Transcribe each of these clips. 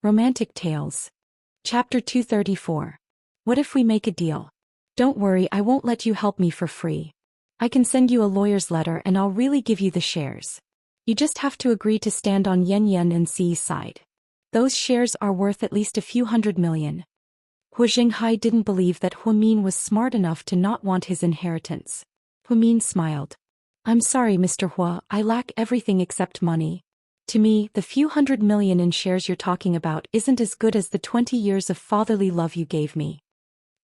Romantic Tales. Chapter 234. What if we make a deal? Don't worry, I won't let you help me for free. I can send you a lawyer's letter and I'll really give you the shares. You just have to agree to stand on Yen Yen and C's side. Those shares are worth at least a few $100 million. Hu Jinghai didn't believe that Hu Min was smart enough to not want his inheritance. Hu Min smiled. I'm sorry, Mr. Hua, I lack everything except money. To me, the few $100 million in shares you're talking about isn't as good as the 20 years of fatherly love you gave me.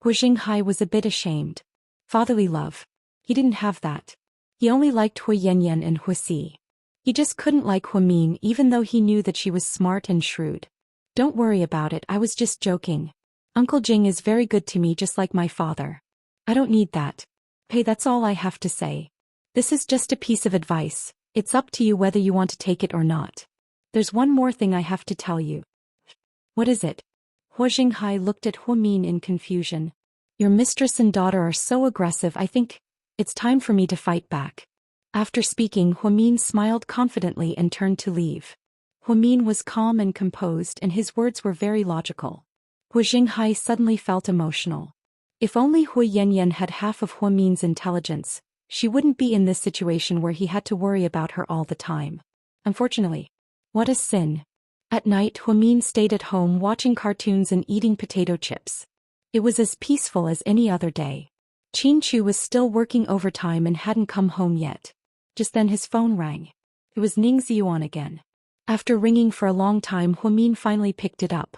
Hu Jinghai was a bit ashamed. Fatherly love. He didn't have that. He only liked Hu Yanyan and Hu Si. He just couldn't like Hu Min even though he knew that she was smart and shrewd. Don't worry about it, I was just joking. Uncle Jing is very good to me just like my father. I don't need that. Hey, that's all I have to say. This is just a piece of advice. It's up to you whether you want to take it or not. There's one more thing I have to tell you. What is it? Hu Jinghai looked at Hu Min in confusion. Your mistress and daughter are so aggressive, I think it's time for me to fight back. After speaking, Hu Min smiled confidently and turned to leave. Hu Min was calm and composed and his words were very logical. Hu Jinghai suddenly felt emotional. If only Hu Yanyan had half of Hu Min's intelligence, she wouldn't be in this situation where he had to worry about her all the time. Unfortunately. What a sin. At night, Hu Min stayed at home watching cartoons and eating potato chips. It was as peaceful as any other day. Qin Chu was still working overtime and hadn't come home yet. Just then his phone rang. It was Ning Ziyuan again. After ringing for a long time, Hu Min finally picked it up.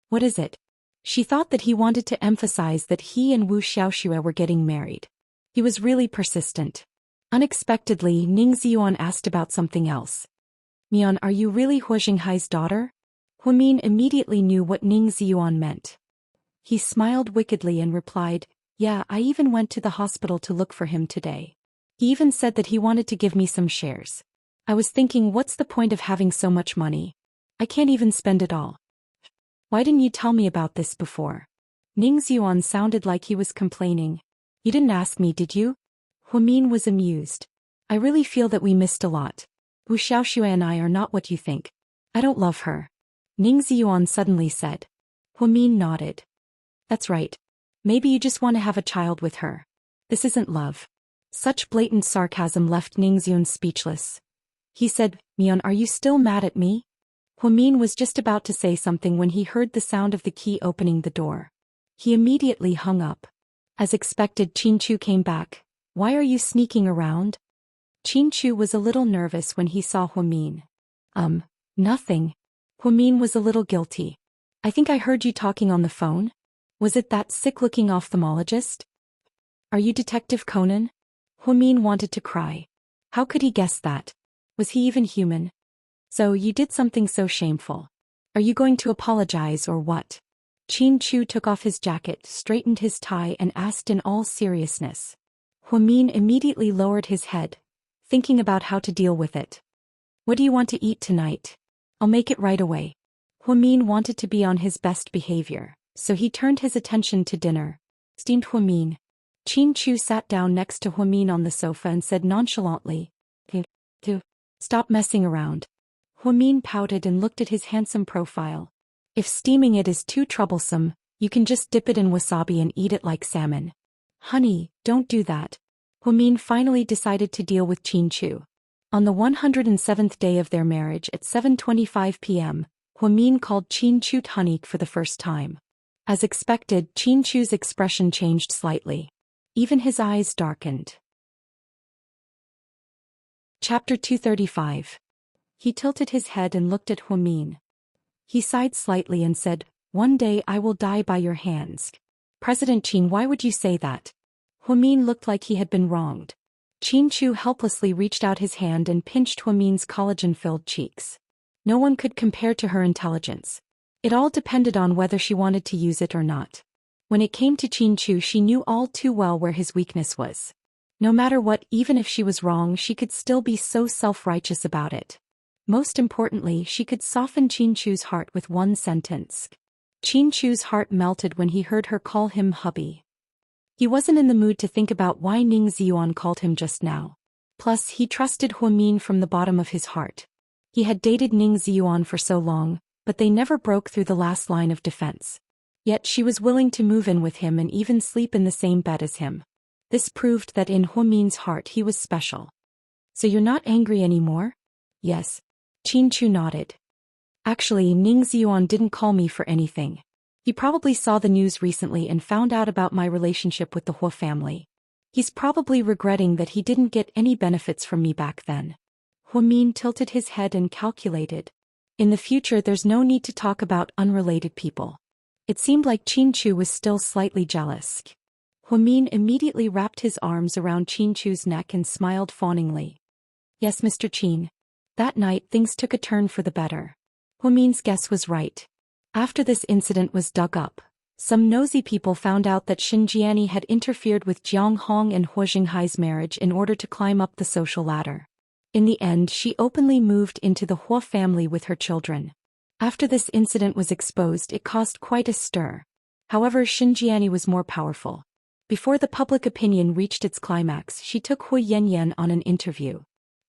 What is it? She thought that he wanted to emphasize that he and Wu Xiaoxue were getting married. He was really persistent. Unexpectedly, Ning Ziyuan asked about something else. Mian, are you really Hu Jinghai's daughter? Hu Min immediately knew what Ning Ziyuan meant. He smiled wickedly and replied, yeah, I even went to the hospital to look for him today. He even said that he wanted to give me some shares. I was thinking, what's the point of having so much money? I can't even spend it all. Why didn't you tell me about this before? Ning Ziyuan sounded like he was complaining. You didn't ask me, did you? Hu Min was amused. I really feel that we missed a lot. Wu Xiaoxue and I are not what you think. I don't love her. Ning Ziyuan suddenly said. Hu Min nodded. That's right. Maybe you just want to have a child with her. This isn't love. Such blatant sarcasm left Ning Ziyuan speechless. He said, Mian, are you still mad at me? Hu Min was just about to say something when he heard the sound of the key opening the door. He immediately hung up. As expected, Qin Chu came back. Why are you sneaking around? Qin Chu was a little nervous when he saw Hu Min. Nothing. Hu Min was a little guilty. I think I heard you talking on the phone. Was it that sick-looking ophthalmologist? Are you Detective Conan? Hu Min wanted to cry. How could he guess that? Was he even human? So you did something so shameful. Are you going to apologize or what? Qin Chu took off his jacket, straightened his tie and asked in all seriousness. Hu Min immediately lowered his head, thinking about how to deal with it. What do you want to eat tonight? I'll make it right away. Hu Min wanted to be on his best behavior, so he turned his attention to dinner. Steamed Hu Min. Qin Chu sat down next to Hu Min on the sofa and said nonchalantly, Stop messing around. Hu Min pouted and looked at his handsome profile. If steaming it is too troublesome, you can just dip it in wasabi and eat it like salmon. Honey, don't do that. Hu Min finally decided to deal with Qin Chu. On the 107th day of their marriage at 7:25 p.m., Hu Min called Qin Chu honey for the first time. As expected, Qin Chu's expression changed slightly. Even his eyes darkened. Chapter 235. He tilted his head and looked at Hu Min. He sighed slightly and said, one day I will die by your hands. President Qin, why would you say that? Hu Min looked like he had been wronged. Qin Chu helplessly reached out his hand and pinched Hu Min's collagen-filled cheeks. No one could compare to her intelligence. It all depended on whether she wanted to use it or not. When it came to Qin Chu, she knew all too well where his weakness was. No matter what, even if she was wrong, she could still be so self-righteous about it. Most importantly, she could soften Qin Chu's heart with one sentence. Qin Chu's heart melted when he heard her call him hubby. He wasn't in the mood to think about why Ning Ziyuan called him just now. Plus, he trusted Hu Min from the bottom of his heart. He had dated Ning Ziyuan for so long, but they never broke through the last line of defense. Yet she was willing to move in with him and even sleep in the same bed as him. This proved that in Huamin's heart he was special. So you're not angry anymore? Yes. Qin Chu nodded. Actually, Ning Ziyuan didn't call me for anything. He probably saw the news recently and found out about my relationship with the Hua family. He's probably regretting that he didn't get any benefits from me back then. Huamin tilted his head and calculated. In the future there's no need to talk about unrelated people. It seemed like Qin Chu was still slightly jealous. Huamin immediately wrapped his arms around Qin Chu's neck and smiled fawningly. Yes, Mr. Qin. That night things took a turn for the better. Huamin's guess was right. After this incident was dug up, some nosy people found out that Xinjiani had interfered with Jiang Hong and Hua Jinghai's marriage in order to climb up the social ladder. In the end, she openly moved into the Hua family with her children. After this incident was exposed, it caused quite a stir. However, Xinjiani was more powerful. Before the public opinion reached its climax, she took Hu Yanyan on an interview.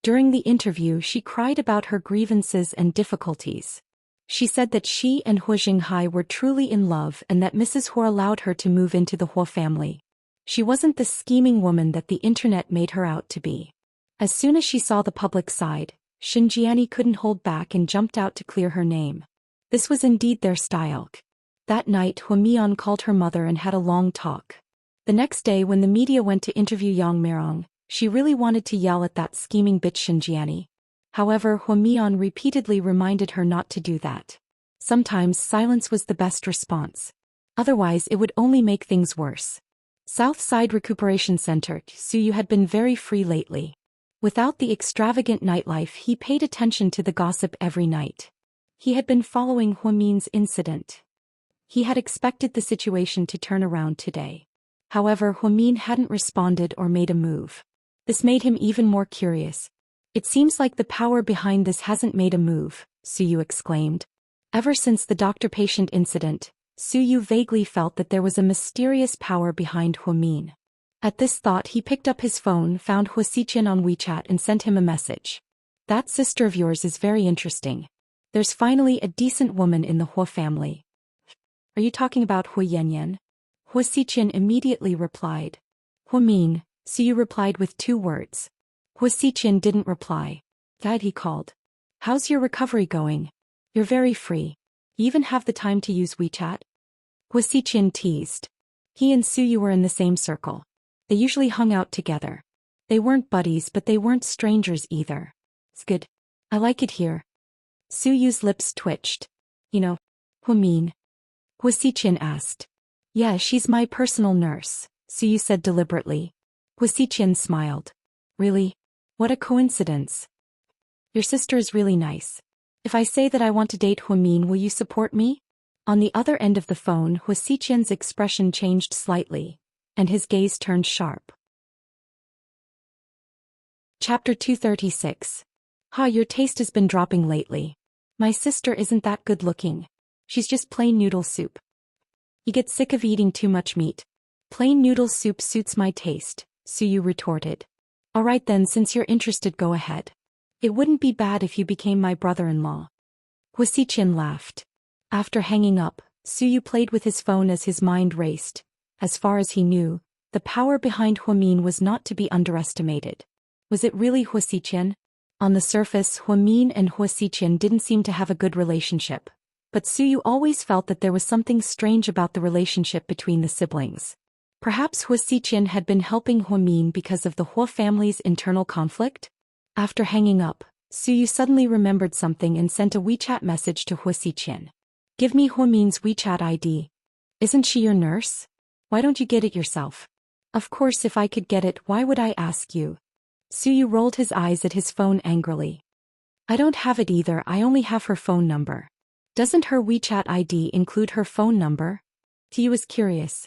During the interview, she cried about her grievances and difficulties. She said that she and Hua Jinghai were truly in love and that Mrs. Hua allowed her to move into the Hua family. She wasn't the scheming woman that the internet made her out to be. As soon as she saw the public side, Xinjiani couldn't hold back and jumped out to clear her name. This was indeed their style. That night, Hua Mian called her mother and had a long talk. The next day when the media went to interview Yang Mirong, she really wanted to yell at that scheming bitch Xinjiani. However, Hua Mian repeatedly reminded her not to do that. Sometimes silence was the best response. Otherwise it would only make things worse. Southside Recuperation Center, Suyu had been very free lately. Without the extravagant nightlife, he paid attention to the gossip every night. He had been following Huamin's incident. He had expected the situation to turn around today. However, Huamin hadn't responded or made a move. This made him even more curious. It seems like the power behind this hasn't made a move, Suyu exclaimed. Ever since the doctor-patient incident, Suyu vaguely felt that there was a mysterious power behind Huamin. At this thought he picked up his phone, found Hua Xiqian on WeChat and sent him a message. That sister of yours is very interesting. There's finally a decent woman in the Hua family. Are you talking about Hua Yanyan? Hua Xiqian immediately replied. Huamin, Suyu replied with 2 words. Hua Xiqian didn't reply. Dad, he called. How's your recovery going? You're very free. You even have the time to use WeChat? Hua Xiqian teased. He and Suyu were in the same circle. They usually hung out together. They weren't buddies, but they weren't strangers either. It's good. I like it here. Suyu's lips twitched. You know, Huamin? Hua Xiqian asked. Yeah, she's my personal nurse, Suyu said deliberately. Hua Xiqian smiled. Really? What a coincidence. Your sister is really nice. If I say that I want to date Huamin, will you support me? On the other end of the phone, Hua Xiqian's expression changed slightly, and his gaze turned sharp. Chapter 236. Your taste has been dropping lately. My sister isn't that good looking. She's just plain noodle soup. You get sick of eating too much meat. Plain noodle soup suits my taste, Suyu retorted. Alright then, since you're interested, go ahead. It wouldn't be bad if you became my brother-in-law. Hua Xiqian laughed. After hanging up, Suyu played with his phone as his mind raced. As far as he knew, the power behind Huamin was not to be underestimated. Was it really Hua Xiqian? On the surface, Huamin and Hua Xiqian didn't seem to have a good relationship, but Suyu always felt that there was something strange about the relationship between the siblings. Perhaps Hua Xiqian had been helping Huamin because of the Hua family's internal conflict? After hanging up, Suyu suddenly remembered something and sent a WeChat message to Hua Xiqian. Give me Huamin's WeChat ID. Isn't she your nurse? Why don't you get it yourself? Of course, if I could get it, why would I ask you? Suyu rolled his eyes at his phone angrily. I don't have it either, I only have her phone number. Doesn't her WeChat ID include her phone number? Suyu was curious.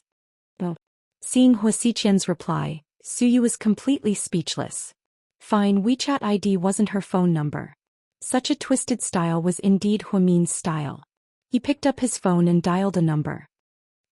Oh. Seeing Hua Xiqian's reply, Suyu was completely speechless. Fine, WeChat ID wasn't her phone number. Such a twisted style was indeed Huamin's style. He picked up his phone and dialed a number.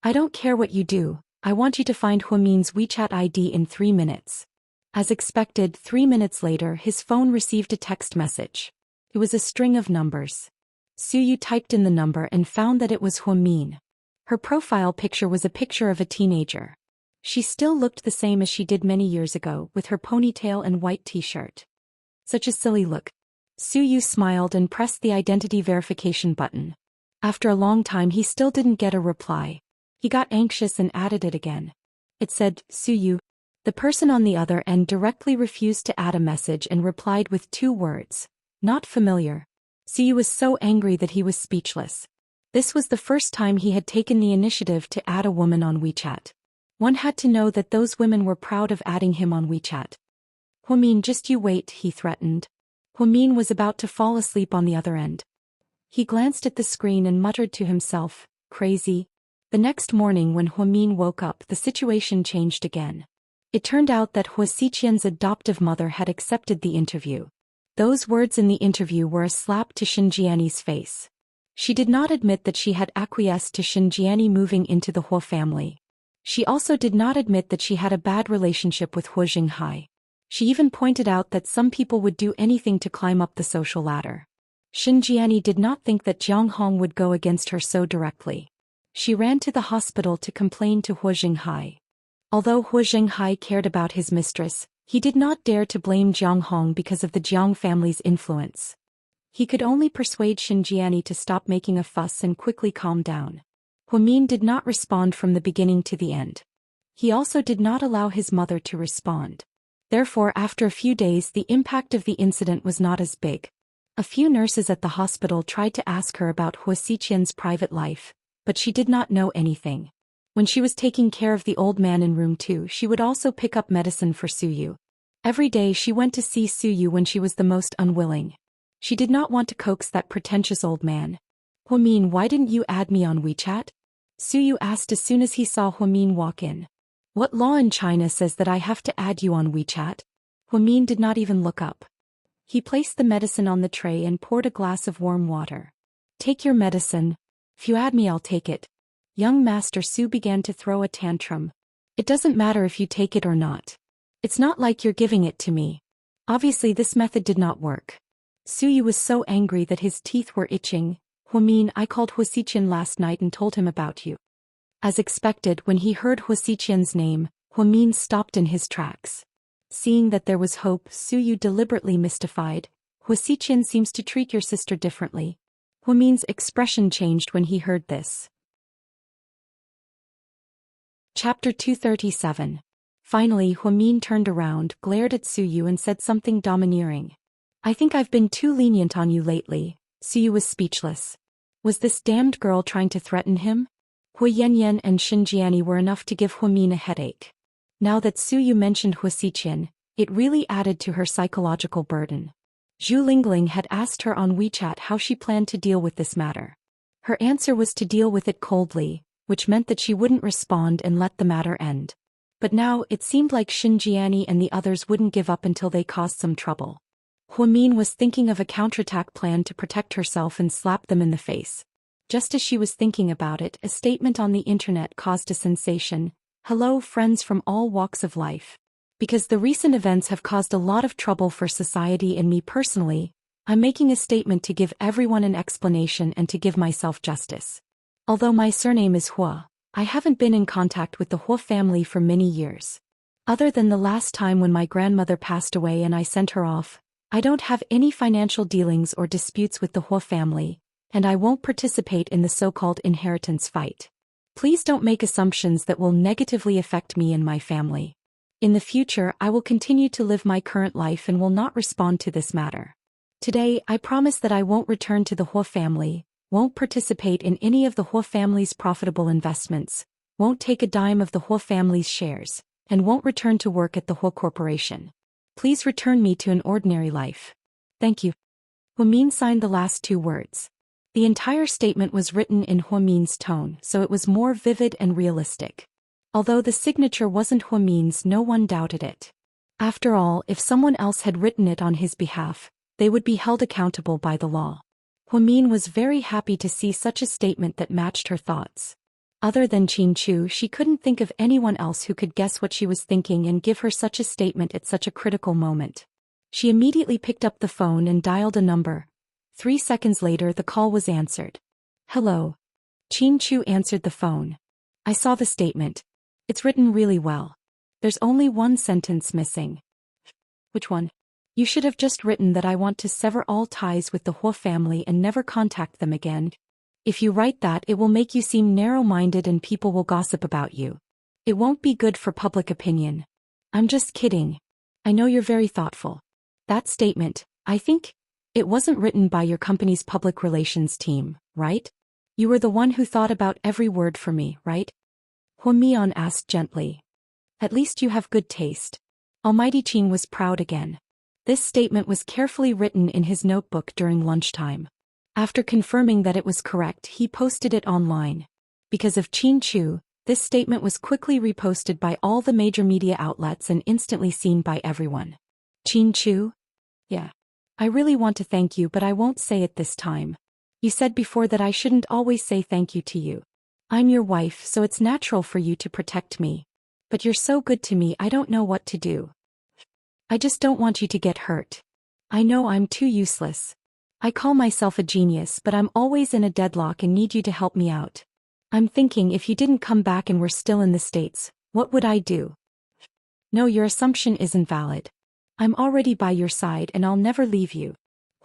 I don't care what you do, I want you to find Huamin's WeChat ID in 3 minutes. As expected, 3 minutes later his phone received a text message. It was a string of numbers. Suyu typed in the number and found that it was Huamin. Her profile picture was a picture of a teenager. She still looked the same as she did many years ago, with her ponytail and white t-shirt. Such a silly look. Suyu smiled and pressed the identity verification button. After a long time he still didn't get a reply. He got anxious and added it again. It said, Suyu. The person on the other end directly refused to add a message and replied with 2 words. Not familiar. Suyu was so angry that he was speechless. This was the first time he had taken the initiative to add a woman on WeChat. One had to know that those women were proud of adding him on WeChat. Huamin, just you wait, he threatened. Huamin was about to fall asleep on the other end. He glanced at the screen and muttered to himself, crazy. The next morning when Huamin woke up, the situation changed again. It turned out that Huasiqian's adoptive mother had accepted the interview. Those words in the interview were a slap to Xinjiani's face. She did not admit that she had acquiesced to Xinjiani moving into the Hua family. She also did not admit that she had a bad relationship with Hua Jinghai. She even pointed out that some people would do anything to climb up the social ladder. Xinjiani did not think that Jiang Hong would go against her so directly. She ran to the hospital to complain to Hua Jinghai. Although Hua Jinghai cared about his mistress, he did not dare to blame Jiang Hong because of the Jiang family's influence. He could only persuade Xinjiani to stop making a fuss and quickly calm down. Huamin did not respond from the beginning to the end. He also did not allow his mother to respond. Therefore, after a few days, the impact of the incident was not as big. A few nurses at the hospital tried to ask her about Huasiqian's private life, but she did not know anything. When she was taking care of the old man in room 2, she would also pick up medicine for Suyu. Every day she went to see Suyu when she was the most unwilling. She did not want to coax that pretentious old man. Huamin, why didn't you add me on WeChat? Suyu asked as soon as he saw Huamin walk in. What law in China says that I have to add you on WeChat? Huamin did not even look up. He placed the medicine on the tray and poured a glass of warm water. Take your medicine. If you add me, I'll take it. Young Master Su began to throw a tantrum. It doesn't matter if you take it or not. It's not like you're giving it to me. Obviously this method did not work. Suyu was so angry that his teeth were itching. Huamin, I called Huasiqian last night and told him about you. As expected, when he heard Huasiqian's name, Huamin stopped in his tracks. Seeing that there was hope, Suyu deliberately mystified. Huasiqian seems to treat your sister differently. Huamin's expression changed when he heard this. Chapter 237. Finally, Huamin turned around, glared at Suyu and said something domineering. I think I've been too lenient on you lately. Suyu was speechless. Was this damned girl trying to threaten him? Hu Yanyan and Xinjiani were enough to give Huamin a headache. Now that Suyu mentioned Huasiqian, it really added to her psychological burden. Zhu Lingling had asked her on WeChat how she planned to deal with this matter. Her answer was to deal with it coldly, which meant that she wouldn't respond and let the matter end. But now it seemed like Xinjiani and the others wouldn't give up until they caused some trouble. Huamin was thinking of a counterattack plan to protect herself and slap them in the face. Just as she was thinking about it, a statement on the internet caused a sensation. Hello friends from all walks of life. Because the recent events have caused a lot of trouble for society and me personally, I'm making a statement to give everyone an explanation and to give myself justice. Although my surname is Hua, I haven't been in contact with the Hua family for many years. Other than the last time when my grandmother passed away and I sent her off, I don't have any financial dealings or disputes with the Hua family, and I won't participate in the so-called inheritance fight. Please don't make assumptions that will negatively affect me and my family. In the future, I will continue to live my current life and will not respond to this matter. Today, I promise that I won't return to the Hua family, won't participate in any of the Hua family's profitable investments, won't take a dime of the Hua family's shares, and won't return to work at the Hua Corporation. Please return me to an ordinary life. Thank you. Huamin signed the last 2 words. The entire statement was written in Huamin's tone, so it was more vivid and realistic. Although the signature wasn't Huamin's, no one doubted it. After all, if someone else had written it on his behalf, they would be held accountable by the law. Huamin was very happy to see such a statement that matched her thoughts. Other than Qin Chu, she couldn't think of anyone else who could guess what she was thinking and give her such a statement at such a critical moment. She immediately picked up the phone and dialed a number. 3 seconds later the call was answered. Hello. Chin Chu answered the phone. I saw the statement. It's written really well. There's only one sentence missing. Which one? You should have just written that I want to sever all ties with the Hua family and never contact them again. If you write that, it will make you seem narrow-minded and people will gossip about you. It won't be good for public opinion. I'm just kidding. I know you're very thoughtful. That statement, I think, it wasn't written by your company's public relations team, right? You were the one who thought about every word for me, right? Hua Mian asked gently. At least you have good taste. Almighty Qin was proud again. This statement was carefully written in his notebook during lunchtime. After confirming that it was correct, he posted it online. Because of Chin Chu, this statement was quickly reposted by all the major media outlets and instantly seen by everyone. Chin Chu? Yeah. I really want to thank you, but I won't say it this time. You said before that I shouldn't always say thank you to you. I'm your wife, so it's natural for you to protect me. But you're so good to me, I don't know what to do. I just don't want you to get hurt. I know I'm too useless. I call myself a genius, but I'm always in a deadlock and need you to help me out. I'm thinking if you didn't come back and were still in the States, what would I do? No, your assumption isn't valid. I'm already by your side and I'll never leave you.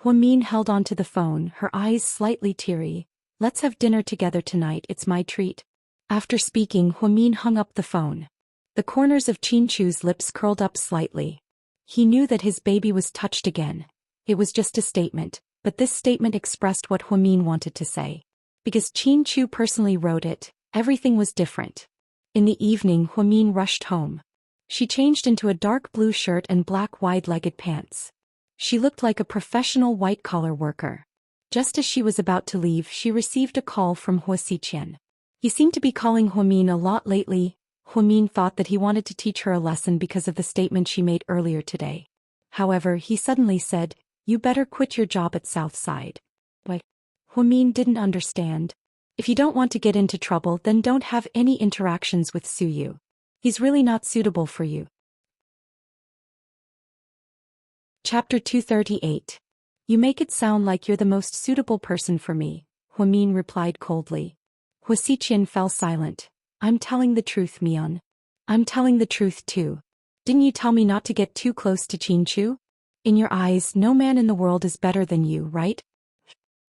Hua Min held onto the phone, her eyes slightly teary. Let's have dinner together tonight, it's my treat. After speaking, Hua Min hung up the phone. The corners of Chin Chu's lips curled up slightly. He knew that his baby was touched again. It was just a statement, but this statement expressed what Hua Min wanted to say. Because Chin Chu personally wrote it, everything was different. In the evening, Hua Min rushed home. She changed into a dark blue shirt and black wide-legged pants. She looked like a professional white-collar worker. Just as she was about to leave, she received a call from Hua Xiqian. He seemed to be calling Hua Min a lot lately. Hua Min thought that he wanted to teach her a lesson because of the statement she made earlier today. However, he suddenly said, "You better quit your job at Southside." Why? Hua Min didn't understand. If you don't want to get into trouble, then don't have any interactions with Su Yu. He's really not suitable for you. Chapter 238. You make it sound like you're the most suitable person for me, Hua Min replied coldly. Hua Xiqian fell silent. I'm telling the truth, Mian. I'm telling the truth too. Didn't you tell me not to get too close to Chin Chu? In your eyes, no man in the world is better than you, right?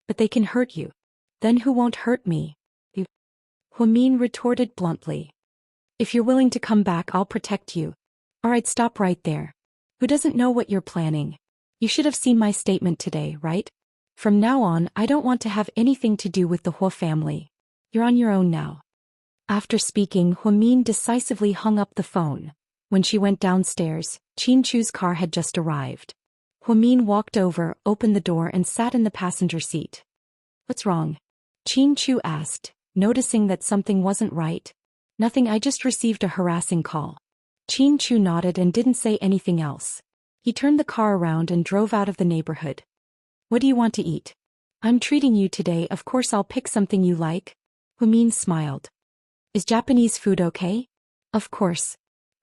But they can hurt you. Then who won't hurt me? You. Hua Min retorted bluntly. If you're willing to come back, I'll protect you. Alright, stop right there. Who doesn't know what you're planning? You should have seen my statement today, right? From now on, I don't want to have anything to do with the Hua family. You're on your own now. After speaking, Hua Min decisively hung up the phone. When she went downstairs, Chin Chu's car had just arrived. Hua Min walked over, opened the door and sat in the passenger seat. What's wrong? Chin Chu asked, noticing that something wasn't right. Nothing, I just received a harassing call. Chin Chu nodded and didn't say anything else. He turned the car around and drove out of the neighborhood. What do you want to eat? I'm treating you today, of course I'll pick something you like. Hua Min smiled. Is Japanese food okay? Of course.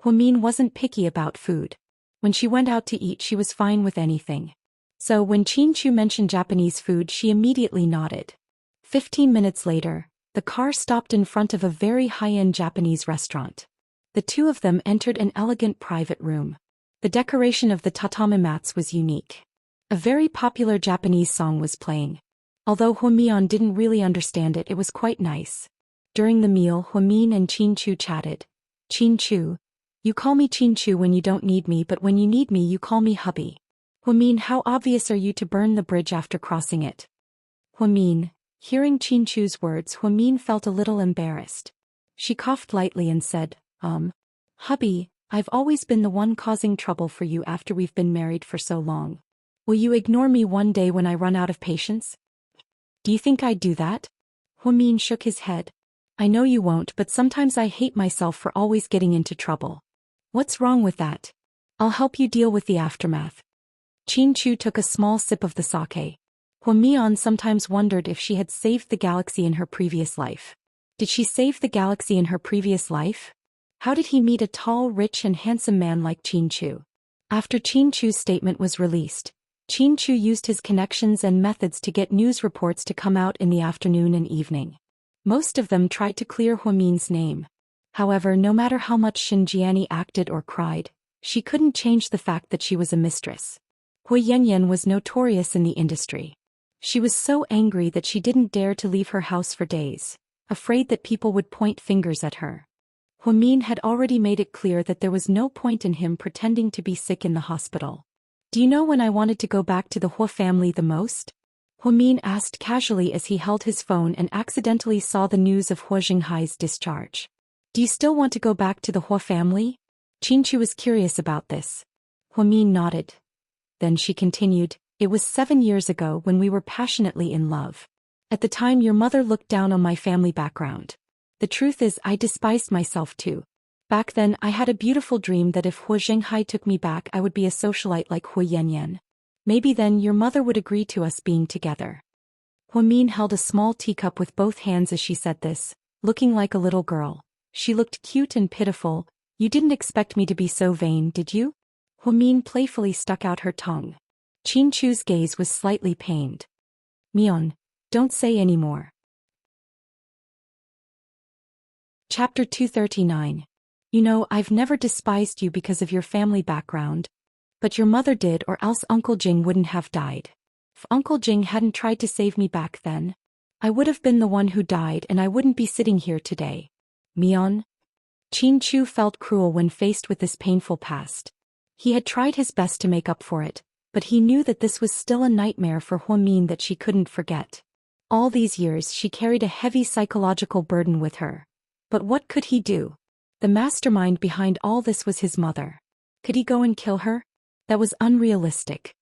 Hua Min wasn't picky about food. When she went out to eat, she was fine with anything. So when Chin Chu mentioned Japanese food, she immediately nodded. 15 minutes later, the car stopped in front of a very high-end Japanese restaurant. The two of them entered an elegant private room. The decoration of the tatami mats was unique. A very popular Japanese song was playing. Although Hua Mian didn't really understand it, it was quite nice. During the meal, Hua Min and Chin Chu chatted. Chin Chu, you call me Chin Chu when you don't need me, but when you need me you call me hubby. Hua Min, how obvious are you to burn the bridge after crossing it? Hua Min, hearing Chin Chu's words, Hua Min felt a little embarrassed. She coughed lightly and said, Hubby, I've always been the one causing trouble for you after we've been married for so long. Will you ignore me one day when I run out of patience? Do you think I'd do that? Hua Min shook his head. I know you won't, but sometimes I hate myself for always getting into trouble. What's wrong with that? I'll help you deal with the aftermath. Chin Chu took a small sip of the sake. Hua Mian sometimes wondered if she had saved the galaxy in her previous life. Did she save the galaxy in her previous life? How did he meet a tall, rich and handsome man like Chin Chu? After Chin Chu's statement was released, Qin Chu used his connections and methods to get news reports to come out in the afternoon and evening. Most of them tried to clear Huamin's name. However, no matter how much Xinjiani acted or cried, she couldn't change the fact that she was a mistress. Hui Yanyan was notorious in the industry. She was so angry that she didn't dare to leave her house for days, afraid that people would point fingers at her. Huamin had already made it clear that there was no point in him pretending to be sick in the hospital. Do you know when I wanted to go back to the Hua family the most? Huamin asked casually as he held his phone and accidentally saw the news of Hua Jinghai's discharge. Do you still want to go back to the Hua family? Qin Chu was curious about this. Huamin nodded. Then she continued, it was 7 years ago when we were passionately in love. At the time your mother looked down on my family background. The truth is I despised myself too. Back then I had a beautiful dream that if Hua Jinghai took me back I would be a socialite like Hui Yanyan. Maybe then your mother would agree to us being together. Huamin held a small teacup with both hands as she said this, looking like a little girl. She looked cute and pitiful. You didn't expect me to be so vain, did you? Huamin playfully stuck out her tongue. Qin Chu's gaze was slightly pained. Mion, don't say any more. Chapter 239. You know, I've never despised you because of your family background. But your mother did, or else Uncle Jing wouldn't have died. If Uncle Jing hadn't tried to save me back then, I would have been the one who died and I wouldn't be sitting here today. Mion? Qin Chu felt cruel when faced with this painful past. He had tried his best to make up for it, but he knew that this was still a nightmare for Huamin that she couldn't forget. All these years she carried a heavy psychological burden with her. But what could he do? The mastermind behind all this was his mother. Could he go and kill her? That was unrealistic.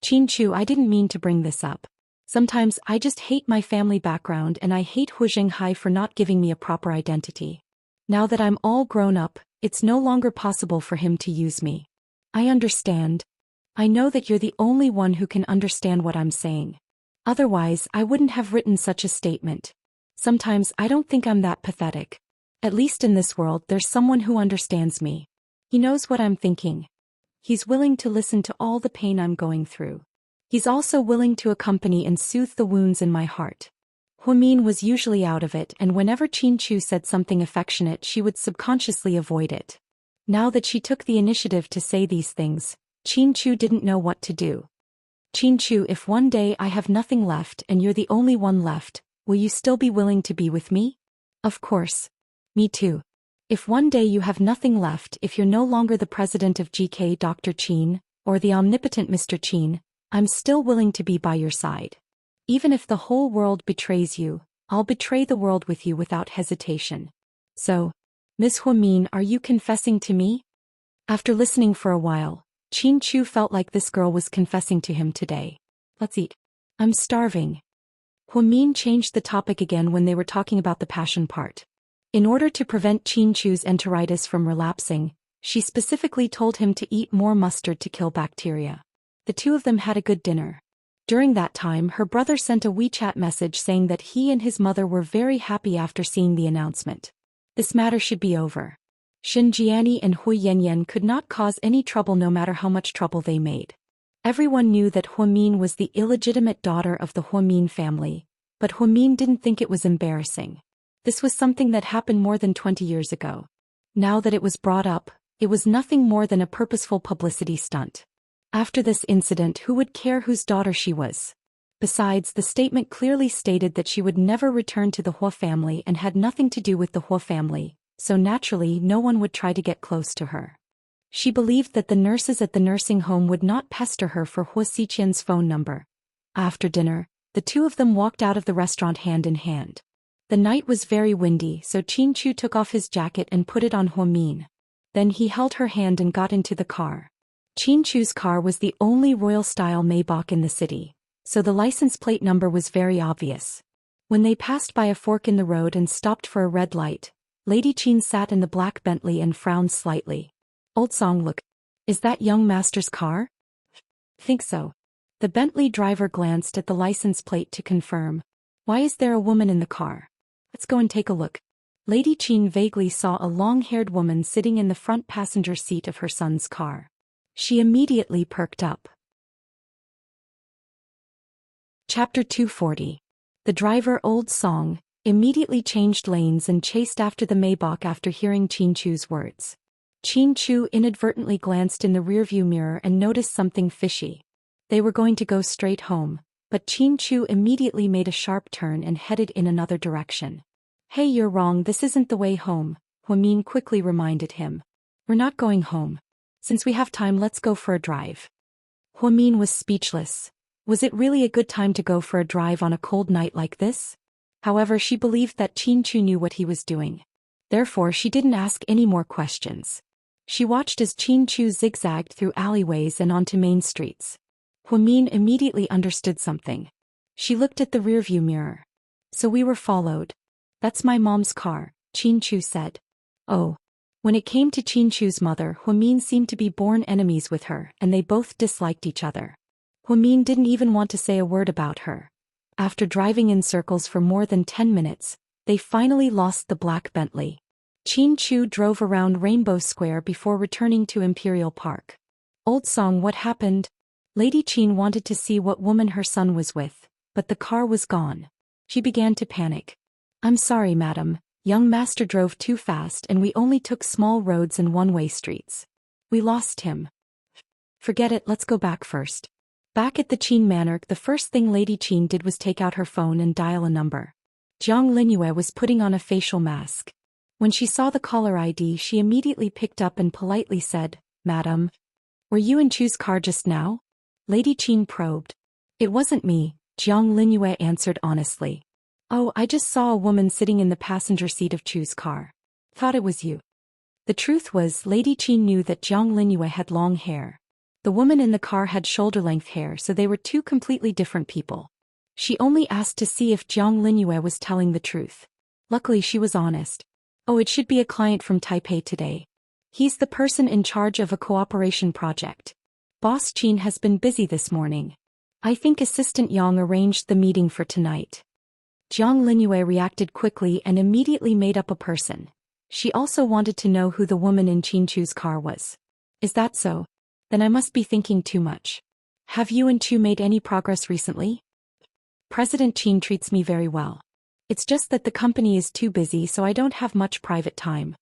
Qin Chu, I didn't mean to bring this up. Sometimes I just hate my family background and I hate Hu Jinghai for not giving me a proper identity. Now that I'm all grown up, it's no longer possible for him to use me. I understand. I know that you're the only one who can understand what I'm saying. Otherwise, I wouldn't have written such a statement. Sometimes I don't think I'm that pathetic. At least in this world there's someone who understands me. He knows what I'm thinking. He's willing to listen to all the pain I'm going through. He's also willing to accompany and soothe the wounds in my heart. Huamin was usually out of it, and whenever Qin Chu said something affectionate she would subconsciously avoid it. Now that she took the initiative to say these things, Qin Chu didn't know what to do. Qin Chu, if one day I have nothing left and you're the only one left, will you still be willing to be with me? Of course. Me too. If one day you have nothing left, if you're no longer the president of GK Dr. Qin, or the omnipotent Mr. Qin, I'm still willing to be by your side. Even if the whole world betrays you, I'll betray the world with you without hesitation. So, Miss Huamin, are you confessing to me? After listening for a while, Qin Chu felt like this girl was confessing to him today. Let's eat. I'm starving. Huamin changed the topic again when they were talking about the passion part. In order to prevent Qin Chu's enteritis from relapsing, she specifically told him to eat more mustard to kill bacteria. The two of them had a good dinner. During that time her brother sent a WeChat message saying that he and his mother were very happy after seeing the announcement. This matter should be over. Xinjiani and Hui Yanyan could not cause any trouble no matter how much trouble they made. Everyone knew that Huamin was the illegitimate daughter of the Huamin family, but Huamin didn't think it was embarrassing. This was something that happened more than 20 years ago. Now that it was brought up, it was nothing more than a purposeful publicity stunt. After this incident, who would care whose daughter she was? Besides, the statement clearly stated that she would never return to the Hua family and had nothing to do with the Hua family, so naturally no one would try to get close to her. She believed that the nurses at the nursing home would not pester her for Hua Xiqian's phone number. After dinner, the two of them walked out of the restaurant hand in hand. The night was very windy, so Qin Chu took off his jacket and put it on Huamin. Then he held her hand and got into the car. Qin Chu's car was the only royal-style Maybach in the city, so the license plate number was very obvious. When they passed by a fork in the road and stopped for a red light, Lady Qin sat in the black Bentley and frowned slightly. Old song, look. Is that young master's car? Think so. The Bentley driver glanced at the license plate to confirm. Why is there a woman in the car? Let's go and take a look. Lady Qin vaguely saw a long-haired woman sitting in the front passenger seat of her son's car. She immediately perked up. Chapter 240. The driver, old song, immediately changed lanes and chased after the Maybach after hearing Chin Chu's words. Chin Chu inadvertently glanced in the rearview mirror and noticed something fishy. They were going to go straight home, but Chin Chu immediately made a sharp turn and headed in another direction. Hey, you're wrong, this isn't the way home, Huamin quickly reminded him. We're not going home. Since we have time, let's go for a drive. Huamin was speechless. Was it really a good time to go for a drive on a cold night like this? However, she believed that Chin Chu knew what he was doing. Therefore, she didn't ask any more questions. She watched as Chin Chu zigzagged through alleyways and onto main streets. Huamin immediately understood something. She looked at the rearview mirror. So we were followed. That's my mom's car, Chin Chu said. Oh. When it came to Chin Chu's mother, Huamin seemed to be born enemies with her, and they both disliked each other. Huamin didn't even want to say a word about her. After driving in circles for more than 10 minutes, they finally lost the black Bentley. Chin Chu drove around Rainbow Square before returning to Imperial Park. Old song, what happened? Lady Chin wanted to see what woman her son was with, but the car was gone. She began to panic. I'm sorry, madam. Young master drove too fast and we only took small roads and one-way streets. We lost him. Forget it, let's go back first. Back at the Chin Manor, the first thing Lady Chin did was take out her phone and dial a number. Jiang Linyue was putting on a facial mask. When she saw the caller ID, she immediately picked up and politely said, Madam, were you in Chu's car just now? Lady Chin probed. It wasn't me, Jiang Linyue answered honestly. Oh, I just saw a woman sitting in the passenger seat of Chu's car. Thought it was you. The truth was, Lady Chin knew that Jiang Linyue had long hair. The woman in the car had shoulder-length hair, so they were two completely different people. She only asked to see if Jiang Linyue was telling the truth. Luckily she was honest. Oh, it should be a client from Taipei today. He's the person in charge of a cooperation project. Boss Chin has been busy this morning. I think Assistant Yang arranged the meeting for tonight. Jiang Linyue reacted quickly and immediately made up a person. She also wanted to know who the woman in Chin Chu's car was. Is that so? Then I must be thinking too much. Have you and Chu made any progress recently? President Chin treats me very well. It's just that the company is too busy, so I don't have much private time.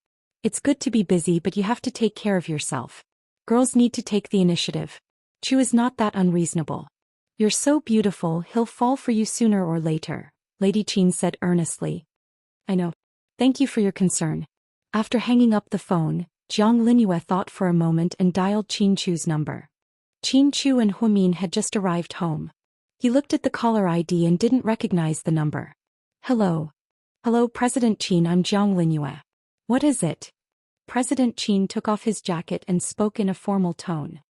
It's good to be busy, but you have to take care of yourself. Girls need to take the initiative. Chu is not that unreasonable. You're so beautiful, he'll fall for you sooner or later, Lady Chin said earnestly. I know. Thank you for your concern. After hanging up the phone, Jiang Linyue thought for a moment and dialed Chin Chu's number. Chin Chu and Huamin had just arrived home. He looked at the caller ID and didn't recognize the number. Hello. Hello, President Chin, I'm Jiang Linyue. What is it? President Chin took off his jacket and spoke in a formal tone.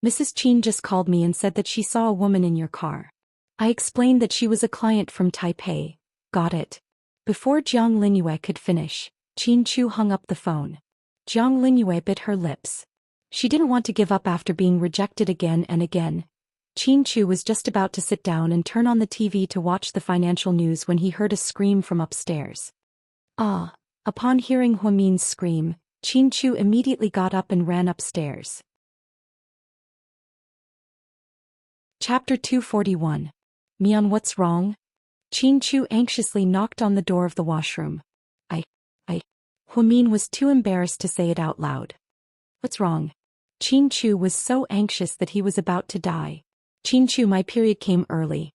Mrs. Chin just called me and said that she saw a woman in your car. I explained that she was a client from Taipei. Got it. Before Jiang Linyue could finish, Chin Chu hung up the phone. Jiang Linyue bit her lips. She didn't want to give up after being rejected again and again. Chin Chu was just about to sit down and turn on the TV to watch the financial news when he heard a scream from upstairs. Ah! Upon hearing Huamin's scream, Chin Chu immediately got up and ran upstairs. Chapter 241. Mian, what's wrong? Chin Chu anxiously knocked on the door of the washroom. Huamin was too embarrassed to say it out loud. What's wrong? Chin Chu was so anxious that he was about to die. Chin Chu, my period came early.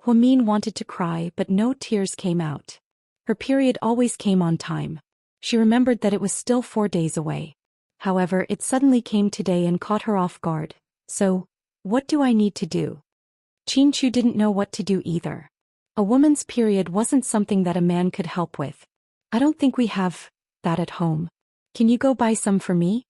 Huamin wanted to cry, but no tears came out. Her period always came on time. She remembered that it was still 4 days away. However, it suddenly came today and caught her off guard. So, what do I need to do? Chin Chu didn't know what to do either. A woman's period wasn't something that a man could help with. I don't think we have that at home. Can you go buy some for me?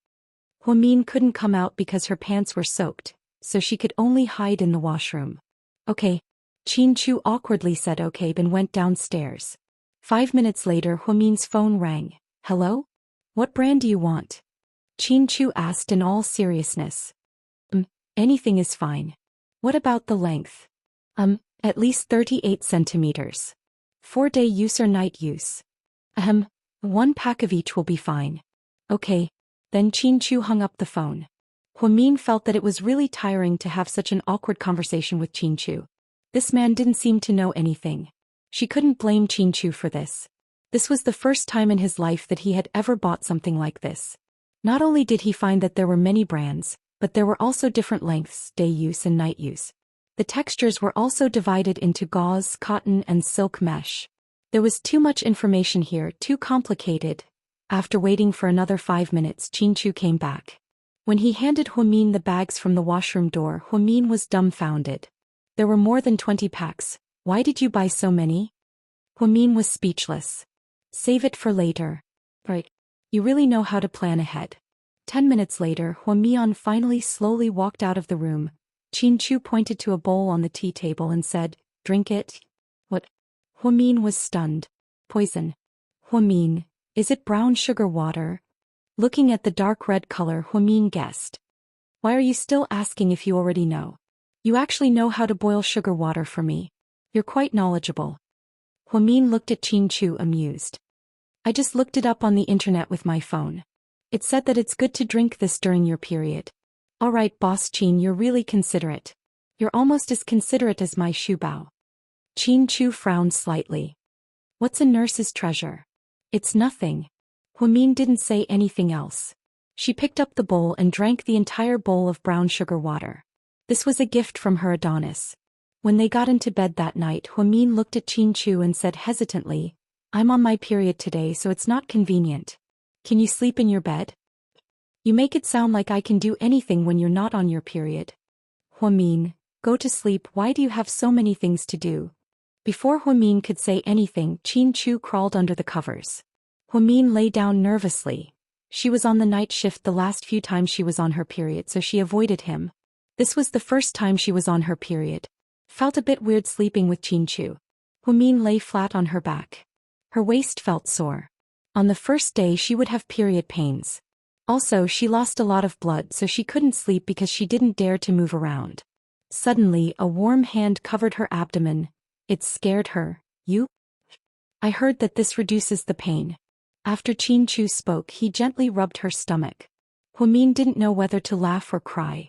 Huamin couldn't come out because her pants were soaked, so she could only hide in the washroom. Okay. Chin Chu awkwardly said okay and went downstairs. 5 minutes later, Huamin's phone rang. Hello? What brand do you want? Chin Chu asked in all seriousness. Anything is fine. What about the length? At least 38 centimeters. 4-day use or night use? 1 pack of each will be fine. Okay. Then Chin Chu hung up the phone. Huamin felt that it was really tiring to have such an awkward conversation with Chin Chu. This man didn't seem to know anything. She couldn't blame Chinchu for this. This was the first time in his life that he had ever bought something like this. Not only did he find that there were many brands, but there were also different lengths, day use and night use. The textures were also divided into gauze, cotton, and silk mesh. There was too much information here, too complicated. After waiting for another 5 minutes, Chinchu came back. When he handed Huamin the bags from the washroom door, Huamin was dumbfounded. There were more than 20 packs. Why did you buy so many? Huamin was speechless. Save it for later. Right. You really know how to plan ahead. 10 minutes later, Huamian finally slowly walked out of the room. Chinchu pointed to a bowl on the tea table and said, "Drink it." What? Huamin was stunned. Poison. Huamin, is it brown sugar water? Looking at the dark red color, Huamin guessed. Why are you still asking if you already know? You actually know how to boil sugar water for me. You're quite knowledgeable. Huamin looked at Chinchu amused. I just looked it up on the internet with my phone. It said that it's good to drink this during your period. Alright, Boss Chin, you're really considerate. You're almost as considerate as my Shubao. Chinchu frowned slightly. What's a nurse's treasure? It's nothing. Huamin didn't say anything else. She picked up the bowl and drank the entire bowl of brown sugar water. This was a gift from her Adonis. When they got into bed that night, Huamin looked at Chinchu and said hesitantly, I'm on my period today, so it's not convenient. Can you sleep in your bed? You make it sound like I can do anything when you're not on your period. Huamin, go to sleep. Why do you have so many things to do? Before Huamin could say anything, Chinchu crawled under the covers. Huamin lay down nervously. She was on the night shift the last few times she was on her period, so she avoided him. This was the first time she was on her period. Felt a bit weird sleeping with Chinchu. Huamin lay flat on her back. Her waist felt sore. On the first day she would have period pains. Also, she lost a lot of blood, so she couldn't sleep because she didn't dare to move around. Suddenly, a warm hand covered her abdomen. It scared her. You? I heard that this reduces the pain. After Chinchu spoke, he gently rubbed her stomach. Huamin didn't know whether to laugh or cry.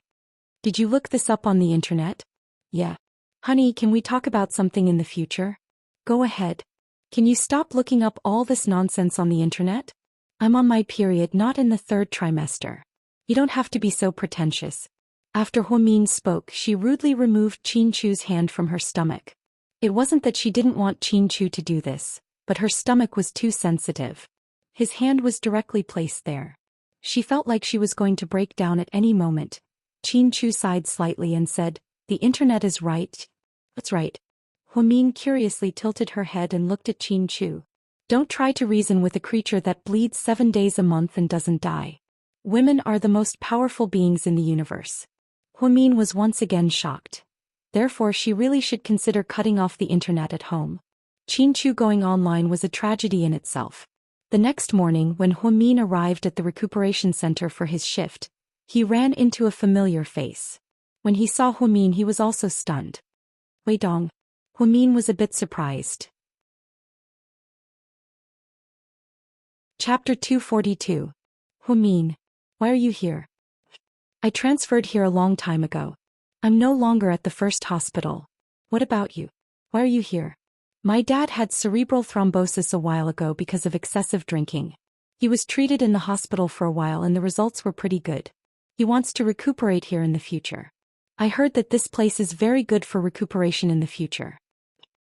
Did you look this up on the internet? Yeah. Honey, can we talk about something in the future? Go ahead. Can you stop looking up all this nonsense on the internet? I'm on my period, not in the 3rd trimester. You don't have to be so pretentious. After Huamin spoke, she rudely removed Chinchu's hand from her stomach. It wasn't that she didn't want Chinchu to do this, but her stomach was too sensitive. His hand was directly placed there. She felt like she was going to break down at any moment. Chinchu sighed slightly and said, The internet is right. What's right? Huamin curiously tilted her head and looked at Chinchu. Don't try to reason with a creature that bleeds 7 days a month and doesn't die. Women are the most powerful beings in the universe. Huamin was once again shocked. Therefore, she really should consider cutting off the internet at home. Chinchu going online was a tragedy in itself. The next morning, when Huamin arrived at the recuperation center for his shift, he ran into a familiar face. When he saw Huamin, he was also stunned. Wei Dong. Huamin was a bit surprised. Chapter 242. Huamin. Why are you here? I transferred here a long time ago. I'm no longer at the first hospital. What about you? Why are you here? My dad had cerebral thrombosis a while ago because of excessive drinking. He was treated in the hospital for a while and the results were pretty good. He wants to recuperate here in the future. I heard that this place is very good for recuperation in the future.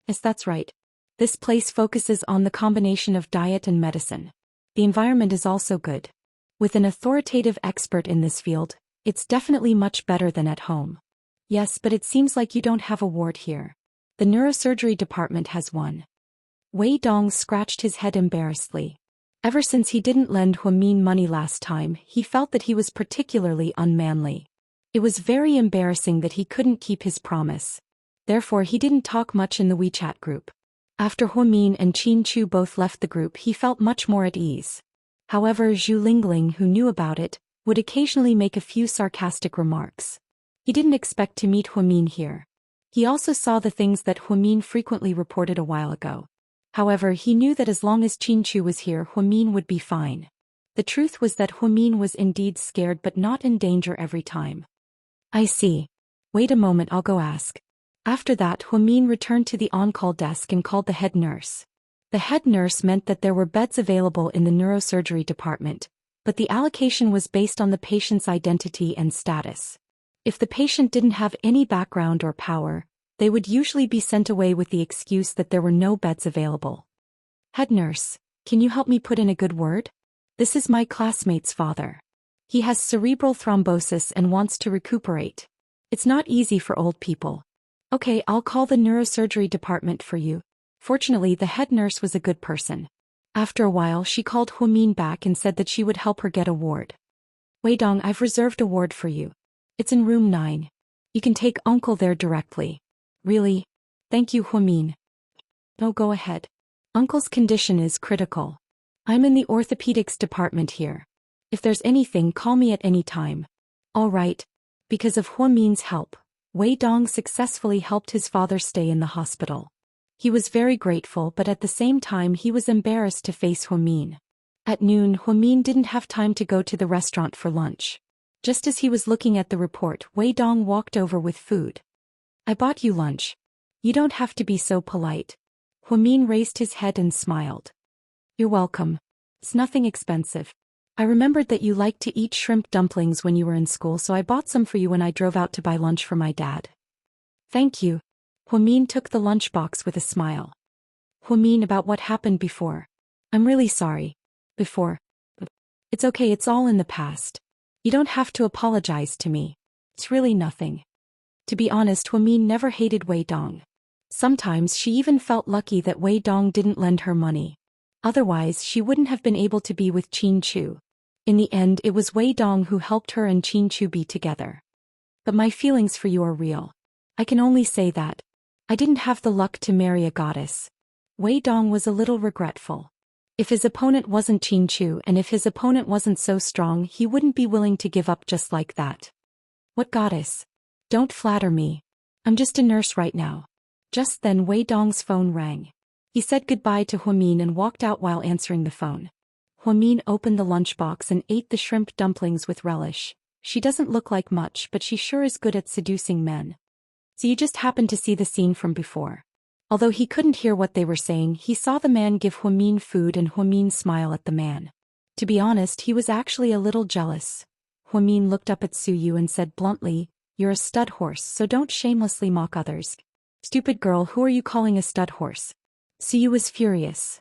Yes, that's right. This place focuses on the combination of diet and medicine. The environment is also good. With an authoritative expert in this field, it's definitely much better than at home. Yes, but it seems like you don't have a ward here. The neurosurgery department has one. Wei Dong scratched his head embarrassedly. Ever since he didn't lend Huamin money last time, he felt that he was particularly unmanly. It was very embarrassing that he couldn't keep his promise. Therefore, he didn't talk much in the WeChat group. After Huamin and Chinchu both left the group, he felt much more at ease. However, Zhu Lingling, who knew about it, would occasionally make a few sarcastic remarks. He didn't expect to meet Huamin here. He also saw the things that Huamin frequently reported a while ago. However, he knew that as long as Chinchu was here, Huamin would be fine. The truth was that Huamin was indeed scared but not in danger every time. I see. Wait a moment, I'll go ask. After that, Huamin returned to the on-call desk and called the head nurse. The head nurse meant that there were beds available in the neurosurgery department, but the allocation was based on the patient's identity and status. If the patient didn't have any background or power, they would usually be sent away with the excuse that there were no beds available. Head nurse, can you help me put in a good word? This is my classmate's father. He has cerebral thrombosis and wants to recuperate. It's not easy for old people. Okay, I'll call the neurosurgery department for you. Fortunately, the head nurse was a good person. After a while, she called Huamin back and said that she would help her get a ward. Weidong, I've reserved a ward for you. It's in room 9. You can take uncle there directly. Really? Thank you, Huamin. No, go ahead. Uncle's condition is critical. I'm in the orthopedics department here. If there's anything, call me at any time. All right. Because of Huamin's help, Weidong successfully helped his father stay in the hospital. He was very grateful, but at the same time he was embarrassed to face Huamin. At noon, Huamin didn't have time to go to the restaurant for lunch. Just as he was looking at the report, Weidong walked over with food. I bought you lunch. You don't have to be so polite. Huamin raised his head and smiled. You're welcome. It's nothing expensive. I remembered that you liked to eat shrimp dumplings when you were in school, so I bought some for you when I drove out to buy lunch for my dad. Thank you. Huamin took the lunchbox with a smile. Huamin, about what happened before. I'm really sorry. Before. It's okay, it's all in the past. You don't have to apologize to me. It's really nothing. To be honest, Huamin never hated Weidong. Sometimes she even felt lucky that Weidong didn't lend her money. Otherwise, she wouldn't have been able to be with Qin Chu. In the end, it was Weidong who helped her and Qin Chu be together. But my feelings for you are real. I can only say that. I didn't have the luck to marry a goddess. Weidong was a little regretful. If his opponent wasn't Qin Chu and if his opponent wasn't so strong, he wouldn't be willing to give up just like that. What goddess? Don't flatter me. I'm just a nurse right now. Just then Weidong's phone rang. He said goodbye to Huamin and walked out while answering the phone. Huamin opened the lunchbox and ate the shrimp dumplings with relish. She doesn't look like much, but she sure is good at seducing men. So you just happened to see the scene from before. Although he couldn't hear what they were saying, he saw the man give Huamin food and Huamin smile at the man. To be honest, he was actually a little jealous. Huamin looked up at Suyu and said bluntly, "You're a stud horse, so don't shamelessly mock others." Stupid girl, who are you calling a stud horse? Suyu was furious.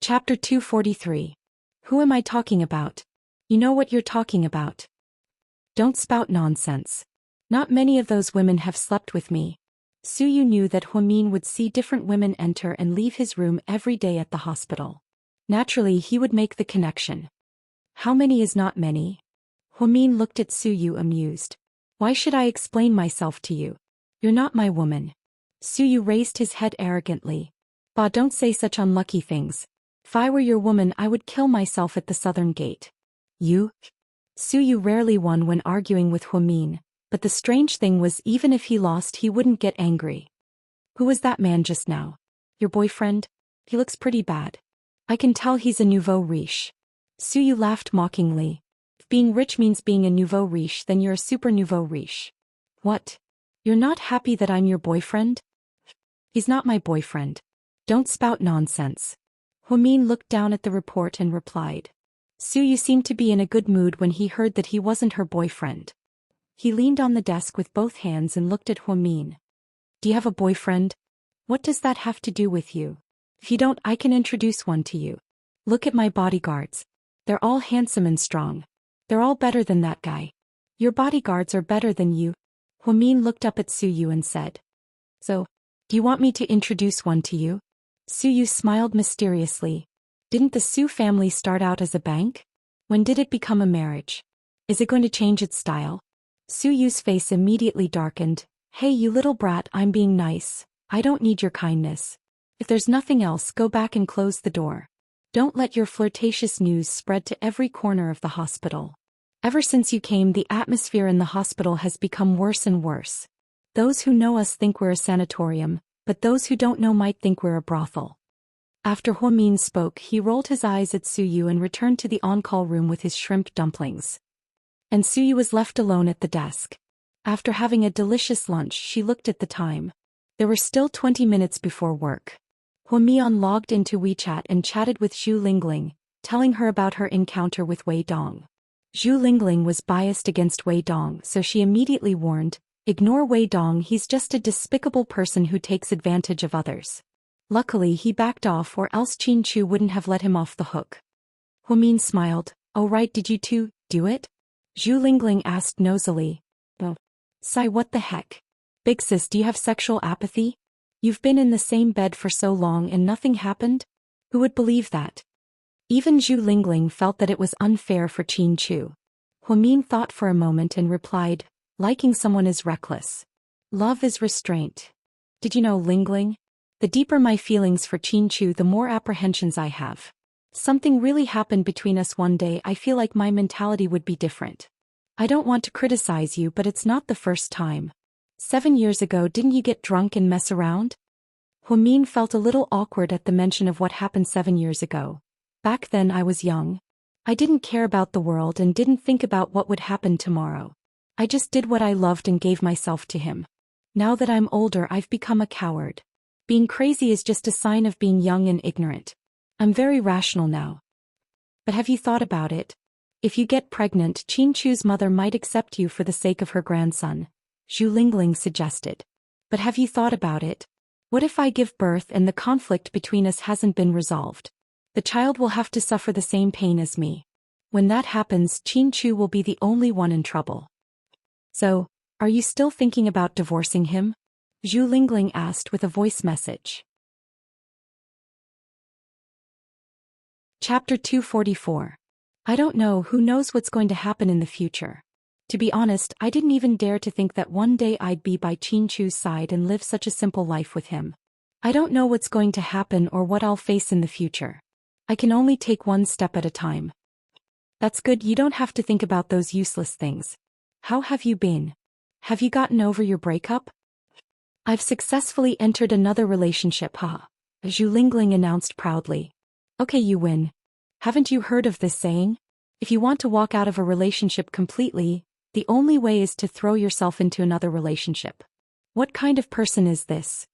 Chapter 243. Who am I talking about? You know what you're talking about. Don't spout nonsense. Not many of those women have slept with me. Suyu knew that Huamin would see different women enter and leave his room every day at the hospital. Naturally, he would make the connection. How many is not many? Huamin looked at Suyu amused. Why should I explain myself to you? You're not my woman. Suyu raised his head arrogantly. Bah, don't say such unlucky things. If I were your woman, I would kill myself at the southern gate. You? Suyu rarely won when arguing with Huamin, but the strange thing was even if he lost he wouldn't get angry. Who was that man just now? Your boyfriend? He looks pretty bad. I can tell he's a nouveau riche. Suyu laughed mockingly. If being rich means being a nouveau riche, then you're a super nouveau riche. What? You're not happy that I'm your boyfriend? He's not my boyfriend. Don't spout nonsense. Huamin looked down at the report and replied. Suyu seemed to be in a good mood when he heard that he wasn't her boyfriend. He leaned on the desk with both hands and looked at Huamin. Do you have a boyfriend? What does that have to do with you? If you don't, I can introduce one to you. Look at my bodyguards. They're all handsome and strong. They're all better than that guy. Your bodyguards are better than you. Huamin looked up at Suyu and said. So, do you want me to introduce one to you? Suyu smiled mysteriously. Didn't the Su family start out as a bank? When did it become a marriage? Is it going to change its style? Suyu's face immediately darkened. Hey, you little brat, I'm being nice. I don't need your kindness. If there's nothing else, go back and close the door. Don't let your flirtatious news spread to every corner of the hospital. Ever since you came, the atmosphere in the hospital has become worse and worse. Those who know us think we're a sanatorium, but those who don't know might think we're a brothel. After Huamin spoke, he rolled his eyes at Suyu and returned to the on-call room with his shrimp dumplings. And Suyu was left alone at the desk. After having a delicious lunch, she looked at the time. There were still 20 minutes before work. Huamian logged into WeChat and chatted with Zhu Lingling, telling her about her encounter with Wei Dong. Zhu Lingling was biased against Wei Dong, so she immediately warned, "Ignore Wei Dong, he's just a despicable person who takes advantage of others." Luckily he backed off, or else Qin Chu wouldn't have let him off the hook. Huamin smiled. "Oh right, did you two do it?" Zhu Lingling asked nosily. "Oh. Sigh, what the heck? Big sis, do you have sexual apathy? You've been in the same bed for so long and nothing happened? Who would believe that?" Even Zhu Lingling felt that it was unfair for Qin Chu. Huamin thought for a moment and replied, "Liking someone is reckless. Love is restraint. Did you know, Lingling? The deeper my feelings for Qin Chu, the more apprehensions I have. Something really happened between us one day. I feel like my mentality would be different. I don't want to criticize you, but it's not the first time. 7 years ago, didn't you get drunk and mess around?" Huamin felt a little awkward at the mention of what happened 7 years ago. "Back then I was young. I didn't care about the world and didn't think about what would happen tomorrow. I just did what I loved and gave myself to him. Now that I'm older, I've become a coward. Being crazy is just a sign of being young and ignorant. I'm very rational now." "But have you thought about it? If you get pregnant, Qin Chu's mother might accept you for the sake of her grandson," Zhu Lingling suggested. "But have you thought about it? What if I give birth and the conflict between us hasn't been resolved? The child will have to suffer the same pain as me. When that happens, Qin Chu will be the only one in trouble." "So, are you still thinking about divorcing him?" Zhu Lingling asked with a voice message. Chapter 244. I don't know, who knows what's going to happen in the future. To be honest, I didn't even dare to think that one day I'd be by Qin Chu's side and live such a simple life with him. I don't know what's going to happen or what I'll face in the future. I can only take one step at a time. "That's good, you don't have to think about those useless things. How have you been? Have you gotten over your breakup?" "I've successfully entered another relationship, Zhu Lingling announced proudly. "Okay, you win. Haven't you heard of this saying? If you want to walk out of a relationship completely, the only way is to throw yourself into another relationship. What kind of person is this?"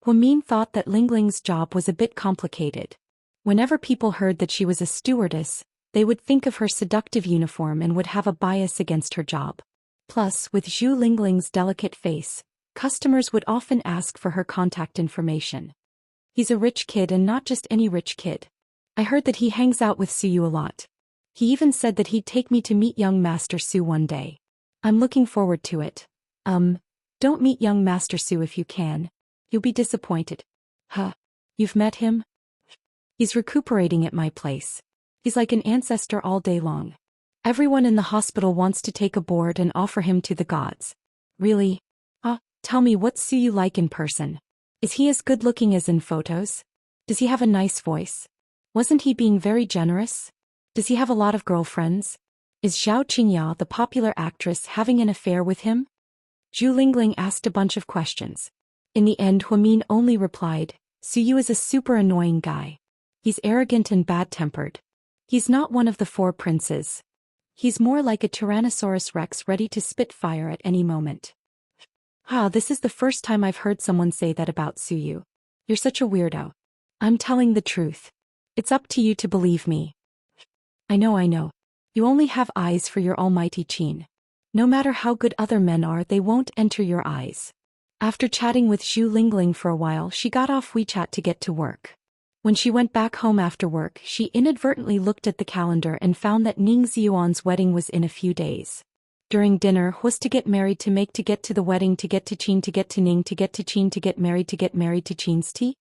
Huamin thought that Lingling's job was a bit complicated. Whenever people heard that she was a stewardess, they would think of her seductive uniform and would have a bias against her job. Plus, with Zhu Lingling's delicate face, customers would often ask for her contact information. "He's a rich kid, and not just any rich kid. I heard that he hangs out with Suyu a lot. He even said that he'd take me to meet young Master Su one day. I'm looking forward to it. Don't meet young Master Su if you can. You'll be disappointed." You've met him?" "He's recuperating at my place. He's like an ancestor all day long. Everyone in the hospital wants to take a board and offer him to the gods." "Really? Tell me, what's Suyu like in person? Is he as good looking as in photos? Does he have a nice voice? Wasn't he being very generous? Does he have a lot of girlfriends? Is Zhao Qingya, the popular actress, having an affair with him?" Zhu Lingling asked a bunch of questions. In the end, Huamin only replied, "Suyu is a super annoying guy. He's arrogant and bad-tempered. He's not one of the 4 princes. He's more like a Tyrannosaurus Rex ready to spit fire at any moment." This is the first time I've heard someone say that about Suyu. You're such a weirdo." "I'm telling the truth. It's up to you to believe me." I know. You only have eyes for your almighty Qin. No matter how good other men are, they won't enter your eyes." After chatting with Zhu Lingling for a while, she got off WeChat to get to work. When she went back home after work, she inadvertently looked at the calendar and found that Ning Ziyuan's wedding was in a few days. During dinner, was to get married, to make, to get to the wedding, to get to Qin, to get to Ning, to get to Qin, to get married to Qin's tea?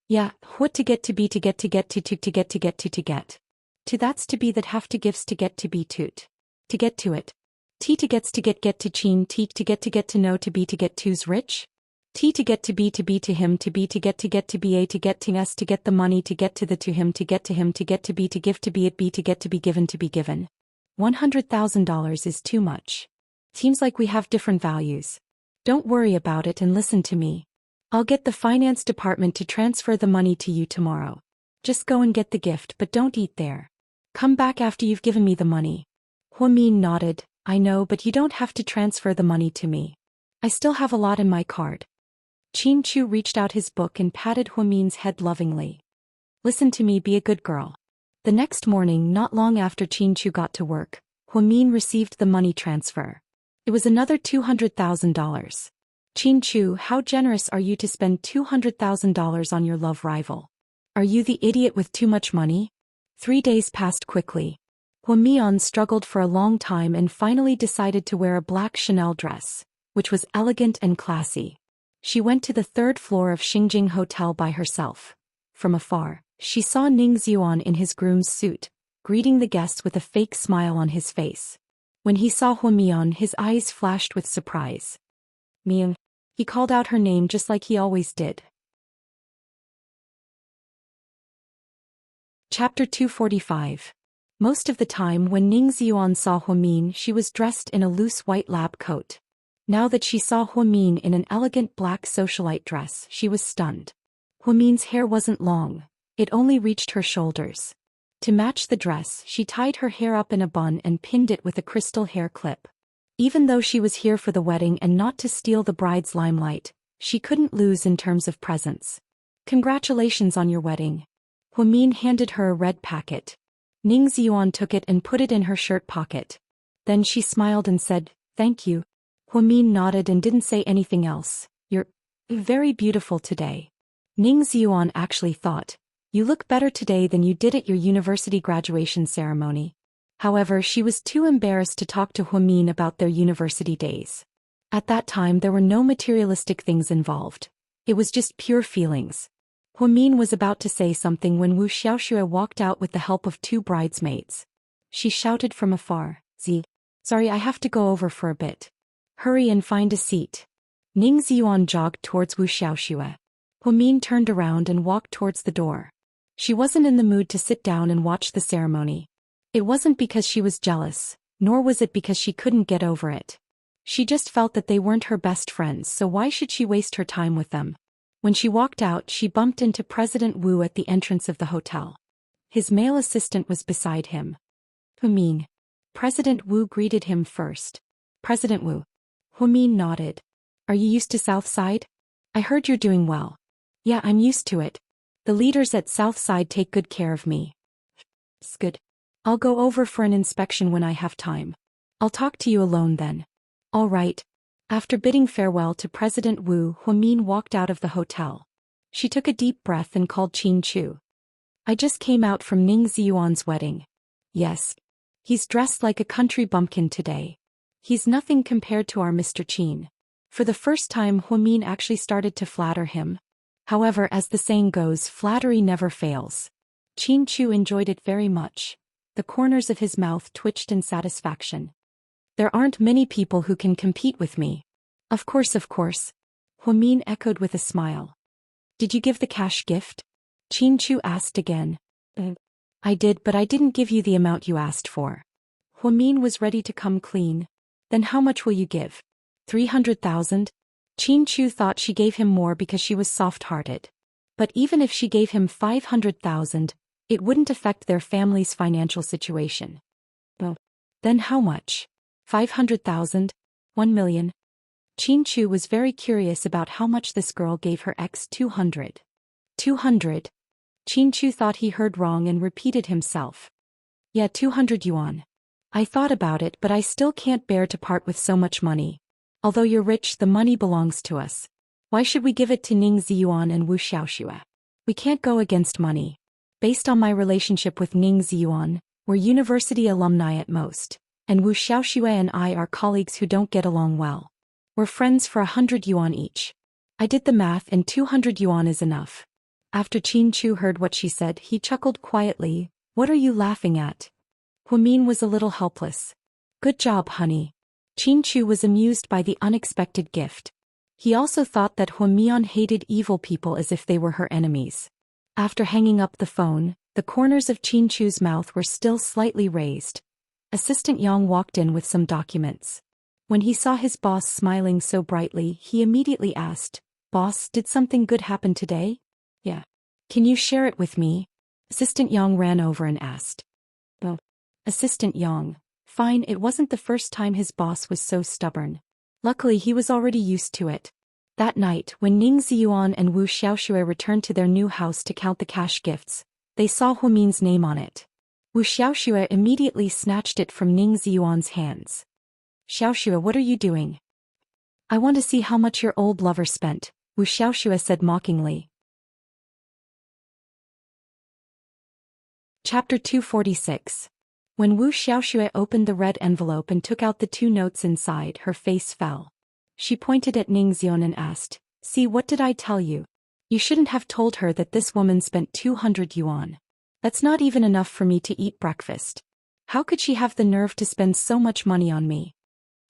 Yeah, what to get to be, to get to get to get to get to get. To that's to be that have to gifts to get to be toot. To get to it. T to gets to get to Qin, T to get to know to be to get to's rich. T to get to be to him, to be to get to be a to get to s to get the money, to get to the to him, to get to be to give to be it be to get to be given to be given. $100,000 is too much. Seems like we have different values. Don't worry about it and listen to me. I'll get the finance department to transfer the money to you tomorrow. Just go and get the gift, but don't eat there. Come back after you've given me the money." Huamin nodded. I know, but you don't have to transfer the money to me. I still have a lot in my card. Chin Chu reached out his book and patted Huamin's head lovingly. Listen to me, be a good girl. The next morning, not long after Chin Chu got to work, Huamin received the money transfer. It was another $200,000. Chin Chu, how generous are you to spend $200,000 on your love rival? Are you the idiot with too much money? 3 days passed quickly. Huamian struggled for a long time and finally decided to wear a black Chanel dress, which was elegant and classy. She went to the 3rd floor of Xingjing Hotel by herself. From afar, she saw Ning Xuan in his groom's suit, greeting the guests with a fake smile on his face. When he saw Huamian, his eyes flashed with surprise. Ming. He called out her name just like he always did. Chapter 245. Most of the time when Ning Xuan saw Huamin, she was dressed in a loose white lab coat. Now that she saw Huamin in an elegant black socialite dress, she was stunned. Huamin's hair wasn't long, it only reached her shoulders. To match the dress, she tied her hair up in a bun and pinned it with a crystal hair clip. Even though she was here for the wedding and not to steal the bride's limelight, she couldn't lose in terms of presents. Congratulations on your wedding. Huamin handed her a red packet. Ning Xuan took it and put it in her shirt pocket. Then she smiled and said, "Thank you." Huamin nodded and didn't say anything else. "You're very beautiful today." Ning Xuan actually thought, "You look better today than you did at your university graduation ceremony." However, she was too embarrassed to talk to Huamin about their university days. At that time there were no materialistic things involved. It was just pure feelings. Huamin was about to say something when Wu Xiaoxue walked out with the help of 2 bridesmaids. She shouted from afar, Sorry, I have to go over for a bit. Hurry and find a seat." Ning Xuan jogged towards Wu Xiaoxue. Huamin turned around and walked towards the door. She wasn't in the mood to sit down and watch the ceremony. It wasn't because she was jealous, nor was it because she couldn't get over it. She just felt that they weren't her best friends, so why should she waste her time with them? When she walked out, she bumped into President Wu at the entrance of the hotel. His male assistant was beside him. Huamin. President Wu greeted him first. President Wu. Huamin nodded. Are you used to Southside? I heard you're doing well. Yeah, I'm used to it. The leaders at Southside take good care of me. It's good. I'll go over for an inspection when I have time. I'll talk to you alone then. All right. After bidding farewell to President Wu, Huamin walked out of the hotel. She took a deep breath and called Chin Chu. I just came out from Ning Xuan's wedding. Yes. He's dressed like a country bumpkin today. He's nothing compared to our Mr. Chin. For the first time, Huamin actually started to flatter him. However, as the saying goes, flattery never fails. Chin Chu enjoyed it very much. The corners of his mouth twitched in satisfaction. There aren't many people who can compete with me. Of course, Huamin echoed with a smile. Did you give the cash gift? Chin Chu asked again. I did, but I didn't give you the amount you asked for. Huamin was ready to come clean. Then how much will you give? 300,000? Chin Chu thought she gave him more because she was soft-hearted. But even if she gave him 500,000, it wouldn't affect their family's financial situation. Well, then how much? 500,000? 1 million? Chin Chu was very curious about how much this girl gave her ex. 200. 200? Chin Chu thought he heard wrong and repeated himself. Yeah, 200 yuan. I thought about it, but I still can't bear to part with so much money. Although you're rich, the money belongs to us. Why should we give it to Ning Xuan and Wu Xiaoxue? We can't go against money. Based on my relationship with Ning Xuan, we're university alumni at most, and Wu Xiaoxue and I are colleagues who don't get along well. We're friends for 100 yuan each. I did the math and 200 yuan is enough. After Chin Chu heard what she said, he chuckled quietly. What are you laughing at? Huamin was a little helpless. Good job, honey. Chin Chu was amused by the unexpected gift. He also thought that Huamian hated evil people as if they were her enemies. After hanging up the phone, the corners of Chin Chu's mouth were still slightly raised. Assistant Yang walked in with some documents. When he saw his boss smiling so brightly, he immediately asked, Boss, did something good happen today? Yeah. Can you share it with me? Assistant Yang ran over and asked. Oh. Assistant Yang. Fine, it wasn't the first time his boss was so stubborn. Luckily he was already used to it. That night, when Ning Ziyuan and Wu Xiaoxue returned to their new house to count the cash gifts, they saw Huomin's name on it. Wu Xiaoxue immediately snatched it from Ning Ziyuan's hands. "Xiaoxue, what are you doing?" "I want to see how much your old lover spent," Wu Xiaoxue said mockingly. Chapter 246. When Wu Xiaoxue opened the red envelope and took out the 2 notes inside, her face fell. She pointed at Ning Zion and asked, "See, what did I tell you? You shouldn't have told her that this woman spent 200 yuan. That's not even enough for me to eat breakfast. How could she have the nerve to spend so much money on me?"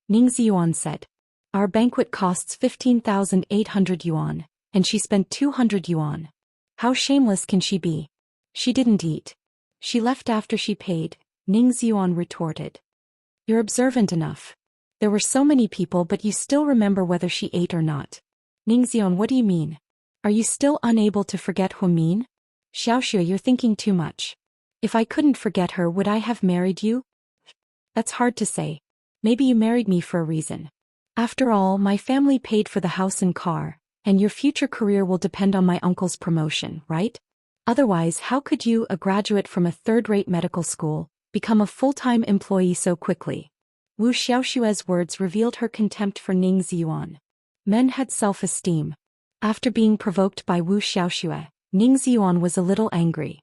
Ning Ziyuan said, "Our banquet costs 15,800 yuan, and she spent 200 yuan. How shameless can she be? She didn't eat. She left after she paid," Ning Ziyuan retorted. "You're observant enough. There were so many people but you still remember whether she ate or not." "Ning Ziyuan, what do you mean? Are you still unable to forget Huomin?" "Xiaoxue, you're thinking too much. If I couldn't forget her, would I have married you?" "That's hard to say. Maybe you married me for a reason. After all, my family paid for the house and car, and your future career will depend on my uncle's promotion, right? Otherwise, how could you, a graduate from a third-rate medical school, become a full-time employee so quickly?" Wu Xiaoxue's words revealed her contempt for Ning Ziyuan. Men had self-esteem. After being provoked by Wu Xiaoxue, Ning Ziyuan was a little angry.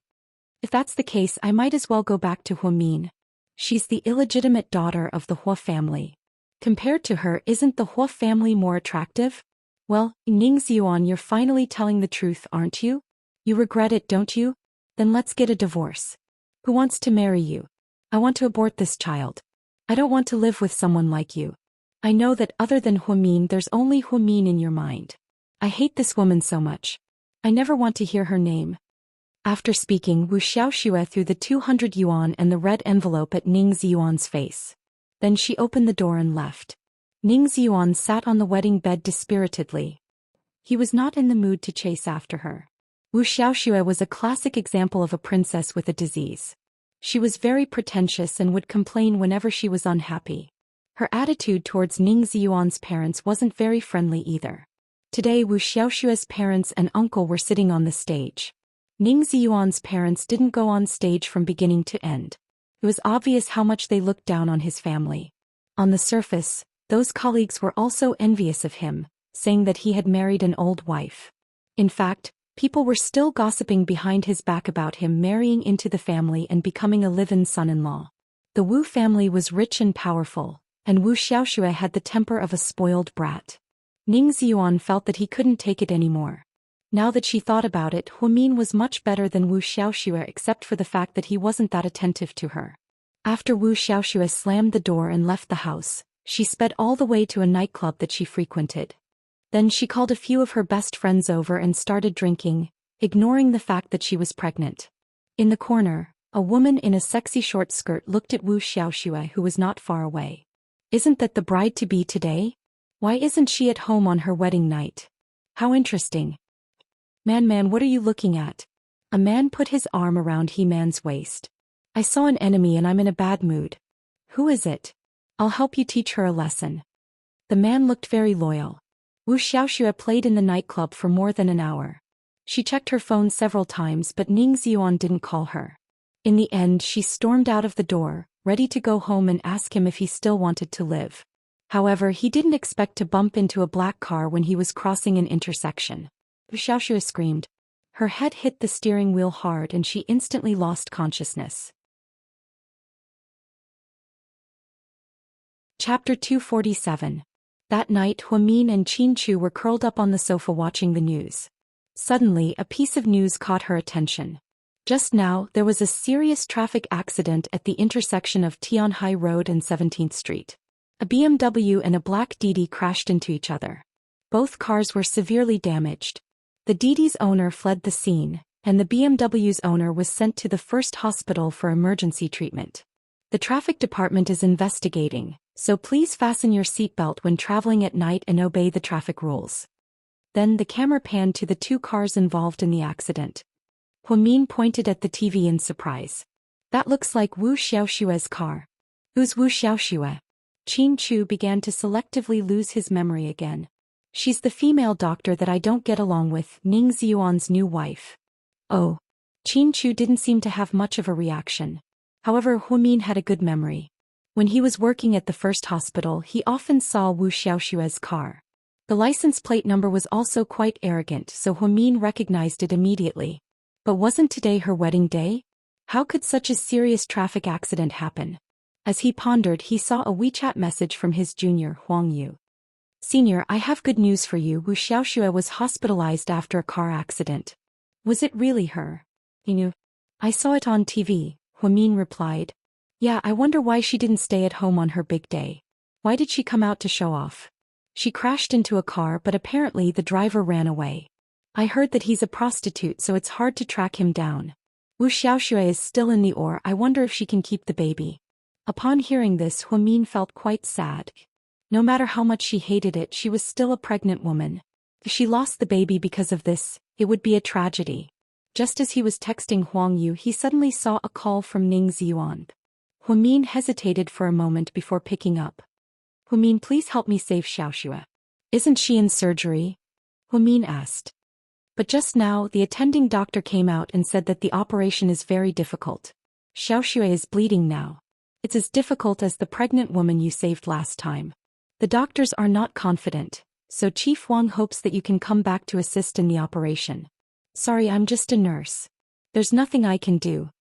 "If that's the case, I might as well go back to Huomin. She's the illegitimate daughter of the Hua family. Compared to her, isn't the Hua family more attractive? Well, Ning Ziyuan, you're finally telling the truth, aren't you? You regret it, don't you? Then let's get a divorce. Who wants to marry you? I want to abort this child. I don't want to live with someone like you. I know that other than Huomin, there's only Huomin in your mind. I hate this woman so much. I never want to hear her name." After speaking, Wu Xiaoxue threw the 200 yuan and the red envelope at Ning Ziyuan's face. Then she opened the door and left. Ning Ziyuan sat on the wedding bed dispiritedly. He was not in the mood to chase after her. Wu Xiaoxue was a classic example of a princess with a disease. She was very pretentious and would complain whenever she was unhappy. Her attitude towards Ning Ziyuan's parents wasn't very friendly either. Today Wu Xiaoxue's parents and uncle were sitting on the stage. Ning Ziyuan's parents didn't go on stage from beginning to end. It was obvious how much they looked down on his family. On the surface, those colleagues were also envious of him, saying that he had married an old wife. In fact, people were still gossiping behind his back about him marrying into the family and becoming a live-in son-in-law. The Wu family was rich and powerful, and Wu Xiaoxue had the temper of a spoiled brat. Ning Ziyuan felt that he couldn't take it anymore. Now that she thought about it, Huomin was much better than Wu Xiaoxue except for the fact that he wasn't that attentive to her. After Wu Xiaoxue slammed the door and left the house, she sped all the way to a nightclub that she frequented. Then she called a few of her best friends over and started drinking, ignoring the fact that she was pregnant. In the corner, a woman in a sexy short skirt looked at Wu Xiaoxue, who was not far away. "Isn't that the bride-to-be today? Why isn't she at home on her wedding night? How interesting. Man, what are you looking at?" A man put his arm around He-Man's waist. "I saw an enemy and I'm in a bad mood." "Who is it?" "I'll help you teach her a lesson." The man looked very loyal. Wu Xiaoxue played in the nightclub for more than an hour. She checked her phone several times but Ning Ziyuan didn't call her. In the end, she stormed out of the door, ready to go home and ask him if he still wanted to live. However, he didn't expect to bump into a black car when he was crossing an intersection. Wu Xiaoxue screamed. Her head hit the steering wheel hard and she instantly lost consciousness. Chapter 247. That night, Huomin and Qin Chu were curled up on the sofa watching the news. Suddenly, a piece of news caught her attention. Just now, there was a serious traffic accident at the intersection of Tianhai Road and 17th Street. A BMW and a black Didi crashed into each other. Both cars were severely damaged. The Didi's owner fled the scene, and the BMW's owner was sent to the first hospital for emergency treatment. The traffic department is investigating, so please fasten your seatbelt when traveling at night and obey the traffic rules. Then the camera panned to the two cars involved in the accident. Huomin pointed at the TV in surprise. That looks like Wu Xiaoxue's car. Who's Wu Xiaoxue? Qin Chu began to selectively lose his memory again. She's the female doctor that I don't get along with, Ning Ziyuan's new wife. Oh. Qin Chu didn't seem to have much of a reaction. However, Huamin had a good memory. When he was working at the first hospital, he often saw Wu Xiaoxue's car. The license plate number was also quite arrogant, so Huamin recognized it immediately. But wasn't today her wedding day? How could such a serious traffic accident happen? As he pondered, he saw a WeChat message from his junior, Huang Yu. Senior, I have good news for you. Wu Xiaoxue was hospitalized after a car accident. Was it really her? He knew. I saw it on TV, Huamin replied. Yeah, I wonder why she didn't stay at home on her big day. Why did she come out to show off? She crashed into a car, but apparently the driver ran away. I heard that he's a prostitute, so it's hard to track him down. Wu Xiaoxue is still in the OR. I wonder if she can keep the baby. Upon hearing this, Huamin felt quite sad. No matter how much she hated it, she was still a pregnant woman. If she lost the baby because of this, it would be a tragedy. Just as he was texting Huang Yu, he suddenly saw a call from Ning Ziyuan. Huamin hesitated for a moment before picking up. Huamin, please help me save Xiaoxue. Isn't she in surgery? Huamin asked. But just now, the attending doctor came out and said that the operation is very difficult. Xiaoxue is bleeding now. It's as difficult as the pregnant woman you saved last time. The doctors are not confident, so Chief Wang hopes that you can come back to assist in the operation. Sorry, I'm just a nurse. There's nothing I can do.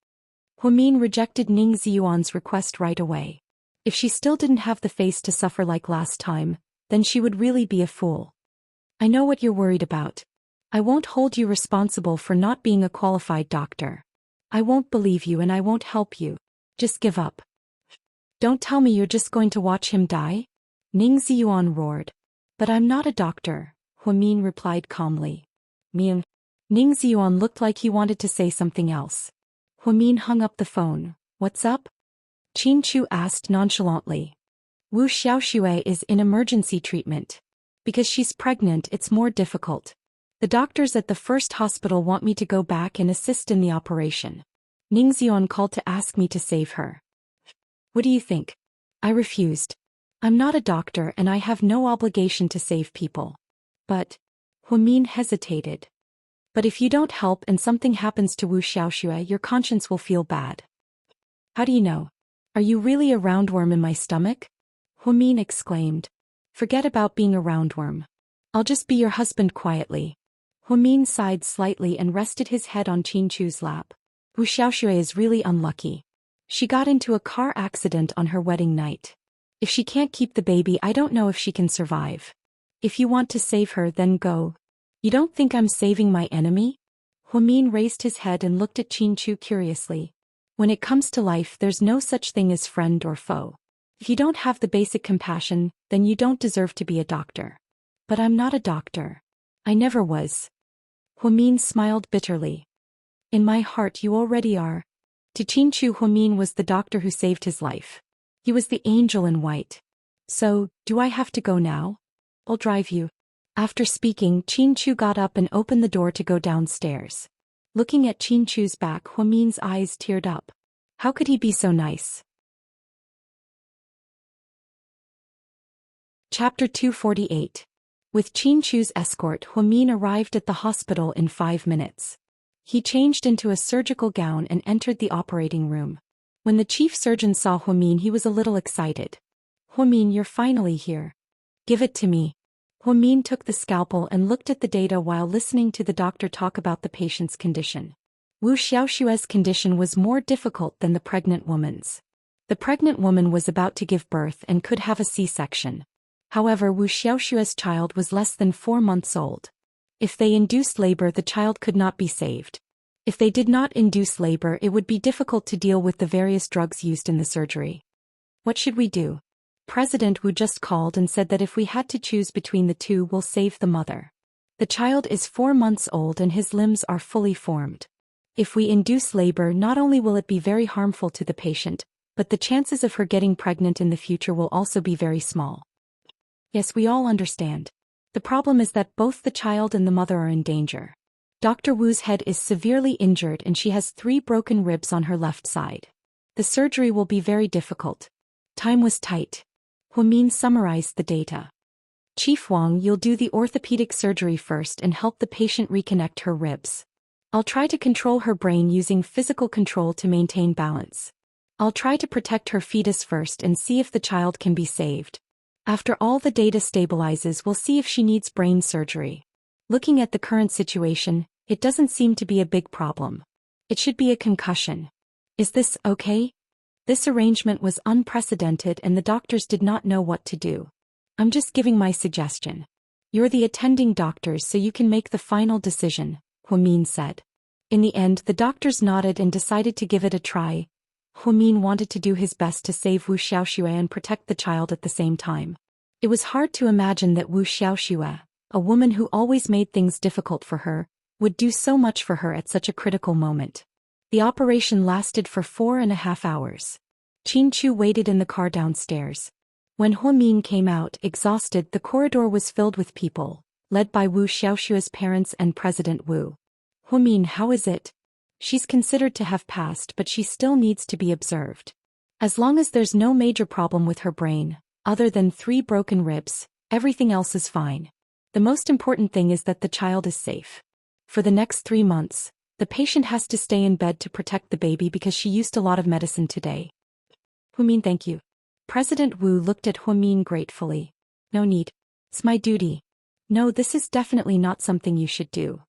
Huamin rejected Ning Ziyuan's request right away. If she still didn't have the face to suffer like last time, then she would really be a fool. I know what you're worried about. I won't hold you responsible for not being a qualified doctor. I won't believe you and I won't help you. Just give up. Don't tell me you're just going to watch him die? Ning Ziyuan roared. But I'm not a doctor, Huamin replied calmly. Ning Ziyuan looked like he wanted to say something else. Huamin hung up the phone. What's up? Qin Chu asked nonchalantly. Wu Xiaoxue is in emergency treatment. Because she's pregnant, it's more difficult. The doctors at the first hospital want me to go back and assist in the operation. Ning Ziyuan called to ask me to save her. What do you think? I refused. I'm not a doctor and I have no obligation to save people. But, Huamin hesitated. But if you don't help and something happens to Wu Xiaoxue, your conscience will feel bad. How do you know? Are you really a roundworm in my stomach? Huamin exclaimed. Forget about being a roundworm. I'll just be your husband quietly. Huamin sighed slightly and rested his head on Qin Chu's lap. Wu Xiaoxue is really unlucky. She got into a car accident on her wedding night. If she can't keep the baby, I don't know if she can survive. If you want to save her, then go. You don't think I'm saving my enemy? Huamin raised his head and looked at Qin Chu curiously. When it comes to life, there's no such thing as friend or foe. If you don't have the basic compassion, then you don't deserve to be a doctor. But I'm not a doctor. I never was. Huamin smiled bitterly. In my heart you already are. To Qin Chu, Huamin was the doctor who saved his life. He was the angel in white. So, do I have to go now? I'll drive you. After speaking, Qin Chu got up and opened the door to go downstairs. Looking at Qin Chu's back, Huamin's eyes teared up. How could he be so nice? Chapter 248. With Qin Chu's escort, Huamin arrived at the hospital in 5 minutes. He changed into a surgical gown and entered the operating room. When the chief surgeon saw Huamin, he was a little excited. Huamin, you're finally here. Give it to me. Huamin took the scalpel and looked at the data while listening to the doctor talk about the patient's condition. Wu Xiaoxue's condition was more difficult than the pregnant woman's. The pregnant woman was about to give birth and could have a C-section. However, Wu Xiaoxue's child was less than 4 months old. If they induced labor, the child could not be saved. If they did not induce labor, it would be difficult to deal with the various drugs used in the surgery. What should we do? President Wu just called and said that if we had to choose between the two, we'll save the mother. The child is 4 months old and his limbs are fully formed. If we induce labor, not only will it be very harmful to the patient, but the chances of her getting pregnant in the future will also be very small. Yes, we all understand. The problem is that both the child and the mother are in danger. Dr. Wu's head is severely injured and she has 3 broken ribs on her left side. The surgery will be very difficult. Time was tight. Huamin summarized the data. Chief Wang, you'll do the orthopedic surgery first and help the patient reconnect her ribs. I'll try to control her brain using physical control to maintain balance. I'll try to protect her fetus first and see if the child can be saved. After all the data stabilizes, we'll see if she needs brain surgery. Looking at the current situation, it doesn't seem to be a big problem. It should be a concussion. Is this okay? This arrangement was unprecedented and the doctors did not know what to do. I'm just giving my suggestion. You're the attending doctors so you can make the final decision, Huamin said. In the end, the doctors nodded and decided to give it a try. Huamin wanted to do his best to save Wu Xiaoxue and protect the child at the same time. It was hard to imagine that Wu Xiaoxue, a woman who always made things difficult for her, would do so much for her at such a critical moment. The operation lasted for 4.5 hours. Qin Chu waited in the car downstairs. When Huamin came out exhausted, the corridor was filled with people, led by Wu Xiaoxue's parents and President Wu. Huamin, how is it? She's considered to have passed, but she still needs to be observed. As long as there's no major problem with her brain, other than 3 broken ribs, everything else is fine. The most important thing is that the child is safe. For the next 3 months, the patient has to stay in bed to protect the baby because she used a lot of medicine today. Huamin, thank you. President Wu looked at Huamin gratefully. No need. It's my duty. No, this is definitely not something you should do.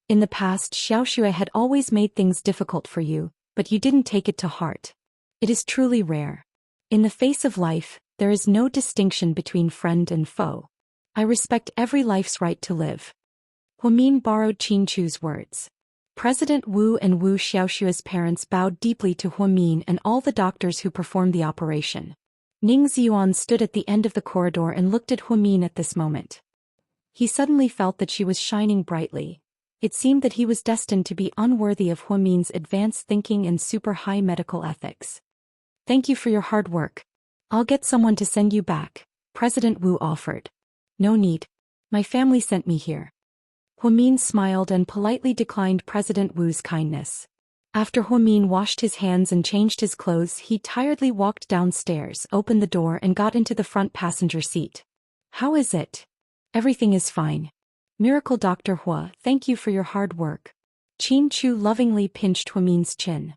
In the past, Xiaoxue had always made things difficult for you, but you didn't take it to heart. It is truly rare. In the face of life, there is no distinction between friend and foe. I respect every life's right to live. Huamin borrowed Qin Chu's words. President Wu and Wu Xiaoxue's parents bowed deeply to Huamin and all the doctors who performed the operation. Ning Ziyuan stood at the end of the corridor and looked at Huamin at this moment. He suddenly felt that she was shining brightly. It seemed that he was destined to be unworthy of Huamin's advanced thinking and super-high medical ethics. Thank you for your hard work. I'll get someone to send you back, President Wu offered. No need. My family sent me here. Huamin smiled and politely declined President Wu's kindness. After Huamin washed his hands and changed his clothes, he tiredly walked downstairs, opened the door and got into the front passenger seat. How is it? Everything is fine. Miracle Dr. Hua, thank you for your hard work. Qin Chu lovingly pinched Huamin's chin.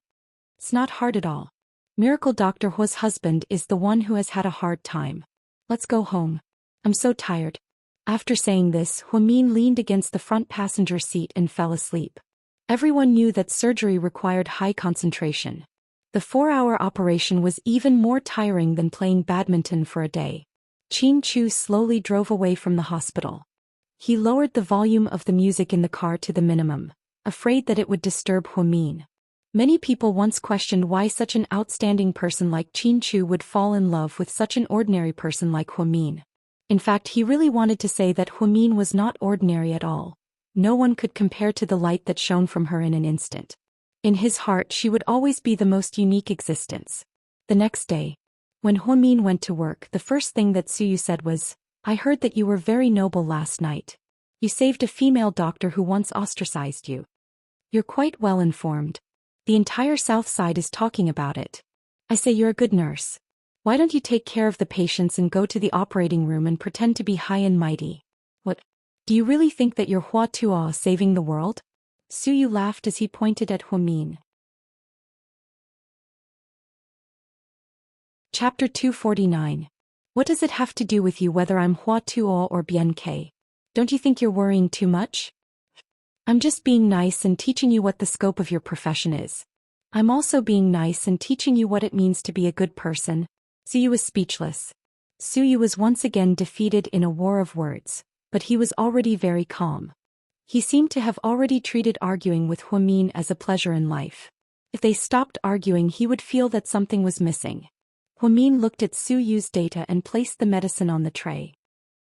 It's not hard at all. Miracle Dr. Hua's husband is the one who has had a hard time. Let's go home. I'm so tired. After saying this, Huamin leaned against the front passenger seat and fell asleep. Everyone knew that surgery required high concentration. The 4-hour operation was even more tiring than playing badminton for a day. Qin Chu slowly drove away from the hospital. He lowered the volume of the music in the car to the minimum, afraid that it would disturb Huamin. Many people once questioned why such an outstanding person like Qin Chu would fall in love with such an ordinary person like Huamin. In fact, he really wanted to say that Huamin was not ordinary at all. No one could compare to the light that shone from her in an instant. In his heart, she would always be the most unique existence. The next day, when Huamin went to work, the first thing that Suyu said was, I heard that you were very noble last night. You saved a female doctor who once ostracized you. You're quite well informed. The entire South Side is talking about it. I say you're a good nurse. Why don't you take care of the patients and go to the operating room and pretend to be high and mighty? What? Do you really think that you're Hua Tuo saving the world? Suyu laughed as he pointed at Huamin. Chapter 249. What does it have to do with you whether I'm Hua Tuo or Bien Ke? Don't you think you're worrying too much? I'm just being nice and teaching you what the scope of your profession is. I'm also being nice and teaching you what it means to be a good person. Suyu was speechless. Suyu was once again defeated in a war of words, but he was already very calm. He seemed to have already treated arguing with Huamin as a pleasure in life. If they stopped arguing, he would feel that something was missing. Huamin looked at Suyu's data and placed the medicine on the tray.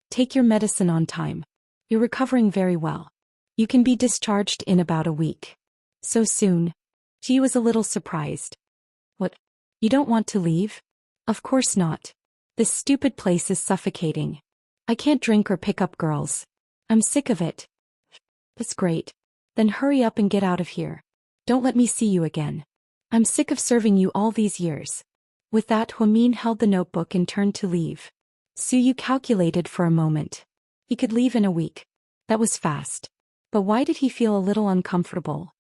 Take your medicine on time. You're recovering very well. You can be discharged in about a week. So soon? She was a little surprised. What? You don't want to leave? Of course not. This stupid place is suffocating. I can't drink or pick up girls. I'm sick of it. That's great. Then hurry up and get out of here. Don't let me see you again. I'm sick of serving you all these years. With that, Huamin held the notebook and turned to leave. Suyu calculated for a moment. He could leave in a week. That was fast. But why did he feel a little uncomfortable?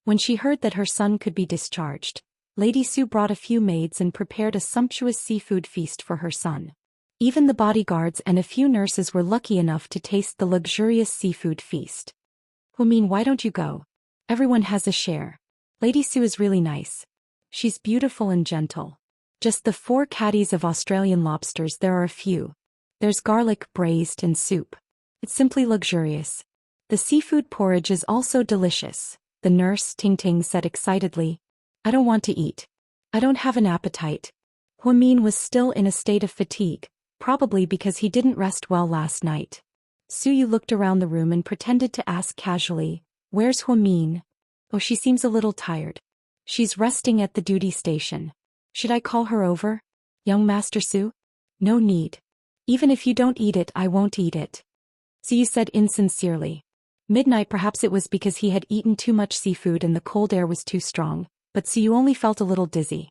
When she heard that her son could be discharged, Lady Su brought a few maids and prepared a sumptuous seafood feast for her son. Even the bodyguards and a few nurses were lucky enough to taste the luxurious seafood feast. Huamin, why don't you go? Everyone has a share. Lady Su is really nice. She's beautiful and gentle. Just the 4 caddies of Australian lobsters, there are a few. There's garlic, braised, and soup. It's simply luxurious. The seafood porridge is also delicious, the nurse Ting said excitedly. I don't want to eat. I don't have an appetite. Huamin was still in a state of fatigue, probably because he didn't rest well last night. Suyu looked around the room and pretended to ask casually, "Where's Huamin?" "Oh, she seems a little tired. She's resting at the duty station. Should I call her over? Young Master Su?" "No need. Even if you don't eat it, I won't eat it." Suyu said insincerely. Midnight, perhaps it was because he had eaten too much seafood and the cold air was too strong, but Suyu only felt a little dizzy.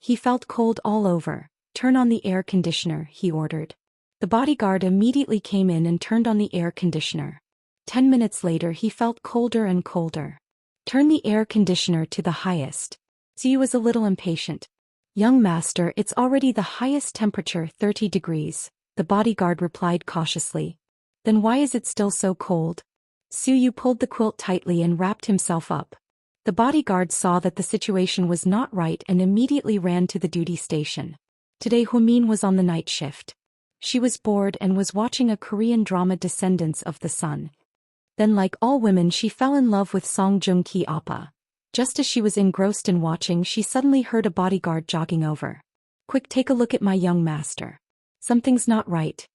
He felt cold all over. "Turn on the air conditioner," he ordered. The bodyguard immediately came in and turned on the air conditioner. 10 minutes later he felt colder and colder. "Turn the air conditioner to the highest." Suyu was a little impatient. "Young master, it's already the highest temperature, 30 degrees, the bodyguard replied cautiously. "Then why is it still so cold?" Suyu pulled the quilt tightly and wrapped himself up. The bodyguard saw that the situation was not right and immediately ran to the duty station. Today Huamin was on the night shift. She was bored and was watching a Korean drama, Descendants of the Sun. Then, like all women, she fell in love with Song Joong-ki Appa. Just as she was engrossed in watching, she suddenly heard a bodyguard jogging over. "Quick, take a look at my young master. Something's not right."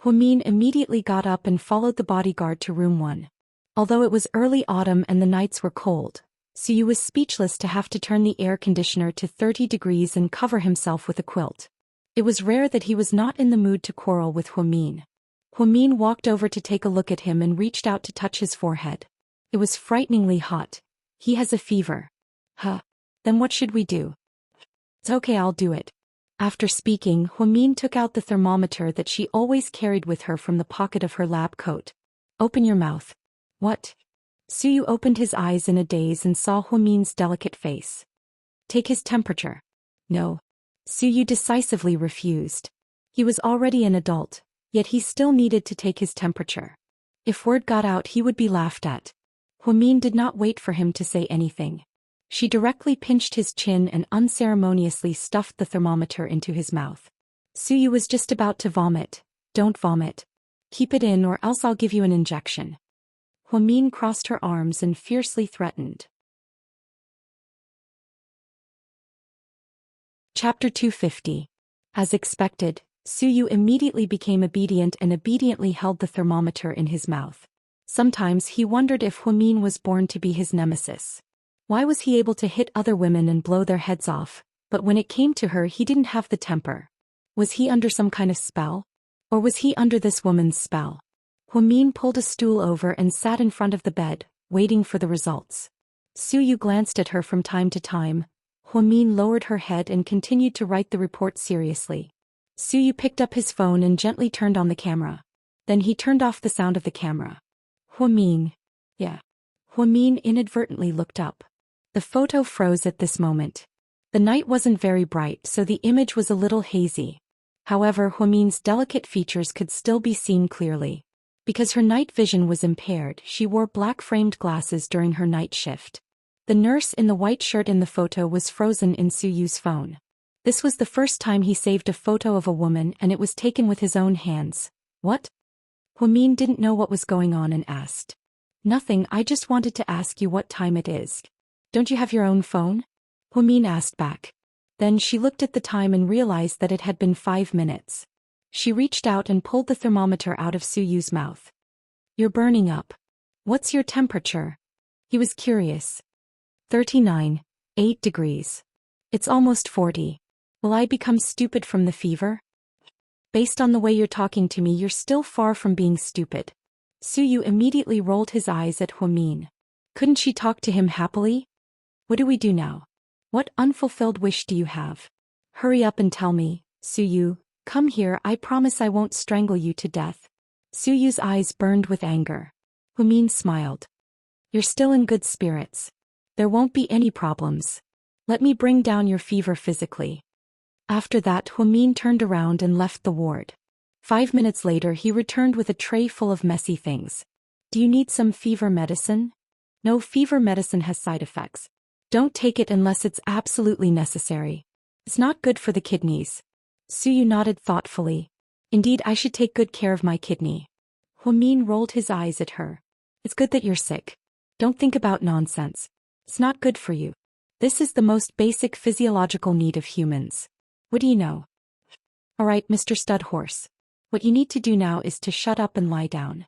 Huamin immediately got up and followed the bodyguard to room 1. Although it was early autumn and the nights were cold, Suyu was speechless to have to turn the air conditioner to 30 degrees and cover himself with a quilt. It was rare that he was not in the mood to quarrel with Huamin. Huamin walked over to take a look at him and reached out to touch his forehead. It was frighteningly hot. "He has a fever." "Huh. Then what should we do?" "It's okay, I'll do it." After speaking, Huamin took out the thermometer that she always carried with her from the pocket of her lab coat. "Open your mouth." "What?" Suyu opened his eyes in a daze and saw Huamin's delicate face. "Take his temperature." "No." Suyu decisively refused. He was already an adult, yet he still needed to take his temperature. If word got out, he would be laughed at. Huamin did not wait for him to say anything. She directly pinched his chin and unceremoniously stuffed the thermometer into his mouth. Suyu was just about to vomit. "Don't vomit. Keep it in or else I'll give you an injection." Huamin crossed her arms and fiercely threatened. Chapter 250. As expected, Suyu immediately became obedient and obediently held the thermometer in his mouth. Sometimes he wondered if Huamin was born to be his nemesis. Why was he able to hit other women and blow their heads off, but when it came to her he didn't have the temper? Was he under some kind of spell? Or was he under this woman's spell? Huamin pulled a stool over and sat in front of the bed, waiting for the results. Suyu glanced at her from time to time. Huamin lowered her head and continued to write the report seriously. Suyu picked up his phone and gently turned on the camera. Then he turned off the sound of the camera. "Huamin." "Yeah." Huamin inadvertently looked up. The photo froze at this moment. The night wasn't very bright, so the image was a little hazy. However, Huamin's delicate features could still be seen clearly. Because her night vision was impaired, she wore black-framed glasses during her night shift. The nurse in the white shirt in the photo was frozen in Suyu's phone. This was the first time he saved a photo of a woman and it was taken with his own hands. "What?" Huamin didn't know what was going on and asked. "Nothing, I just wanted to ask you what time it is." "Don't you have your own phone?" Huamin asked back. Then she looked at the time and realized that it had been 5 minutes. She reached out and pulled the thermometer out of Suyu's mouth. "You're burning up. What's your temperature?" He was curious. 39.8 degrees. It's almost 40. Will I become stupid from the fever? Based on the way you're talking to me, you're still far from being stupid. Suyu immediately rolled his eyes at Huamin. Couldn't she talk to him happily? "What do we do now? What unfulfilled wish do you have?" Hurry up and tell me, Suyu, come here, I promise I won't strangle you to death. Suyu's eyes burned with anger. Humin smiled. You're still in good spirits. There won't be any problems. Let me bring down your fever physically. After that, Humin turned around and left the ward. 5 minutes later, he returned with a tray full of messy things. Do you need some fever medicine? No, fever medicine has side effects. Don't take it unless it's absolutely necessary. It's not good for the kidneys. Suyu nodded thoughtfully. Indeed, I should take good care of my kidney. Humin rolled his eyes at her. It's good that you're sick. Don't think about nonsense. It's not good for you. This is the most basic physiological need of humans. What do you know? Alright, Mr. Stud Horse. What you need to do now is to shut up and lie down.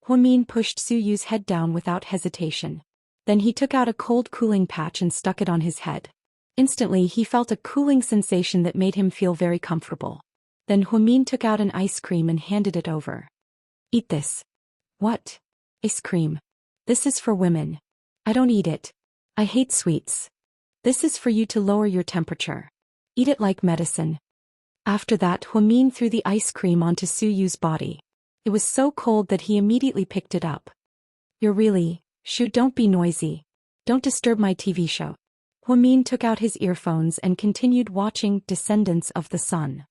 Humin pushed Suyu's head down without hesitation. Then he took out a cold cooling patch and stuck it on his head. Instantly he felt a cooling sensation that made him feel very comfortable. Then Humin took out an ice cream and handed it over. Eat this. What? Ice cream. This is for women. I don't eat it. I hate sweets. This is for you to lower your temperature. Eat it like medicine. After that, Humin threw the ice cream onto Suyu's body. It was so cold that he immediately picked it up. You're really, Shu, don't be noisy. Don't disturb my TV show. Humin took out his earphones and continued watching Descendants of the Sun.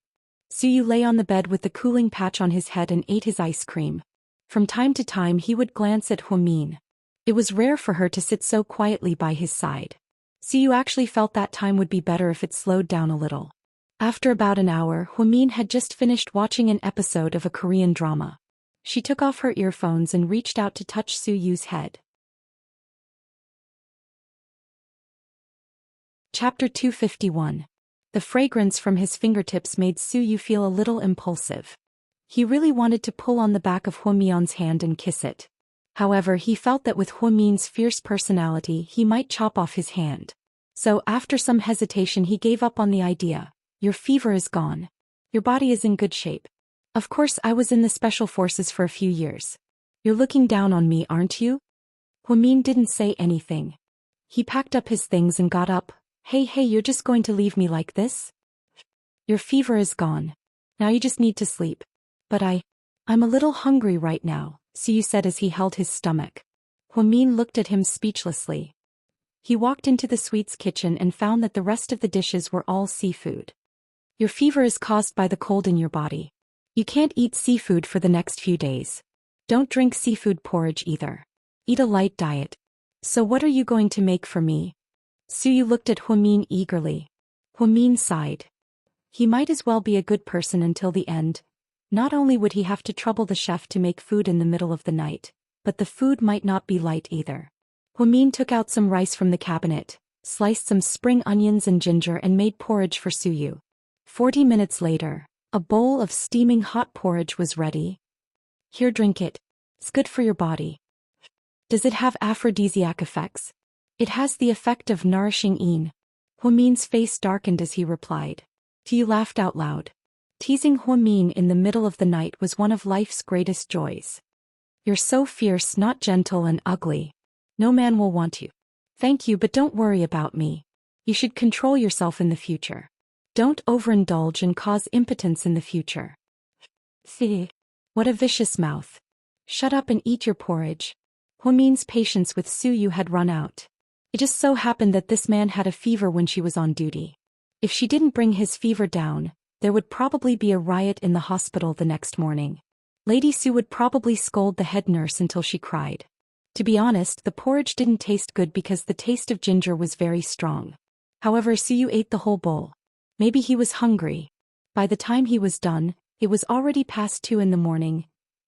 Suyu lay on the bed with the cooling patch on his head and ate his ice cream. From time to time he would glance at Humin. It was rare for her to sit so quietly by his side. Suyu actually felt that time would be better if it slowed down a little. After about an hour, Humin had just finished watching an episode of a Korean drama. She took off her earphones and reached out to touch Suyu's head. Chapter 251. The fragrance from his fingertips made Suyu feel a little impulsive. He really wanted to pull on the back of Humin's hand and kiss it. However, he felt that with Humin's fierce personality he might chop off his hand. So after some hesitation he gave up on the idea. Your fever is gone. Your body is in good shape. Of course I was in the special forces for a few years. You're looking down on me, aren't you? Humin didn't say anything. He packed up his things and got up. Hey, you're just going to leave me like this? Your fever is gone. Now you just need to sleep. But I'm a little hungry right now, Suyu said as he held his stomach. Humin looked at him speechlessly. He walked into the sweets kitchen and found that the rest of the dishes were all seafood. Your fever is caused by the cold in your body. You can't eat seafood for the next few days. Don't drink seafood porridge either. Eat a light diet. So what are you going to make for me? Suyu looked at Humin eagerly. Humin sighed. He might as well be a good person until the end. Not only would he have to trouble the chef to make food in the middle of the night, but the food might not be light either. Humin took out some rice from the cabinet, sliced some spring onions and ginger and made porridge for Suyu. 40 minutes later, a bowl of steaming hot porridge was ready. Here, drink it. It's good for your body. Does it have aphrodisiac effects? It has the effect of nourishing Een. Humin's face darkened as he replied. Suyu laughed out loud. Teasing Humin in the middle of the night was one of life's greatest joys. You're so fierce, not gentle and ugly. No man will want you. Thank you, but don't worry about me. You should control yourself in the future. Don't overindulge and cause impotence in the future. Phew. What a vicious mouth. Shut up and eat your porridge. Humin's patience with Suyu had run out. It just so happened that this man had a fever when she was on duty. If she didn't bring his fever down, there would probably be a riot in the hospital the next morning. Lady Su would probably scold the head nurse until she cried. To be honest, the porridge didn't taste good because the taste of ginger was very strong. However, Suyu ate the whole bowl. Maybe he was hungry. By the time he was done, it was already past 2 in the morning.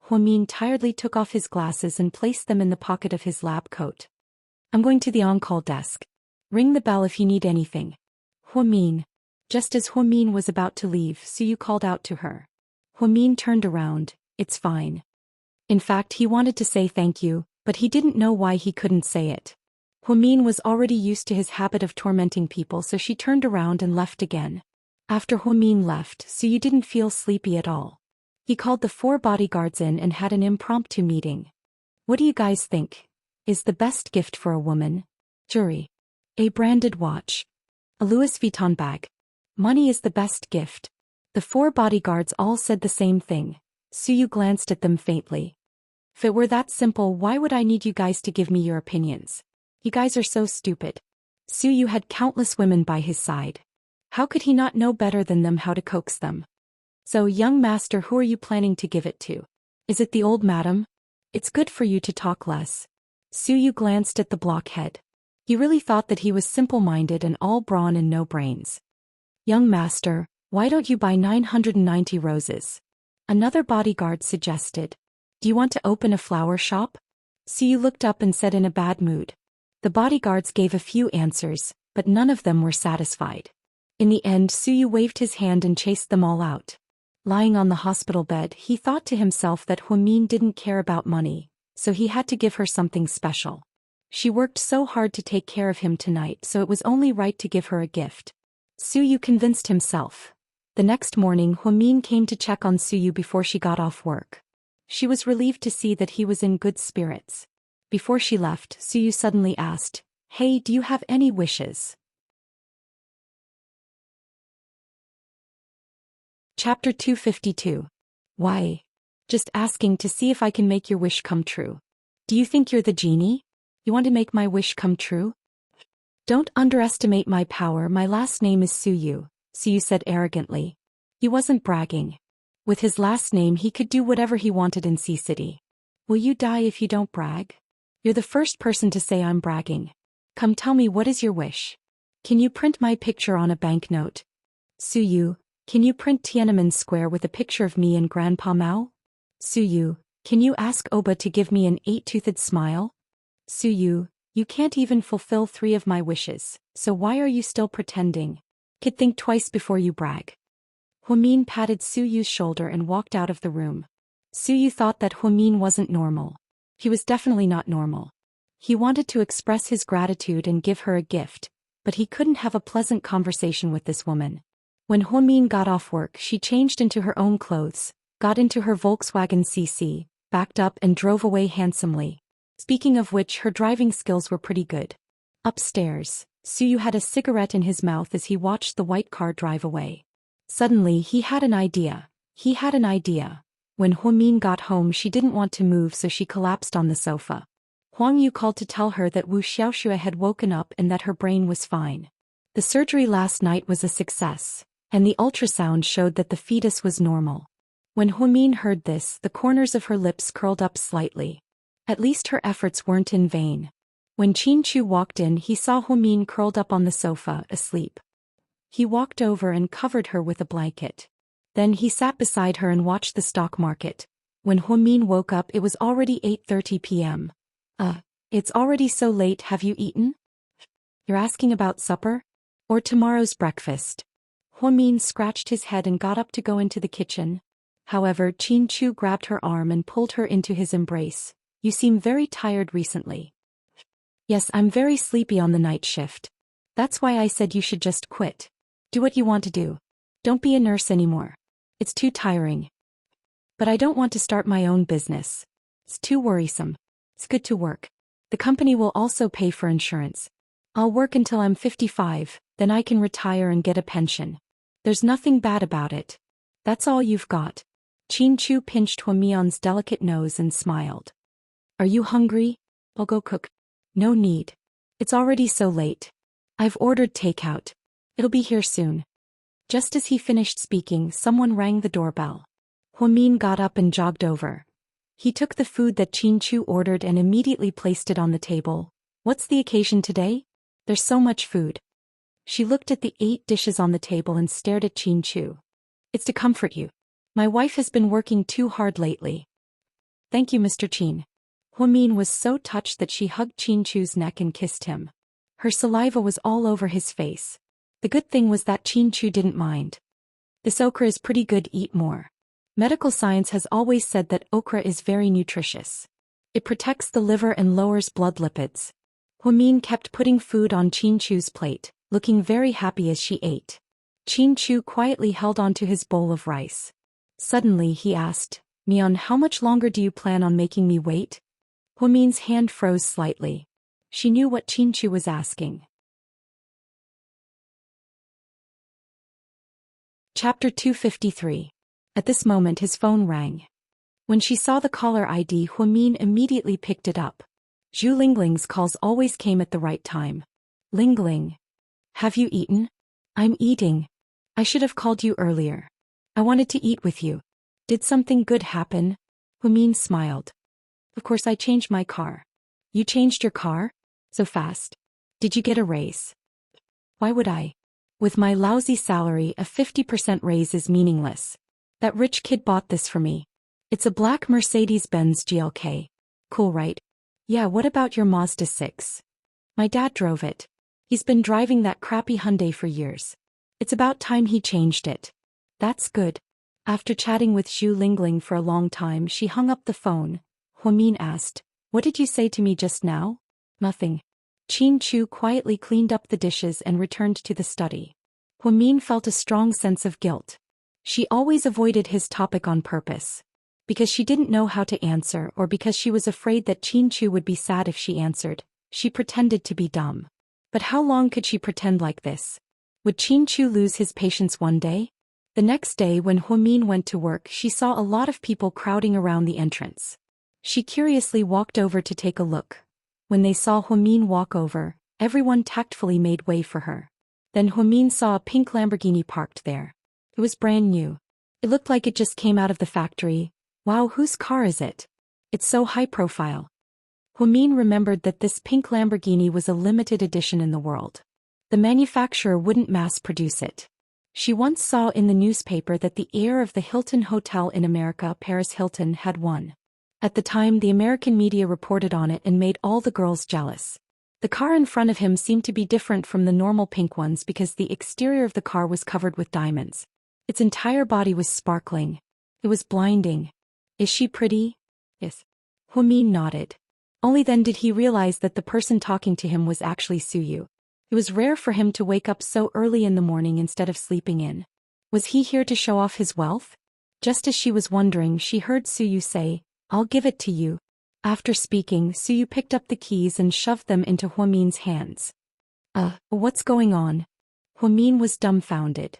Humin tiredly took off his glasses and placed them in the pocket of his lab coat. I'm going to the on-call desk. Ring the bell if you need anything. Humin. Just as Humin was about to leave, Suyu called out to her. Humin turned around. It's fine. In fact, he wanted to say thank you, but he didn't know why he couldn't say it. Humin was already used to his habit of tormenting people, so she turned around and left again. After Humin left, Suyu didn't feel sleepy at all. He called the 4 bodyguards in and had an impromptu meeting. What do you guys think is the best gift for a woman? Jury. A branded watch. A Louis Vuitton bag. Money is the best gift. The 4 bodyguards all said the same thing. Suyu glanced at them faintly. If it were that simple, why would I need you guys to give me your opinions? You guys are so stupid. Suyu had countless women by his side. How could he not know better than them how to coax them? So, young master, who are you planning to give it to? Is it the old madam? It's good for you to talk less. Suyu glanced at the blockhead. He really thought that he was simple-minded and all brawn and no brains. Young master, why don't you buy 990 roses? Another bodyguard suggested. Do you want to open a flower shop? Suyu looked up and said in a bad mood. The bodyguards gave a few answers, but none of them were satisfied. In the end, Suyu waved his hand and chased them all out. Lying on the hospital bed, he thought to himself that Huamin didn't care about money, so he had to give her something special. She worked so hard to take care of him tonight, so it was only right to give her a gift. Suyu convinced himself. The next morning, Huamin came to check on Suyu before she got off work. She was relieved to see that he was in good spirits. Before she left, Suyu suddenly asked, "Hey, do you have any wishes?" Chapter 252. Why? Just asking to see if I can make your wish come true. Do you think you're the genie? You want to make my wish come true? Don't underestimate my power. My last name is Suyu, Suyu said arrogantly. He wasn't bragging. With his last name he could do whatever he wanted in Sea City. Will you die if you don't brag? You're the first person to say I'm bragging. Come, tell me, what is your wish? Can you print my picture on a banknote? Suyu, can you print Tiananmen Square with a picture of me and Grandpa Mao? Suyu, can you ask Oba to give me an 8-toothed smile? Suyu, you can't even fulfill 3 of my wishes, so why are you still pretending? Kid, think twice before you brag. Huamin patted Suyu's shoulder and walked out of the room. Suyu thought that Huamin wasn't normal. He was definitely not normal. He wanted to express his gratitude and give her a gift, but he couldn't have a pleasant conversation with this woman. When Huamin got off work, she changed into her own clothes, got into her Volkswagen CC, backed up and drove away handsomely. Speaking of which, her driving skills were pretty good. Upstairs, Suyu had a cigarette in his mouth as he watched the white car drive away. Suddenly, he had an idea. When Huamin got home, she didn't want to move, so she collapsed on the sofa. Huang Yu called to tell her that Wu Xiaoxue had woken up and that her brain was fine. The surgery last night was a success, and the ultrasound showed that the fetus was normal. When Huamin heard this, the corners of her lips curled up slightly. At least her efforts weren't in vain. When Qin Chu walked in, he saw Huamin curled up on the sofa, asleep. He walked over and covered her with a blanket. Then he sat beside her and watched the stock market. When Huamin woke up, it was already 8:30 p.m. It's already so late, have you eaten? You're asking about supper? Or tomorrow's breakfast? Huamin scratched his head and got up to go into the kitchen. However, Qin Chu grabbed her arm and pulled her into his embrace. You seem very tired recently. Yes, I'm very sleepy on the night shift. That's why I said you should just quit. Do what you want to do. Don't be a nurse anymore. It's too tiring. But I don't want to start my own business. It's too worrisome. It's good to work. The company will also pay for insurance. I'll work until I'm 55, then I can retire and get a pension. There's nothing bad about it. That's all you've got. Qin Chu pinched Huamian's delicate nose and smiled. Are you hungry? I'll go cook. No need. It's already so late. I've ordered takeout. It'll be here soon. Just as he finished speaking, someone rang the doorbell. Huamin got up and jogged over. He took the food that Qin Chu ordered and immediately placed it on the table. What's the occasion today? There's so much food. She looked at the 8 dishes on the table and stared at Qin Chu. It's to comfort you. My wife has been working too hard lately. Thank you, Mr. Qin. Huamin was so touched that she hugged Qin Chu's neck and kissed him. Her saliva was all over his face. The good thing was that Qin Chu didn't mind. This okra is pretty good, eat more. Medical science has always said that okra is very nutritious. It protects the liver and lowers blood lipids. Huamin kept putting food on Qin Chu's plate, looking very happy as she ate. Qin Chu quietly held onto his bowl of rice. Suddenly he asked, Mian, how much longer do you plan on making me wait? Huamin's hand froze slightly. She knew what Qin Chu was asking. Chapter 253. At this moment his phone rang. When she saw the caller ID, Huamin immediately picked it up. Zhu Lingling's calls always came at the right time. Lingling. Have you eaten? I'm eating. I should have called you earlier. I wanted to eat with you. Did something good happen? Huamin smiled. Of course I changed my car. You changed your car? So fast. Did you get a raise? Why would I? With my lousy salary, a 50% raise is meaningless. That rich kid bought this for me. It's a black Mercedes-Benz GLK. Cool, right? Yeah, what about your Mazda 6? My dad drove it. He's been driving that crappy Hyundai for years. It's about time he changed it. That's good. After chatting with Zhu Lingling for a long time, she hung up the phone. Huamin asked, "What did you say to me just now?" "Nothing." Qin Chu quietly cleaned up the dishes and returned to the study. Huamin felt a strong sense of guilt. She always avoided his topic on purpose. Because she didn't know how to answer or because she was afraid that Qin Chu would be sad if she answered, she pretended to be dumb. But how long could she pretend like this? Would Qin Chu lose his patience one day? The next day when Huamin went to work, she saw a lot of people crowding around the entrance. She curiously walked over to take a look. When they saw Huamin walk over, everyone tactfully made way for her. Then Huamin saw a pink Lamborghini parked there. It was brand new. It looked like it just came out of the factory. Wow, whose car is it? It's so high profile. Huamin remembered that this pink Lamborghini was a limited edition in the world. The manufacturer wouldn't mass-produce it. She once saw in the newspaper that the heir of the Hilton Hotel in America, Paris Hilton, had one. At the time, the American media reported on it and made all the girls jealous. The car in front of him seemed to be different from the normal pink ones because the exterior of the car was covered with diamonds. Its entire body was sparkling. It was blinding. Is she pretty? Yes. Huamin nodded. Only then did he realize that the person talking to him was actually Suyu. It was rare for him to wake up so early in the morning instead of sleeping in. Was he here to show off his wealth? Just as she was wondering, she heard Suyu say, "I'll give it to you." After speaking, Suyu picked up the keys and shoved them into Huamin's hands. What's going on? Huamin was dumbfounded.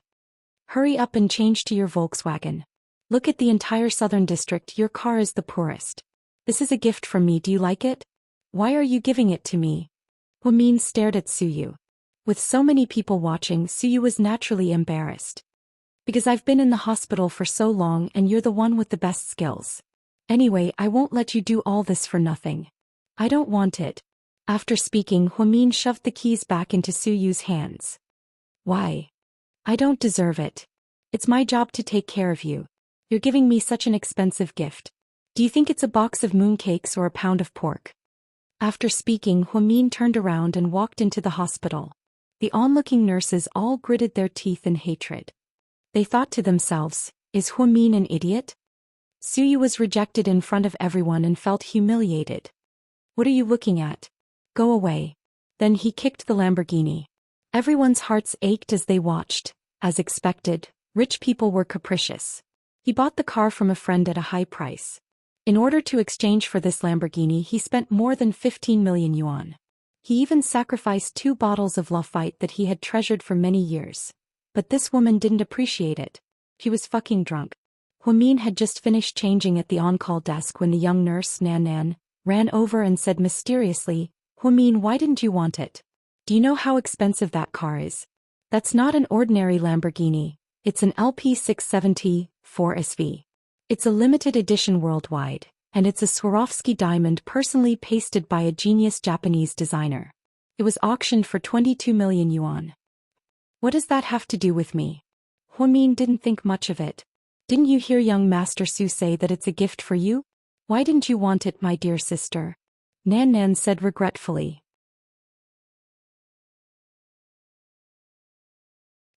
Hurry up and change to your Volkswagen. Look at the entire southern district, your car is the poorest. This is a gift from me, do you like it? Why are you giving it to me? Huamin stared at Suyu. With so many people watching, Suyu was naturally embarrassed. Because I've been in the hospital for so long and you're the one with the best skills. Anyway, I won't let you do all this for nothing. I don't want it. After speaking, Huamin shoved the keys back into Suyu's hands. Why? I don't deserve it. It's my job to take care of you. You're giving me such an expensive gift. Do you think it's a box of mooncakes or a pound of pork? After speaking, Huamin turned around and walked into the hospital. The onlooking nurses all gritted their teeth in hatred. They thought to themselves, is Huamin an idiot? Suyu was rejected in front of everyone and felt humiliated. What are you looking at? Go away. Then he kicked the Lamborghini. Everyone's hearts ached as they watched. As expected, rich people were capricious. He bought the car from a friend at a high price. In order to exchange for this Lamborghini, he spent more than 15 million yuan. He even sacrificed 2 bottles of Lafite that he had treasured for many years. But this woman didn't appreciate it. He was fucking drunk. Huamin had just finished changing at the on-call desk when the young nurse, Nan, ran over and said mysteriously, "Huamin, why didn't you want it? Do you know how expensive that car is? That's not an ordinary Lamborghini. It's an LP670 4SV. It's a limited edition worldwide, and it's a Swarovski diamond personally pasted by a genius Japanese designer. It was auctioned for 22 million yuan. What does that have to do with me?" Huamin didn't think much of it. Didn't you hear young Master Su say that it's a gift for you? Why didn't you want it, my dear sister? Nan said regretfully.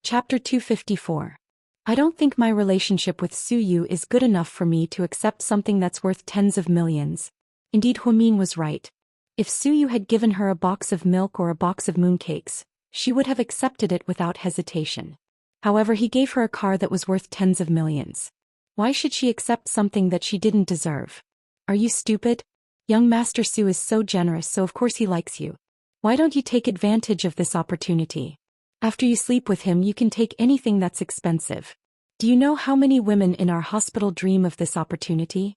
Chapter 254. I don't think my relationship with Suyu is good enough for me to accept something that's worth tens of millions. Indeed, Huamin was right. If Suyu had given her a box of milk or a box of mooncakes, she would have accepted it without hesitation. However, he gave her a car that was worth tens of millions. Why should she accept something that she didn't deserve? Are you stupid? Young Master Su is so generous, so of course he likes you. Why don't you take advantage of this opportunity? After you sleep with him, you can take anything that's expensive. Do you know how many women in our hospital dream of this opportunity?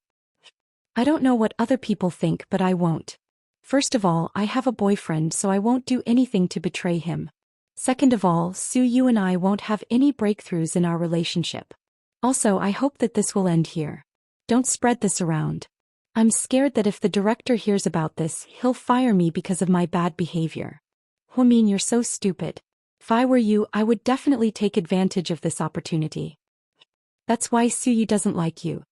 I don't know what other people think, but I won't. First of all, I have a boyfriend, so I won't do anything to betray him. Second of all, Sue, you and I won't have any breakthroughs in our relationship. Also, I hope that this will end here. Don't spread this around. I'm scared that if the director hears about this, he'll fire me because of my bad behavior. Huamin, you're so stupid. If I were you, I would definitely take advantage of this opportunity. That's why Suyu doesn't like you.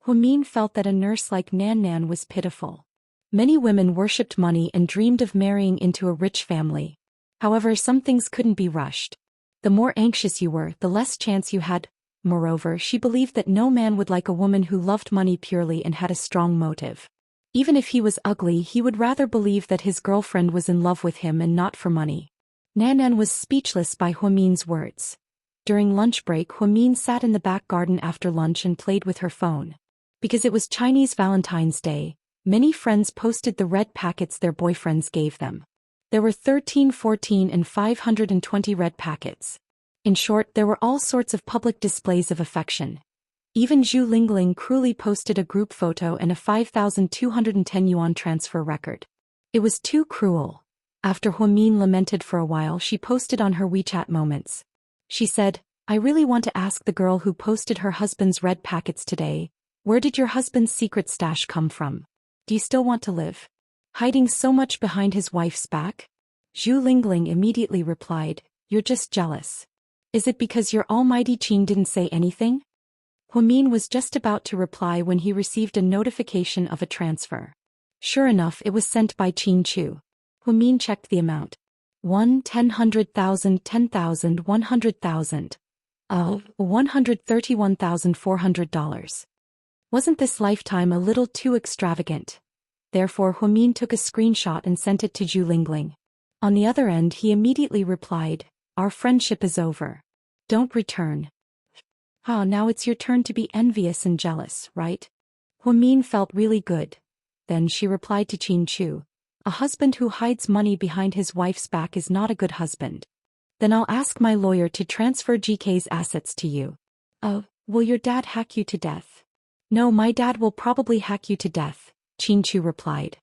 Huamin felt that a nurse like Nan Nan was pitiful. Many women worshipped money and dreamed of marrying into a rich family. However, some things couldn't be rushed. The more anxious you were, the less chance you had. Moreover, she believed that no man would like a woman who loved money purely and had a strong motive. Even if he was ugly, he would rather believe that his girlfriend was in love with him and not for money. Nan Nan was speechless by Huamin's words. During lunch break, Huamin sat in the back garden after lunch and played with her phone. Because it was Chinese Valentine's Day, many friends posted the red packets their boyfriends gave them. There were 13, 14 and 520 red packets. In short, there were all sorts of public displays of affection. Even Zhu Lingling cruelly posted a group photo and a 5,210 yuan transfer record. It was too cruel. After Huamin lamented for a while, she posted on her WeChat moments. She said, I really want to ask the girl who posted her husband's red packets today, where did your husband's secret stash come from? Do you still want to live? Hiding so much behind his wife's back? Zhu Lingling immediately replied, you're just jealous. Is it because your almighty Qin didn't say anything? Huamin was just about to reply when he received a notification of a transfer. Sure enough, it was sent by Qin Chu. Huamin checked the amount. 1, 10, 100,000, 10,000, 100,000. Oh, $131,400. Wasn't this lifetime a little too extravagant? Therefore, Huamin took a screenshot and sent it to Zhu Lingling. On the other end, he immediately replied, our friendship is over. Don't return. Ah, now it's your turn to be envious and jealous, right? Huamin felt really good. Then she replied to Qin Chu. A husband who hides money behind his wife's back is not a good husband. Then I'll ask my lawyer to transfer GK's assets to you. Oh, will your dad hack you to death? No, my dad will probably hack you to death, Qin Chu replied.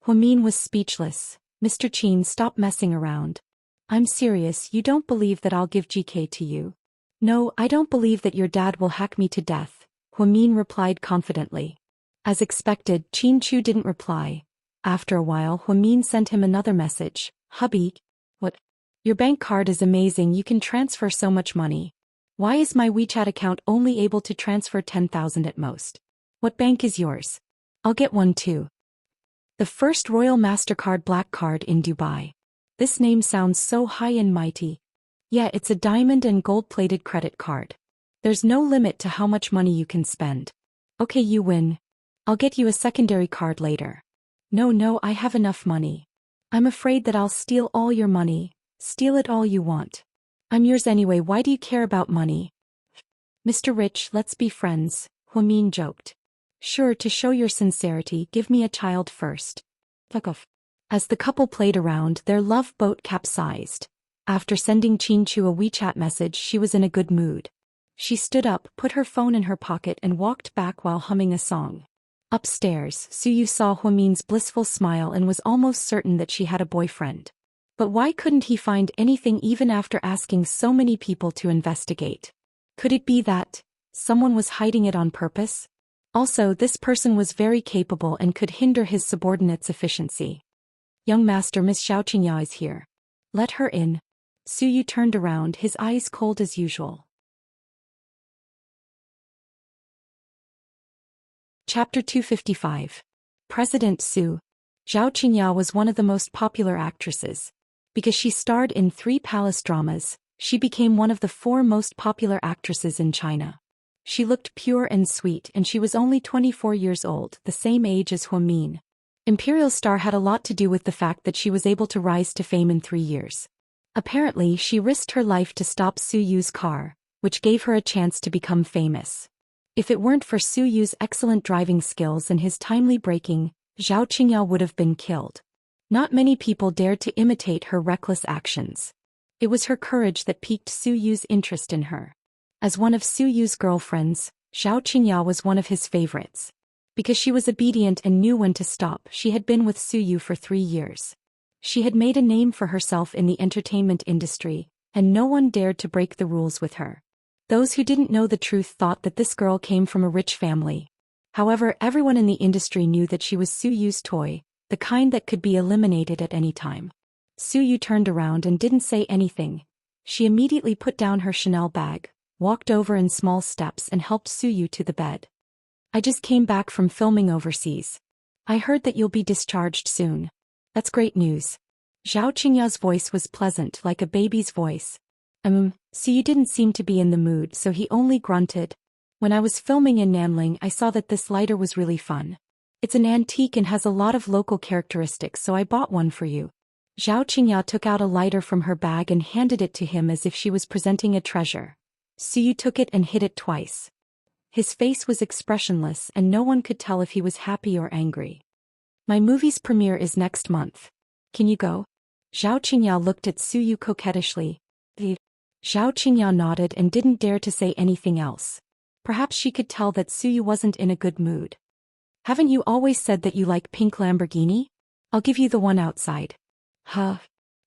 Huamin was speechless. Mr. Qin, stop messing around. I'm serious, you don't believe that I'll give GK to you? No, I don't believe that your dad will hack me to death, Huamin replied confidently. As expected, Qin Chu didn't reply. After a while, Huamin sent him another message. Hubby, what? Your bank card is amazing, you can transfer so much money. Why is my WeChat account only able to transfer 10,000 at most? What bank is yours? I'll get one too. The first Royal MasterCard Black Card in Dubai. This name sounds so high and mighty. Yeah, it's a diamond and gold-plated credit card. There's no limit to how much money you can spend. Okay, you win. I'll get you a secondary card later. No, I have enough money. I'm afraid that I'll steal all your money. Steal it all you want. I'm yours anyway, why do you care about money? Mr. Rich, let's be friends, Huamin joked. Sure, to show your sincerity, give me a child first. Fuck off. As the couple played around, their love boat capsized. After sending Qin Chu a WeChat message, she was in a good mood. She stood up, put her phone in her pocket and walked back while humming a song. Upstairs, Suyu saw Huamin's blissful smile and was almost certain that she had a boyfriend. But why couldn't he find anything even after asking so many people to investigate? Could it be that someone was hiding it on purpose? Also, this person was very capable and could hinder his subordinate's efficiency. Young master, Miss Xiao Qingya is here. Let her in. Suyu turned around, his eyes cold as usual. Chapter 255. President Su. Xiao Qingya was one of the most popular actresses. Because she starred in 3 palace dramas, she became one of the 4 most popular actresses in China. She looked pure and sweet, and she was only 24 years old, the same age as Huamin. Imperial Star had a lot to do with the fact that she was able to rise to fame in 3 years. Apparently, she risked her life to stop Su Yu's car, which gave her a chance to become famous. If it weren't for Su Yu's excellent driving skills and his timely braking, Xiao Qingya would have been killed. Not many people dared to imitate her reckless actions. It was her courage that piqued Su Yu's interest in her. As one of Su Yu's girlfriends, Zhao Qingya was one of his favorites. Because she was obedient and knew when to stop, she had been with Su Yu for 3 years. She had made a name for herself in the entertainment industry, and no one dared to break the rules with her. Those who didn't know the truth thought that this girl came from a rich family. However, everyone in the industry knew that she was Su Yu's toy, the kind that could be eliminated at any time. Su Yu turned around and didn't say anything. She immediately put down her Chanel bag, walked over in small steps and helped Su Yu to the bed. I just came back from filming overseas. I heard that you'll be discharged soon. That's great news. Zhao Qingya's voice was pleasant like a baby's voice. So you didn't seem to be in the mood, so he only grunted. When I was filming in Nanling, I saw that this lighter was really fun. It's an antique and has a lot of local characteristics, so I bought one for you. Zhao Qingya took out a lighter from her bag and handed it to him as if she was presenting a treasure. Su Yu took it and hit it twice. His face was expressionless and no one could tell if he was happy or angry. My movie's premiere is next month. Can you go? Zhao Qingya looked at Su Yu coquettishly. Zhao Qingya nodded and didn't dare to say anything else. Perhaps she could tell that Su Yu wasn't in a good mood. Haven't you always said that you like pink Lamborghini? I'll give you the one outside. Huh?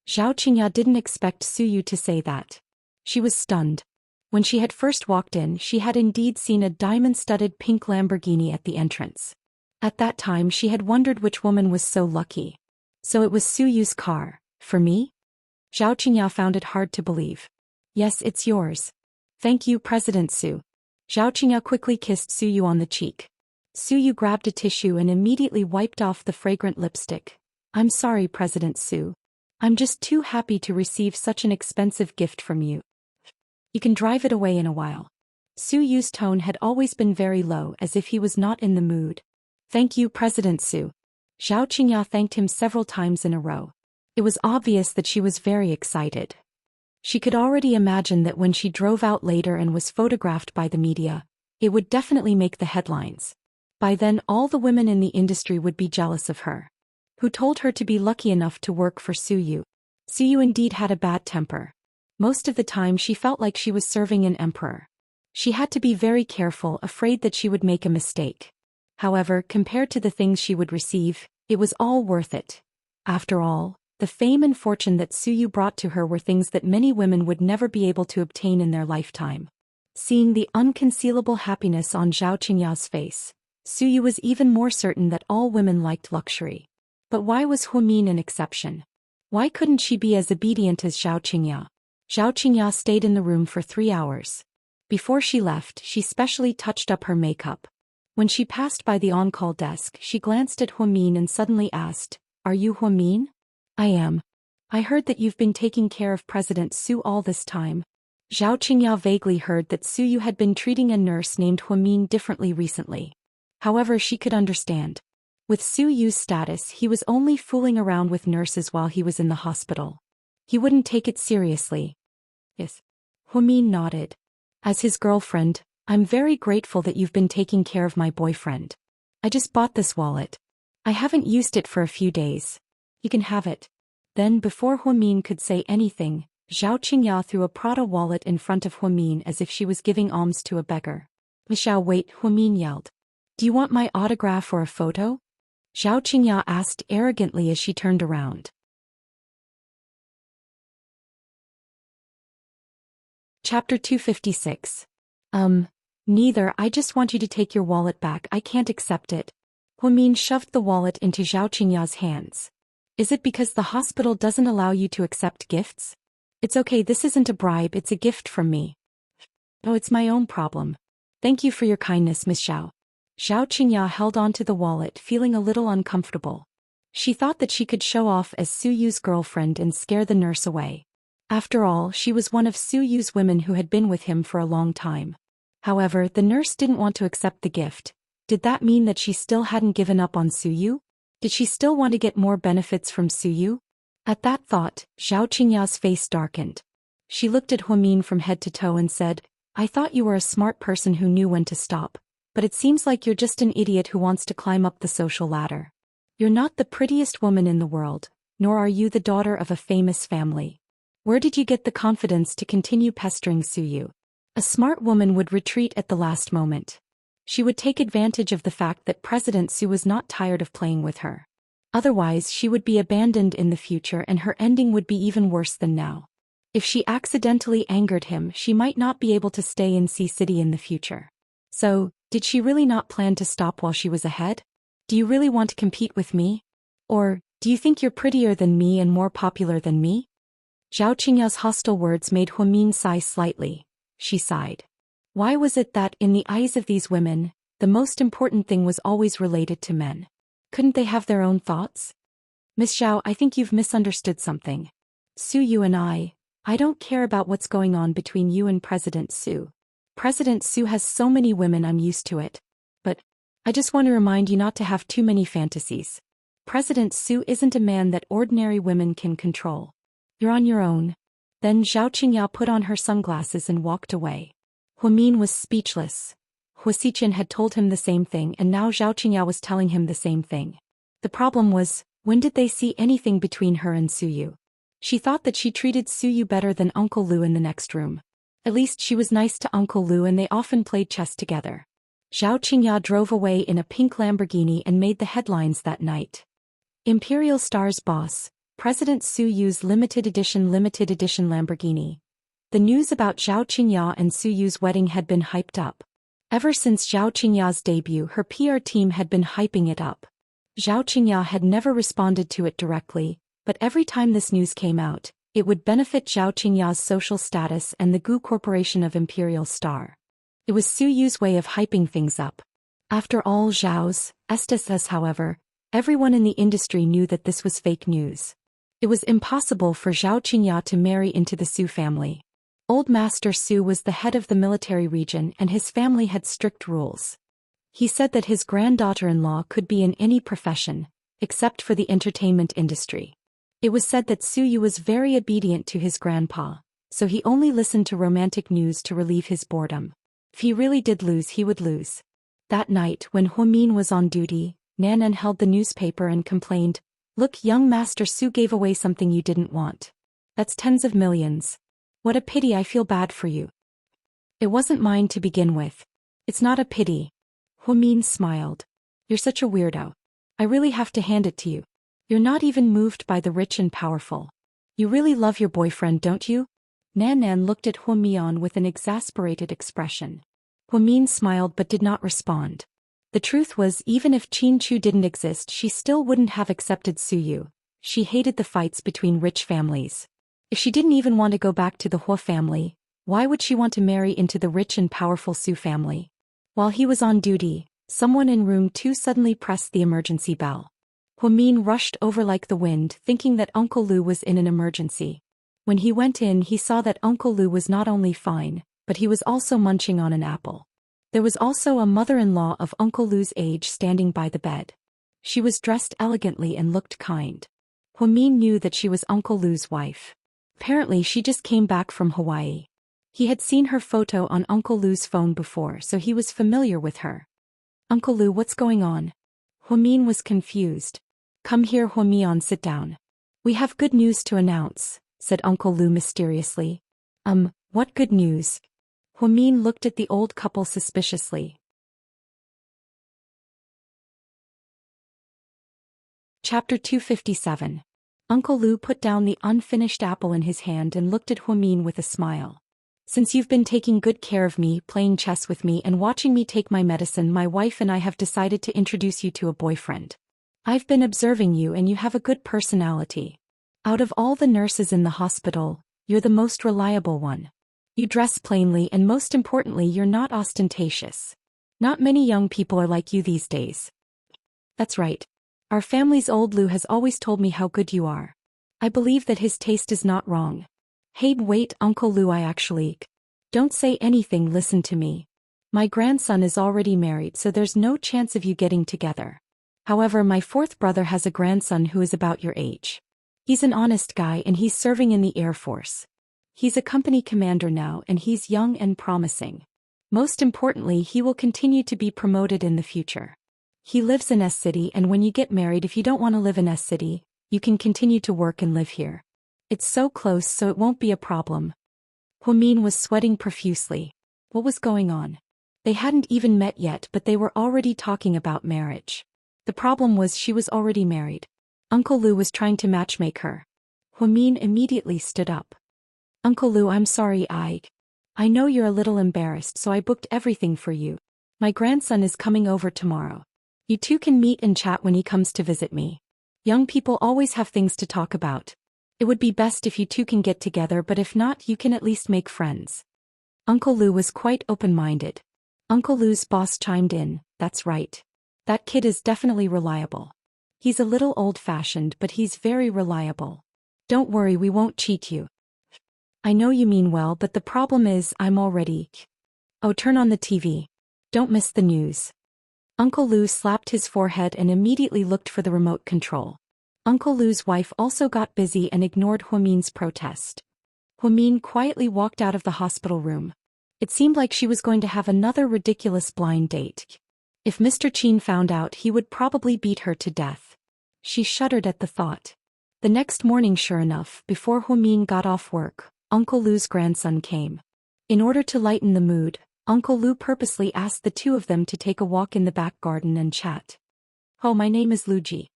Zhao Qingya didn't expect Su Yu to say that. She was stunned. When she had first walked in, she had indeed seen a diamond-studded pink Lamborghini at the entrance. At that time she had wondered which woman was so lucky. So it was Su Yu's car, for me? Zhao Qingya found it hard to believe. Yes, it's yours. Thank you, President Su. Zhao Qingya quickly kissed Su Yu on the cheek. Su Yu grabbed a tissue and immediately wiped off the fragrant lipstick. I'm sorry, President Su. I'm just too happy to receive such an expensive gift from you. You can drive it away in a while. Su Yu's tone had always been very low, as if he was not in the mood. Thank you, President Su. Zhao Qingya thanked him several times in a row. It was obvious that she was very excited. She could already imagine that when she drove out later and was photographed by the media, it would definitely make the headlines. By then all the women in the industry would be jealous of her. Who told her to be lucky enough to work for Su Yu? Su Yu indeed had a bad temper. Most of the time she felt like she was serving an emperor. She had to be very careful, afraid that she would make a mistake. However, compared to the things she would receive, it was all worth it. After all, the fame and fortune that Su Yu brought to her were things that many women would never be able to obtain in their lifetime. Seeing the unconcealable happiness on Zhao Qingya's face, Su Yu was even more certain that all women liked luxury. But why was Huamin an exception? Why couldn't she be as obedient as Zhao Qingya? Zhao Qingya stayed in the room for 3 hours. Before she left, she specially touched up her makeup. When she passed by the on-call desk, she glanced at Huamin and suddenly asked, "Are you Huamin?" "I am. I heard that you've been taking care of President Su all this time." Zhao Qingya vaguely heard that Su Yu had been treating a nurse named Huamin differently recently. However, she could understand. With Su Yu's status, he was only fooling around with nurses while he was in the hospital. He wouldn't take it seriously. Yes. Huamin nodded. As his girlfriend, I'm very grateful that you've been taking care of my boyfriend. I just bought this wallet. I haven't used it for a few days. You can have it. Then, before Huamin could say anything, Zhao Qingya threw a Prada wallet in front of Huamin as if she was giving alms to a beggar. "Michelle, wait," Huamin yelled. "Do you want my autograph or a photo?" Zhao Qingya asked arrogantly as she turned around. Chapter 256. Neither. I just want you to take your wallet back. I can't accept it. Huamin shoved the wallet into Zhao Qingya's hands. Is it because the hospital doesn't allow you to accept gifts? It's okay, this isn't a bribe, it's a gift from me. Oh, it's my own problem. Thank you for your kindness, Miss Zhao. Zhao Qingya held on to the wallet, feeling a little uncomfortable. She thought that she could show off as Su Yu's girlfriend and scare the nurse away. After all, she was one of Su Yu's women who had been with him for a long time. However, the nurse didn't want to accept the gift. Did that mean that she still hadn't given up on Su Yu? Did she still want to get more benefits from Su Yu? At that thought, Zhao Qingya's face darkened. She looked at Huamin from head to toe and said, "I thought you were a smart person who knew when to stop, but it seems like you're just an idiot who wants to climb up the social ladder. You're not the prettiest woman in the world, nor are you the daughter of a famous family. Where did you get the confidence to continue pestering Su Yu?" A smart woman would retreat at the last moment. She would take advantage of the fact that President Su was not tired of playing with her. Otherwise, she would be abandoned in the future and her ending would be even worse than now. If she accidentally angered him, she might not be able to stay in Sea City in the future. So, did she really not plan to stop while she was ahead? Do you really want to compete with me? Or, do you think you're prettier than me and more popular than me? Zhao Qingyao's hostile words made Huamin sigh slightly. She sighed. Why was it that, in the eyes of these women, the most important thing was always related to men? Couldn't they have their own thoughts? Miss Zhao, I think you've misunderstood something. Su Yu and I don't care about what's going on between you and President Su. President Su has so many women, I'm used to it. But I just want to remind you not to have too many fantasies. President Su isn't a man that ordinary women can control. You're on your own. Then Zhao Qingyao put on her sunglasses and walked away. Huamin was speechless. Hua Xiqin had told him the same thing and now Zhao Qingyao was telling him the same thing. The problem was, when did they see anything between her and Su Yu? She thought that she treated Su Yu better than Uncle Lu in the next room. At least she was nice to Uncle Lu and they often played chess together. Zhao Qingyao drove away in a pink Lamborghini and made the headlines that night. Imperial Star's boss, President Su Yu's limited edition Lamborghini. The news about Zhao Qingyao and Su Yu's wedding had been hyped up. Ever since Zhao Qingyao's debut, her PR team had been hyping it up. Zhao Qingyao had never responded to it directly, but every time this news came out, it would benefit Zhao Qingyao's social status and the Gu Corporation of Imperial Star. It was Su Yu's way of hyping things up. After all Zhao's estasis, however, everyone in the industry knew that this was fake news. It was impossible for Zhao Qingyao to marry into the Su family. Old Master Su was the head of the military region and his family had strict rules. He said that his granddaughter-in-law could be in any profession, except for the entertainment industry. It was said that Su Yu was very obedient to his grandpa, so he only listened to romantic news to relieve his boredom. If he really did lose, he would lose. That night, when Huamin was on duty, Nanan held the newspaper and complained, "Look, young Master Su gave away something you didn't want. That's tens of millions. What a pity, I feel bad for you." It wasn't mine to begin with. It's not a pity. Huamin smiled. You're such a weirdo. I really have to hand it to you. You're not even moved by the rich and powerful. You really love your boyfriend, don't you? Nanan looked at Huamian with an exasperated expression. Huamin smiled but did not respond. The truth was, even if Qin Chu didn't exist, she still wouldn't have accepted Su Yu. She hated the fights between rich families. If she didn't even want to go back to the Hua family, why would she want to marry into the rich and powerful Su family? While he was on duty, someone in room 2 suddenly pressed the emergency bell. Huamin rushed over like the wind, thinking that Uncle Lu was in an emergency. When he went in, he saw that Uncle Lu was not only fine, but he was also munching on an apple. There was also a mother-in-law of Uncle Lu's age standing by the bed. She was dressed elegantly and looked kind. Huamin knew that she was Uncle Lu's wife. Apparently she just came back from Hawaii. He had seen her photo on Uncle Lu's phone before, so he was familiar with her. "Uncle Lu, what's going on?" Huamin was confused. "Come here, Huamian, sit down. We have good news to announce," said Uncle Lu mysteriously. What good news?" Huamin looked at the old couple suspiciously. Chapter 257. Uncle Lu put down the unfinished apple in his hand and looked at Huamin with a smile. "Since you've been taking good care of me, playing chess with me and watching me take my medicine, my wife and I have decided to introduce you to a boyfriend. I've been observing you and you have a good personality. Out of all the nurses in the hospital, you're the most reliable one. You dress plainly and most importantly, you're not ostentatious. Not many young people are like you these days." "That's right. Our family's old Lu has always told me how good you are. I believe that his taste is not wrong." "Hey, wait, Uncle Lu, I actually... Don't say anything, listen to me. My grandson is already married, so there's no chance of you getting together. However, my fourth brother has a grandson who is about your age. He's an honest guy and he's serving in the Air Force. He's a company commander now and he's young and promising. Most importantly, he will continue to be promoted in the future. He lives in S City, and when you get married, if you don't want to live in S City, you can continue to work and live here. It's so close, so it won't be a problem." Huamin was sweating profusely. What was going on? They hadn't even met yet, but they were already talking about marriage. The problem was she was already married. Uncle Lu was trying to matchmake her. Huamin immediately stood up. Uncle Lu, I'm sorry, I know you're a little embarrassed, so I booked everything for you. My grandson is coming over tomorrow. You two can meet and chat when he comes to visit me. Young people always have things to talk about. It would be best if you two can get together, but if not, you can at least make friends. Uncle Lu was quite open-minded. Uncle Lu's boss chimed in, that's right. That kid is definitely reliable. He's a little old-fashioned, but he's very reliable. Don't worry, we won't cheat you. I know you mean well, but the problem is I'm already... Oh, turn on the TV. Don't miss the news. Uncle Lu slapped his forehead and immediately looked for the remote control. Uncle Lu's wife also got busy and ignored Huamin's protest. Huamin quietly walked out of the hospital room. It seemed like she was going to have another ridiculous blind date. If Mr. Qin found out, he would probably beat her to death. She shuddered at the thought. The next morning, sure enough, before Huamin got off work, Uncle Lu's grandson came. In order to lighten the mood, Uncle Lu purposely asked the two of them to take a walk in the back garden and chat. Oh, my name is Luji.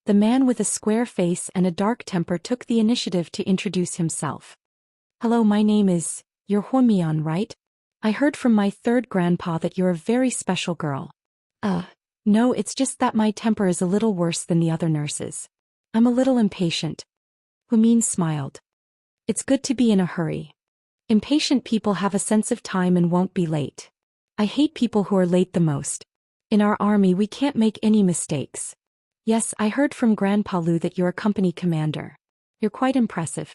The man with a square face and a dark temper took the initiative to introduce himself. Hello, my name is... You're Huamian, right? I heard from my third grandpa that you're a very special girl. No, it's just that my temper is a little worse than the other nurses. I'm a little impatient. Huamin smiled. It's good to be in a hurry. Impatient people have a sense of time and won't be late. I hate people who are late the most. In our army we can't make any mistakes. Yes, I heard from Grandpa Lu that you're a company commander. You're quite impressive.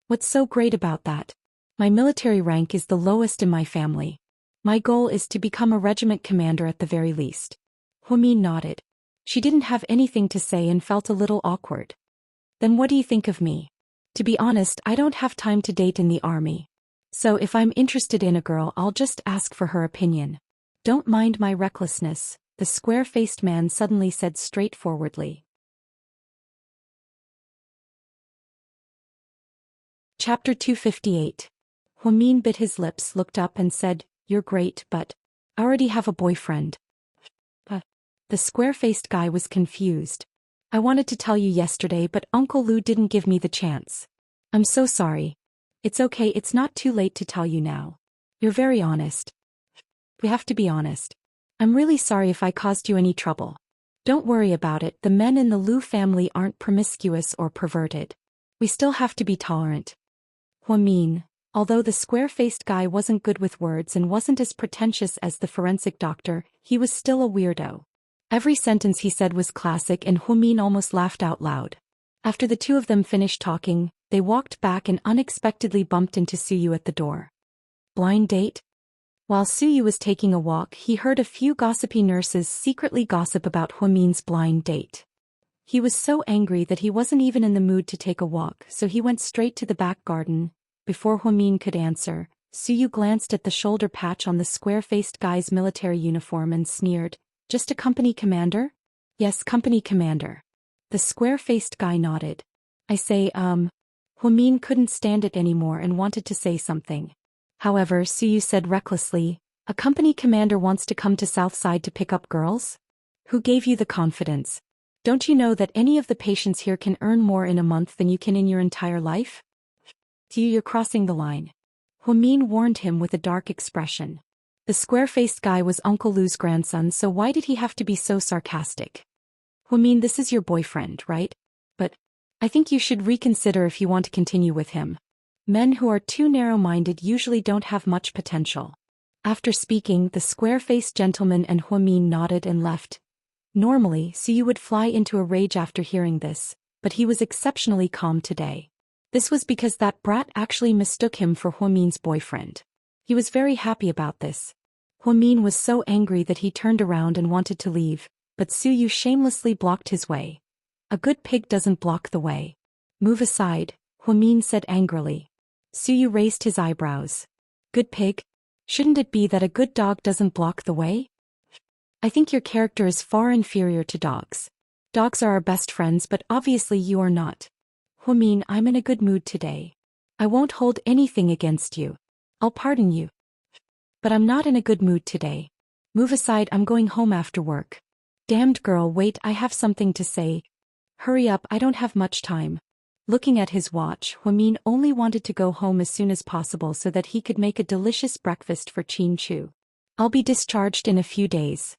What's so great about that? My military rank is the lowest in my family. My goal is to become a regiment commander at the very least. Huamin nodded. She didn't have anything to say and felt a little awkward. Then what do you think of me? To be honest, I don't have time to date in the army. So if I'm interested in a girl, I'll just ask for her opinion. Don't mind my recklessness, the square-faced man suddenly said straightforwardly. Chapter 258. Huamin bit his lips, looked up and said, You're great, but I already have a boyfriend. The square-faced guy was confused. I wanted to tell you yesterday, but Uncle Lu didn't give me the chance. I'm so sorry. It's okay, it's not too late to tell you now. You're very honest. We have to be honest. I'm really sorry if I caused you any trouble. Don't worry about it, the men in the Lu family aren't promiscuous or perverted. We still have to be tolerant. Huamin, although the square-faced guy wasn't good with words and wasn't as pretentious as the forensic doctor, he was still a weirdo. Every sentence he said was classic and Huamin almost laughed out loud. After the two of them finished talking, they walked back and unexpectedly bumped into Suyu at the door. Blind date? While Suyu was taking a walk, he heard a few gossipy nurses secretly gossip about Huamin's blind date. He was so angry that he wasn't even in the mood to take a walk, so he went straight to the back garden. Before Huamin could answer, Suyu glanced at the shoulder patch on the square-faced guy's military uniform and sneered, Just a company commander? Yes, company commander. The square-faced guy nodded. I say, Huamin couldn't stand it anymore and wanted to say something. However, Suyu said recklessly, A company commander wants to come to Southside to pick up girls? Who gave you the confidence? Don't you know that any of the patients here can earn more in a month than you can in your entire life? You're crossing the line. Huamin warned him with a dark expression. The square-faced guy was Uncle Lu's grandson, so why did he have to be so sarcastic? Huamin, this is your boyfriend, right? But I think you should reconsider if you want to continue with him. Men who are too narrow-minded usually don't have much potential. After speaking, the square-faced gentleman and Huamin nodded and left. Normally, Suyu would fly into a rage after hearing this, but he was exceptionally calm today. This was because that brat actually mistook him for Huamin's boyfriend. He was very happy about this. Huamin was so angry that he turned around and wanted to leave, but Suyu shamelessly blocked his way. A good pig doesn't block the way. Move aside, Huamin said angrily. Suyu raised his eyebrows. Good pig? Shouldn't it be that a good dog doesn't block the way? I think your character is far inferior to dogs. Dogs are our best friends, but obviously you are not. Huamin, I'm in a good mood today. I won't hold anything against you. I'll pardon you. But I'm not in a good mood today. Move aside, I'm going home after work. Damned girl, wait, I have something to say. Hurry up, I don't have much time. Looking at his watch, Huamin only wanted to go home as soon as possible so that he could make a delicious breakfast for Qin Chu. I'll be discharged in a few days.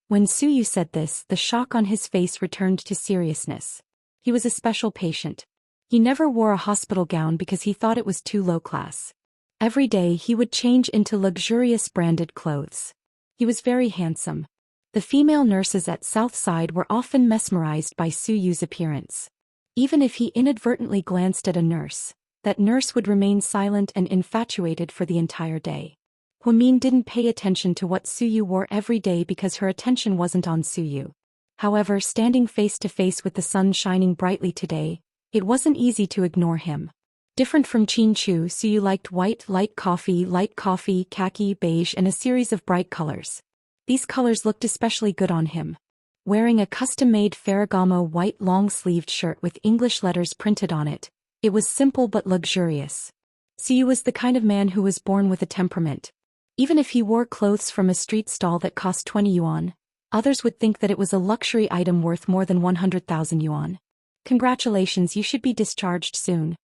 When Suyu said this, the shock on his face returned to seriousness. He was a special patient. He never wore a hospital gown because he thought it was too low class. Every day he would change into luxurious branded clothes. He was very handsome. The female nurses at Southside were often mesmerized by Suyu's appearance. Even if he inadvertently glanced at a nurse, that nurse would remain silent and infatuated for the entire day. Huamin didn't pay attention to what Suyu wore every day because her attention wasn't on Suyu. However, standing face to face with the sun shining brightly today, it wasn't easy to ignore him. Different from Qin Chu, Suyu liked white, light coffee, khaki, beige and a series of bright colors. These colors looked especially good on him. Wearing a custom-made Ferragamo white long-sleeved shirt with English letters printed on it, it was simple but luxurious. Suyu was the kind of man who was born with a temperament. Even if he wore clothes from a street stall that cost 20 yuan, others would think that it was a luxury item worth more than 100,000 yuan. Congratulations, you should be discharged soon.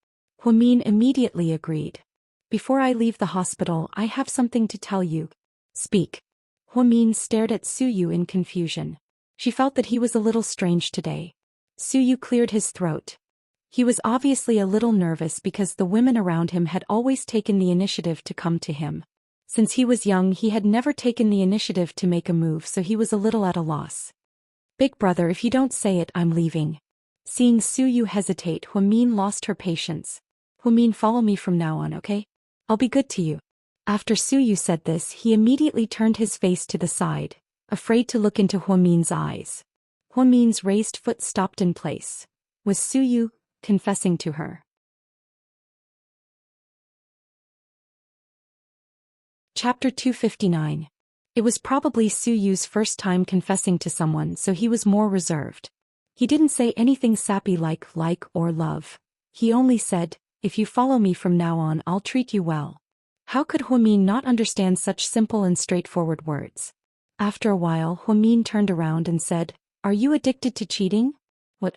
Huamin immediately agreed. Before I leave the hospital, I have something to tell you. Speak. Huamin stared at Suyu in confusion. She felt that he was a little strange today. Suyu cleared his throat. He was obviously a little nervous because the women around him had always taken the initiative to come to him. Since he was young, he had never taken the initiative to make a move, so he was a little at a loss. Big brother, if you don't say it, I'm leaving. Seeing Suyu hesitate, Huamin lost her patience. Huamin, follow me from now on, okay? I'll be good to you. After Suyu said this, he immediately turned his face to the side, afraid to look into Huamin's eyes. Huamin's raised foot stopped in place. Was Suyu confessing to her? Chapter 259. It was probably Suyu's first time confessing to someone, so he was more reserved. He didn't say anything sappy like or love. He only said, if you follow me from now on, I'll treat you well. How could Huamin not understand such simple and straightforward words? After a while, Huamin turned around and said, are you addicted to cheating? What?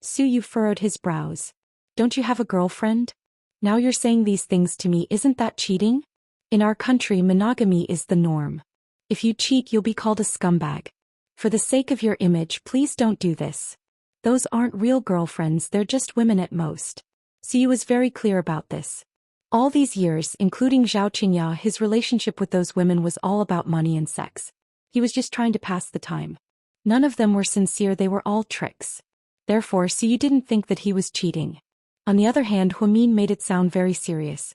Suyu furrowed his brows. Don't you have a girlfriend? Now you're saying these things to me, isn't that cheating? In our country, monogamy is the norm. If you cheat, you'll be called a scumbag. For the sake of your image, please don't do this. Those aren't real girlfriends, they're just women at most. Suyu was very clear about this. All these years, including Zhao Qingya, his relationship with those women was all about money and sex. He was just trying to pass the time. None of them were sincere, they were all tricks. Therefore, Suyu didn't think that he was cheating. On the other hand, Huamin made it sound very serious.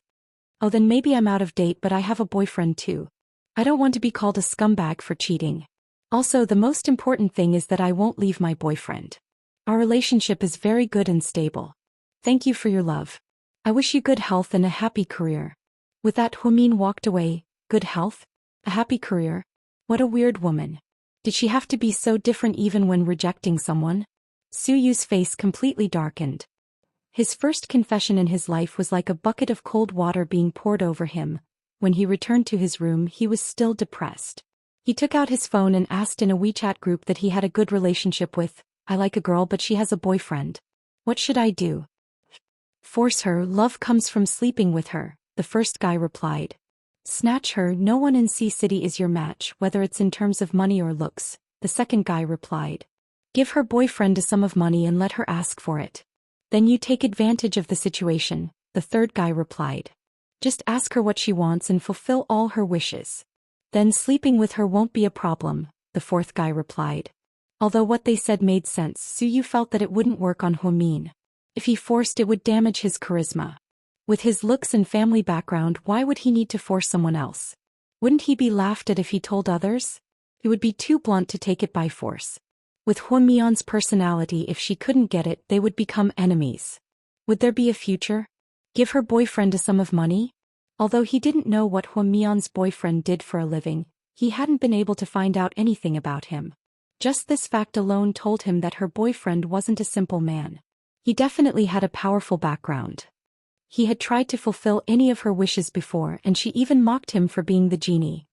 Oh, then maybe I'm out of date, but I have a boyfriend too. I don't want to be called a scumbag for cheating. Also, the most important thing is that I won't leave my boyfriend. Our relationship is very good and stable. Thank you for your love. I wish you good health and a happy career. With that, Huamin walked away. Good health? A happy career? What a weird woman. Did she have to be so different even when rejecting someone? Suyu's face completely darkened. His first confession in his life was like a bucket of cold water being poured over him. When he returned to his room, he was still depressed. He took out his phone and asked in a WeChat group that he had a good relationship with. I like a girl, but she has a boyfriend. What should I do? Force her, love comes from sleeping with her, the first guy replied. Snatch her, no one in C City is your match, whether it's in terms of money or looks, the second guy replied. Give her boyfriend a sum of money and let her ask for it. Then you take advantage of the situation, the third guy replied. Just ask her what she wants and fulfill all her wishes. Then sleeping with her won't be a problem, the fourth guy replied. Although what they said made sense, Suyu felt that it wouldn't work on Huamin. If he forced, it would damage his charisma. With his looks and family background, why would he need to force someone else? Wouldn't he be laughed at if he told others? He would be too blunt to take it by force. With Huamian's personality, if she couldn't get it, they would become enemies. Would there be a future? Give her boyfriend a sum of money? Although he didn't know what Huamian's boyfriend did for a living, he hadn't been able to find out anything about him. Just this fact alone told him that her boyfriend wasn't a simple man. He definitely had a powerful background. He had tried to fulfill any of her wishes before, and she even mocked him for being the genie.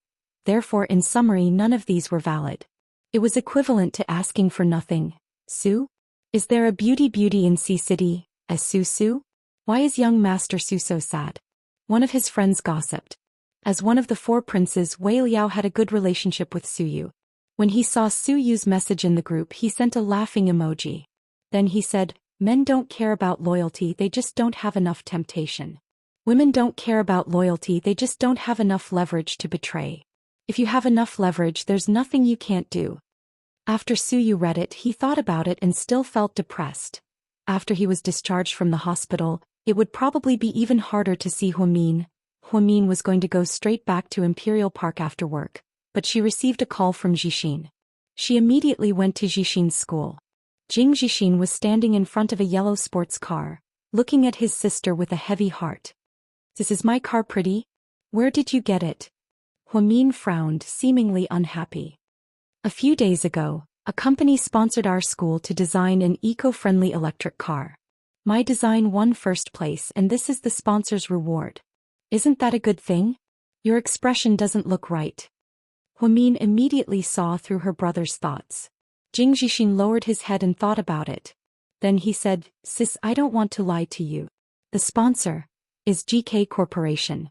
Therefore, in summary, none of these were valid. It was equivalent to asking for nothing. Sue? Is there a beauty in Sea City, as Sue? Why is young Master Su so sad? One of his friends gossiped. As one of the 4 princes, Wei Liao had a good relationship with Suyu. When he saw Suyu's message in the group, he sent a laughing emoji. Then he said, "Men don't care about loyalty, they just don't have enough temptation. Women don't care about loyalty, they just don't have enough leverage to betray. If you have enough leverage, there's nothing you can't do." After Suyu read it, he thought about it and still felt depressed. After he was discharged from the hospital, it would probably be even harder to see Huamin. Huamin was going to go straight back to Imperial Park after work, but she received a call from Jixin. She immediately went to Jixin's school. Jixin was standing in front of a yellow sports car, looking at his sister with a heavy heart. "This is my car, pretty? Where did you get it?" Huamin frowned, seemingly unhappy. "A few days ago, a company sponsored our school to design an eco-friendly electric car. My design won first place, and this is the sponsor's reward. Isn't that a good thing? Your expression doesn't look right." Huamin immediately saw through her brother's thoughts. Jixin lowered his head and thought about it. Then he said, "Sis, I don't want to lie to you. The sponsor is GK Corporation."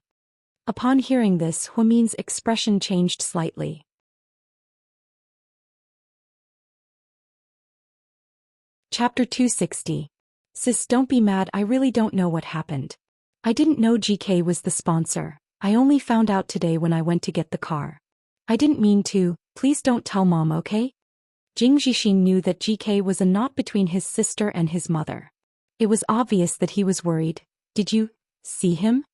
Upon hearing this, Huamin's expression changed slightly. Chapter 260. Sis, don't be mad, I really don't know what happened. I didn't know GK was the sponsor. I only found out today when I went to get the car. I didn't mean to, please don't tell Mom, okay? Jixin knew that GK was a knot between his sister and his mother. It was obvious that he was worried. "Did you see him?"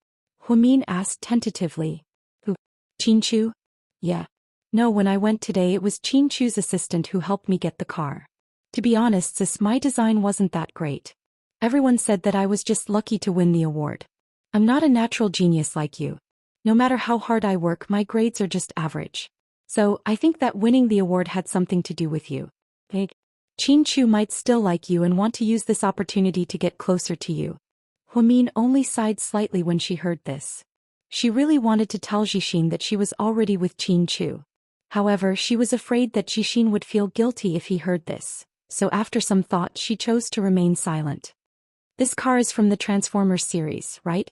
Huamin asked tentatively. "Who? Qinchu?" "Yeah. No, when I went today it was Qinchu's assistant who helped me get the car. To be honest, sis, my design wasn't that great. Everyone said that I was just lucky to win the award. I'm not a natural genius like you. No matter how hard I work, my grades are just average. So, I think that winning the award had something to do with you. Qinchu might still like you and want to use this opportunity to get closer to you." Huamin only sighed slightly when she heard this. She really wanted to tell Jixin that she was already with Qinchu. However, she was afraid that Jixin would feel guilty if he heard this, so after some thought she chose to remain silent. "This car is from the Transformers series, right?"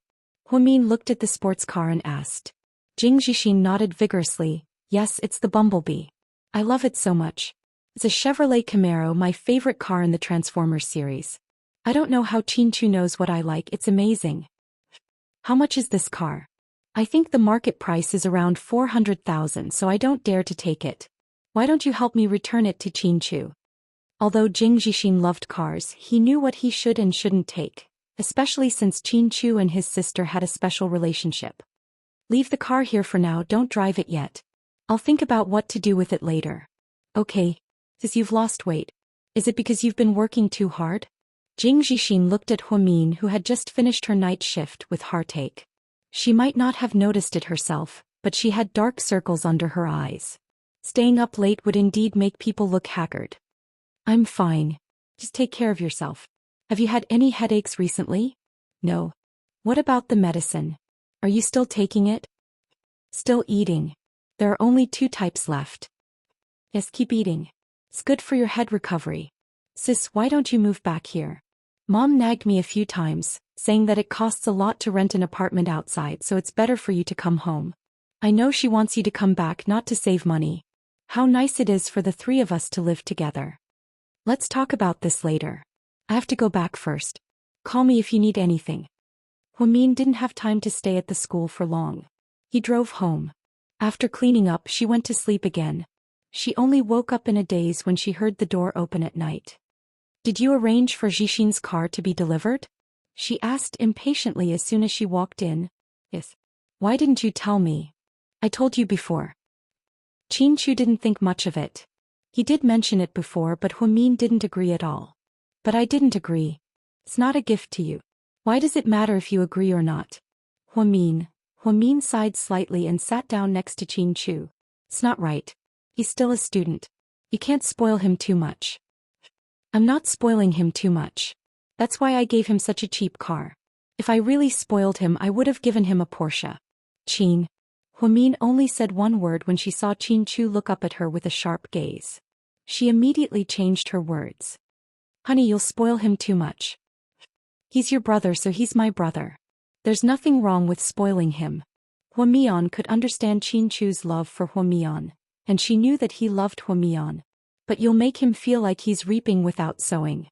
Huamin looked at the sports car and asked. Jixin nodded vigorously. "Yes, it's the Bumblebee. I love it so much. It's a Chevrolet Camaro, my favorite car in the Transformers series. I don't know how Qinchu knows what I like, it's amazing." "How much is this car?" "I think the market price is around 400,000, so I don't dare to take it. Why don't you help me return it to Qinchu?" Although Jixin loved cars, he knew what he should and shouldn't take, especially since Qinchu and his sister had a special relationship. "Leave the car here for now, don't drive it yet. I'll think about what to do with it later." "Okay. Sis, you've lost weight. Is it because you've been working too hard?" Jixin looked at Huamin, who had just finished her night shift, with heartache. She might not have noticed it herself, but she had dark circles under her eyes. Staying up late would indeed make people look haggard. "I'm fine. Just take care of yourself. Have you had any headaches recently?" "No." "What about the medicine? Are you still taking it?" "Still eating. There are only 2 types left." "Yes, keep eating. It's good for your head recovery. Sis, why don't you move back here? Mom nagged me a few times, saying that it costs a lot to rent an apartment outside, so it's better for you to come home. I know she wants you to come back not to save money. How nice it is for the 3 of us to live together. Let's talk about this later. I have to go back first. Call me if you need anything." Huamin didn't have time to stay at the school for long. He drove home. After cleaning up, she went to sleep again. She only woke up in a daze when she heard the door open at night. "Did you arrange for Jixin's car to be delivered?" she asked impatiently as soon as she walked in. "Yes." "Why didn't you tell me?" "I told you before." Qinchu didn't think much of it. He did mention it before, but Huamin didn't agree at all. "But I didn't agree. It's not a gift to you. Why does it matter if you agree or not?" Huamin sighed slightly and sat down next to Qinchu. "It's not right. He's still a student. You can't spoil him too much." "I'm not spoiling him too much. That's why I gave him such a cheap car. If I really spoiled him, I would have given him a Porsche. Qin. Huamin only said one word when she saw Qin Chu look up at her with a sharp gaze. She immediately changed her words. Honey, you'll spoil him too much. He's your brother, so he's my brother. There's nothing wrong with spoiling him. Huamian could understand Qin Chu's love for Huamian, and she knew that he loved Huamian. But you'll make him feel like he's reaping without sowing.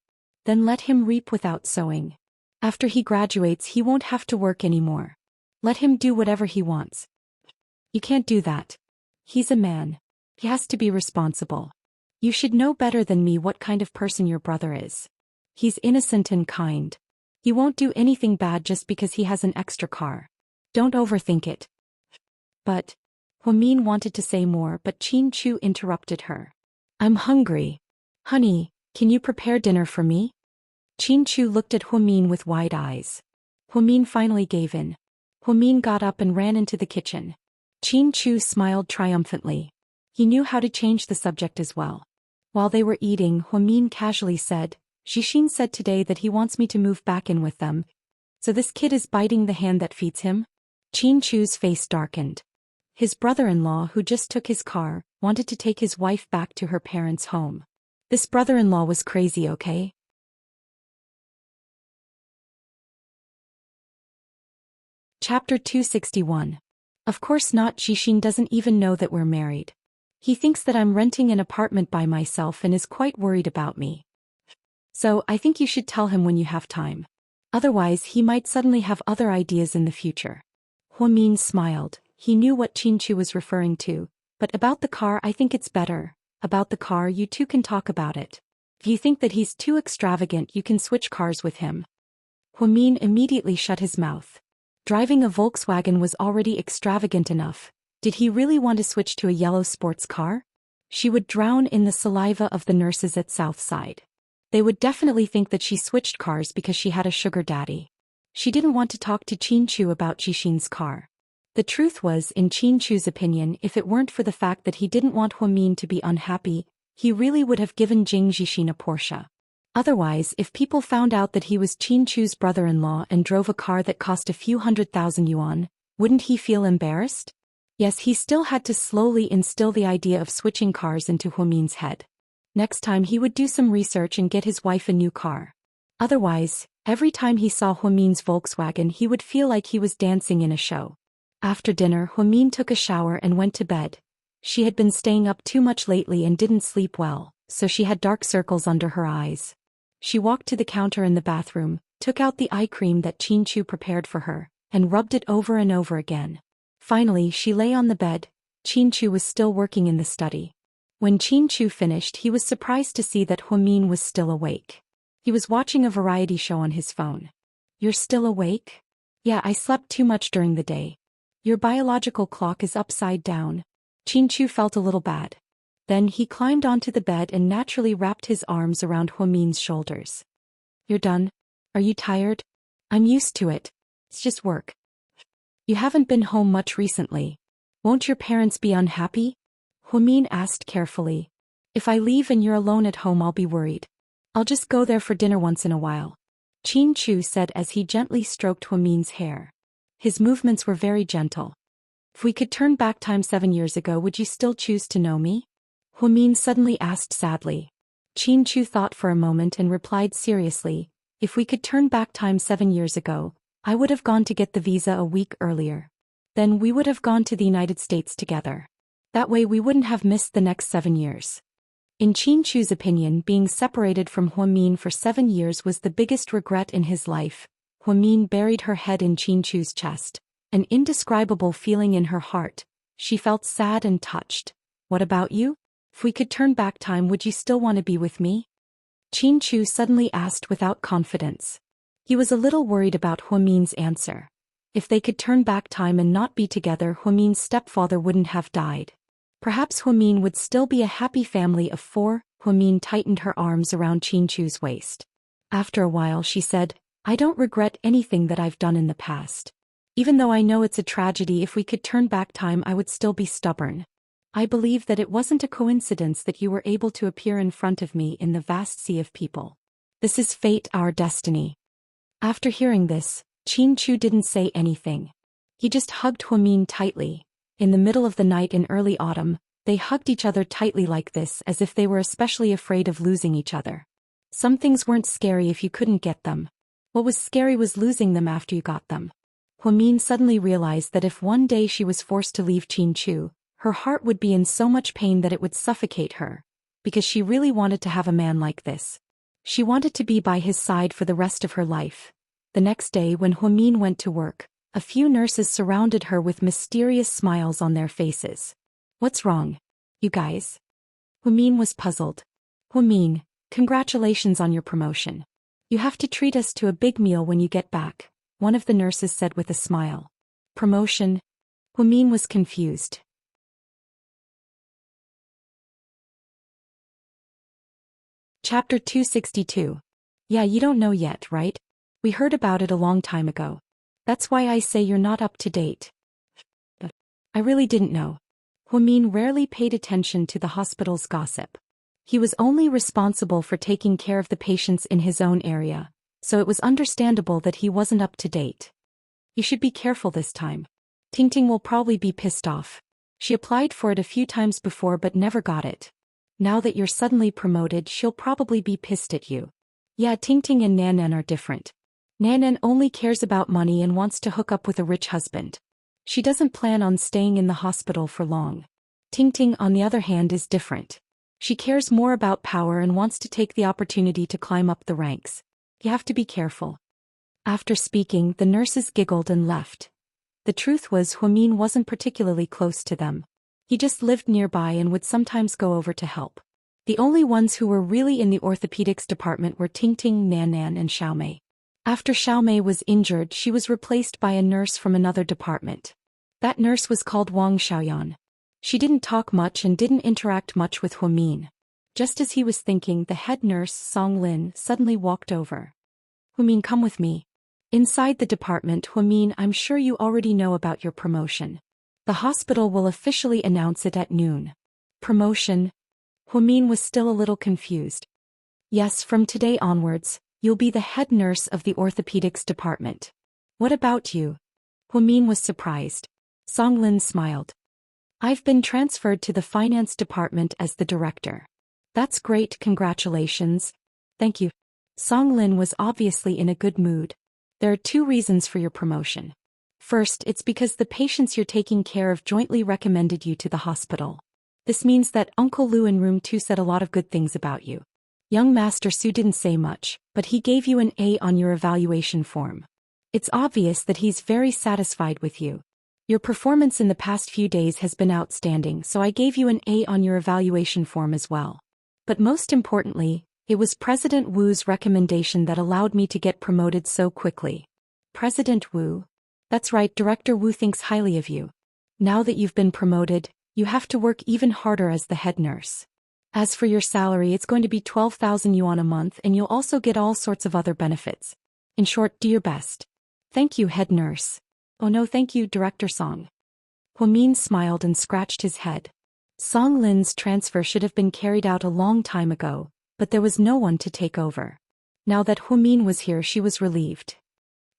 Then let him reap without sowing. After he graduates, he won't have to work anymore. Let him do whatever he wants. You can't do that. He's a man. He has to be responsible. You should know better than me what kind of person your brother is. He's innocent and kind. He won't do anything bad just because he has an extra car. Don't overthink it. But, Huamin wanted to say more, but Qin Chu interrupted her. I'm hungry. Honey, can you prepare dinner for me? Qin Chu looked at Huamin with wide eyes. Huamin finally gave in. Huamin got up and ran into the kitchen. Qin Chu smiled triumphantly. He knew how to change the subject as well. While they were eating, Huamin casually said, Xixin said today that he wants me to move back in with them. So this kid is biting the hand that feeds him? Qin Chu's face darkened. His brother-in-law, who just took his car, wanted to take his wife back to her parents' home. This brother-in-law was crazy, okay? Chapter 261. Of course not. Xixin doesn't even know that we're married. He thinks that I'm renting an apartment by myself and is quite worried about me. So, I think you should tell him when you have time. Otherwise, he might suddenly have other ideas in the future. Huamin smiled. He knew what Qin Chu was referring to. But about the car, I think it's better. About the car, you two can talk about it. If you think that he's too extravagant, you can switch cars with him. Huamin immediately shut his mouth. Driving a Volkswagen was already extravagant enough. Did he really want to switch to a yellow sports car? She would drown in the saliva of the nurses at Southside. They would definitely think that she switched cars because she had a sugar daddy. She didn't want to talk to Qin Chu about Xixin's car. The truth was, in Qin Chu's opinion, if it weren't for the fact that he didn't want Huamin to be unhappy, he really would have given Jing Xixin a Porsche. Otherwise, if people found out that he was Qin Chu's brother-in-law and drove a car that cost a few 100,000 yuan, wouldn't he feel embarrassed? Yes, he still had to slowly instill the idea of switching cars into Huamin's head. Next time he would do some research and get his wife a new car. Otherwise, every time he saw Huamin's Volkswagen, he would feel like he was dancing in a show. After dinner, Huamin took a shower and went to bed. She had been staying up too much lately and didn't sleep well, so she had dark circles under her eyes. She walked to the counter in the bathroom, took out the eye cream that Qin Chu prepared for her, and rubbed it over and over again. Finally, she lay on the bed. Qin Chu was still working in the study. When Qin Chu finished, he was surprised to see that Huamin was still awake. He was watching a variety show on his phone. You're still awake? Yeah, I slept too much during the day. Your biological clock is upside down. Qin Chu felt a little bad. Then he climbed onto the bed and naturally wrapped his arms around Huamin's shoulders. You're done? Are you tired? I'm used to it. It's just work. You haven't been home much recently. Won't your parents be unhappy? Huamin asked carefully. If I leave and you're alone at home, I'll be worried. I'll just go there for dinner once in a while. Qin Chu said as he gently stroked Huamin's hair. His movements were very gentle. If we could turn back time 7 years ago, would you still choose to know me? Huamin suddenly asked sadly. Qin Chu thought for a moment and replied seriously, if we could turn back time 7 years ago, I would have gone to get the visa a week earlier. Then we would have gone to the United States together. That way we wouldn't have missed the next 7 years. In Qin Chu's opinion, being separated from Huamin for 7 years was the biggest regret in his life. Huamin buried her head in Qin Chu's chest. An indescribable feeling in her heart. She felt sad and touched. What about you? If we could turn back time, would you still want to be with me? Qin Chu suddenly asked without confidence. He was a little worried about Huamin's answer. If they could turn back time and not be together, Huamin's stepfather wouldn't have died. Perhaps Huamin would still be a happy family of 4. Huamin tightened her arms around Qin Chu's waist. After a while she said, I don't regret anything that I've done in the past. Even though I know it's a tragedy, if we could turn back time I would still be stubborn. I believe that it wasn't a coincidence that you were able to appear in front of me in the vast sea of people. This is fate, our destiny. After hearing this, Qin Chu didn't say anything. He just hugged Huamin tightly. In the middle of the night in early autumn, they hugged each other tightly like this as if they were especially afraid of losing each other. Some things weren't scary if you couldn't get them. What was scary was losing them after you got them. Huamin suddenly realized that if one day she was forced to leave Qin Chu, her heart would be in so much pain that it would suffocate her, because she really wanted to have a man like this. She wanted to be by his side for the rest of her life. The next day when Huamin went to work, a few nurses surrounded her with mysterious smiles on their faces. What's wrong, you guys? Huamin was puzzled. Huamin, congratulations on your promotion. You have to treat us to a big meal when you get back, one of the nurses said with a smile. Promotion? Huamin was confused. Chapter 262. Yeah, you don't know yet, right? We heard about it a long time ago. That's why I say you're not up to date. I really didn't know. Huamin rarely paid attention to the hospital's gossip. He was only responsible for taking care of the patients in his own area, so it was understandable that he wasn't up to date. You should be careful this time. Tingting will probably be pissed off. She applied for it a few times before but never got it. Now that you're suddenly promoted, she'll probably be pissed at you. Yeah, Tingting and Nanan are different. Nanan only cares about money and wants to hook up with a rich husband. She doesn't plan on staying in the hospital for long. Tingting, on the other hand, is different. She cares more about power and wants to take the opportunity to climb up the ranks. You have to be careful. After speaking, the nurses giggled and left. The truth was Huamin wasn't particularly close to them. He just lived nearby and would sometimes go over to help. The only ones who were really in the orthopedics department were Tingting, Nanan and Xiaomei. After Xiaomei was injured, she was replaced by a nurse from another department. That nurse was called Wang Xiaoyan. She didn't talk much and didn't interact much with Huamin. Just as he was thinking, the head nurse, Song Lin, suddenly walked over. Huamin, come with me. Inside the department, Huamin, I'm sure you already know about your promotion. The hospital will officially announce it at noon. Promotion? Huamin was still a little confused. Yes, from today onwards, you'll be the head nurse of the orthopedics department. What about you? Huamin was surprised. Song Lin smiled. I've been transferred to the finance department as the director. That's great, congratulations. Thank you. Song Lin was obviously in a good mood. There are 2 reasons for your promotion. First, it's because the patients you're taking care of jointly recommended you to the hospital. This means that Uncle Lu in room 2 said a lot of good things about you. Young Master Su didn't say much, but he gave you an A on your evaluation form. It's obvious that he's very satisfied with you. Your performance in the past few days has been outstanding, so I gave you an A on your evaluation form as well. But most importantly, it was President Wu's recommendation that allowed me to get promoted so quickly. President Wu? That's right, Director Wu thinks highly of you. Now that you've been promoted, you have to work even harder as the head nurse. As for your salary, it's going to be 12,000 yuan a month, and you'll also get all sorts of other benefits. In short, do your best. Thank you, head nurse. Oh no, thank you, Director Song. Huamin smiled and scratched his head. Song Lin's transfer should have been carried out a long time ago, but there was no one to take over. Now that Huamin was here, she was relieved.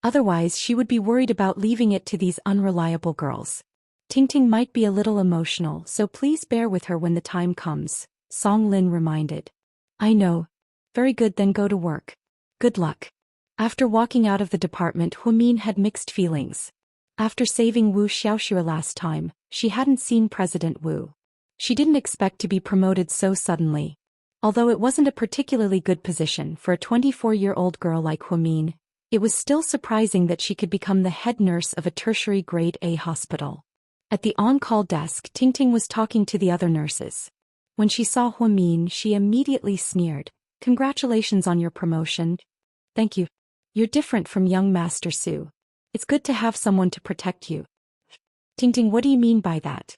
Otherwise, she would be worried about leaving it to these unreliable girls. Tingting might be a little emotional, so please bear with her when the time comes, Song Lin reminded. I know. Very good, then go to work. Good luck. After walking out of the department, Huamin had mixed feelings. After saving Wu Xiaoxue last time, she hadn't seen President Wu. She didn't expect to be promoted so suddenly. Although it wasn't a particularly good position for a 24-year-old girl like Huamin, it was still surprising that she could become the head nurse of a tertiary grade A hospital. At the on-call desk, Tingting was talking to the other nurses. When she saw Huamin, she immediately sneered. Congratulations on your promotion. Thank you. You're different from young Master Su. It's good to have someone to protect you. Tingting, what do you mean by that?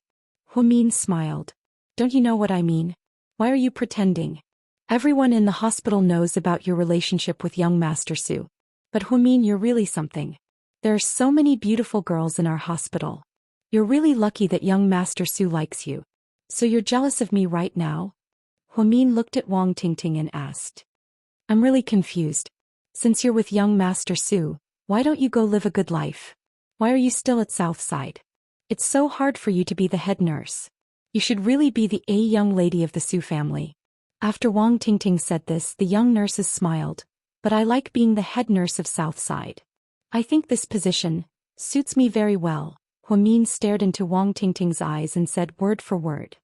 Huamin smiled. Don't you know what I mean? Why are you pretending? Everyone in the hospital knows about your relationship with young Master Su. But Huamin, you're really something. There are so many beautiful girls in our hospital. You're really lucky that young Master Su likes you. So you're jealous of me right now? Huamin looked at Wang Tingting and asked. I'm really confused. Since you're with young Master Su, Why don't you go live a good life? Why are you still at Southside? It's so hard for you to be the head nurse. You should really be the young lady of the Su family. After Wang Tingting said this, the young nurses smiled. But I like being the head nurse of Southside. I think this position suits me very well. Huamin stared into Wang Tingting's eyes and said word for word.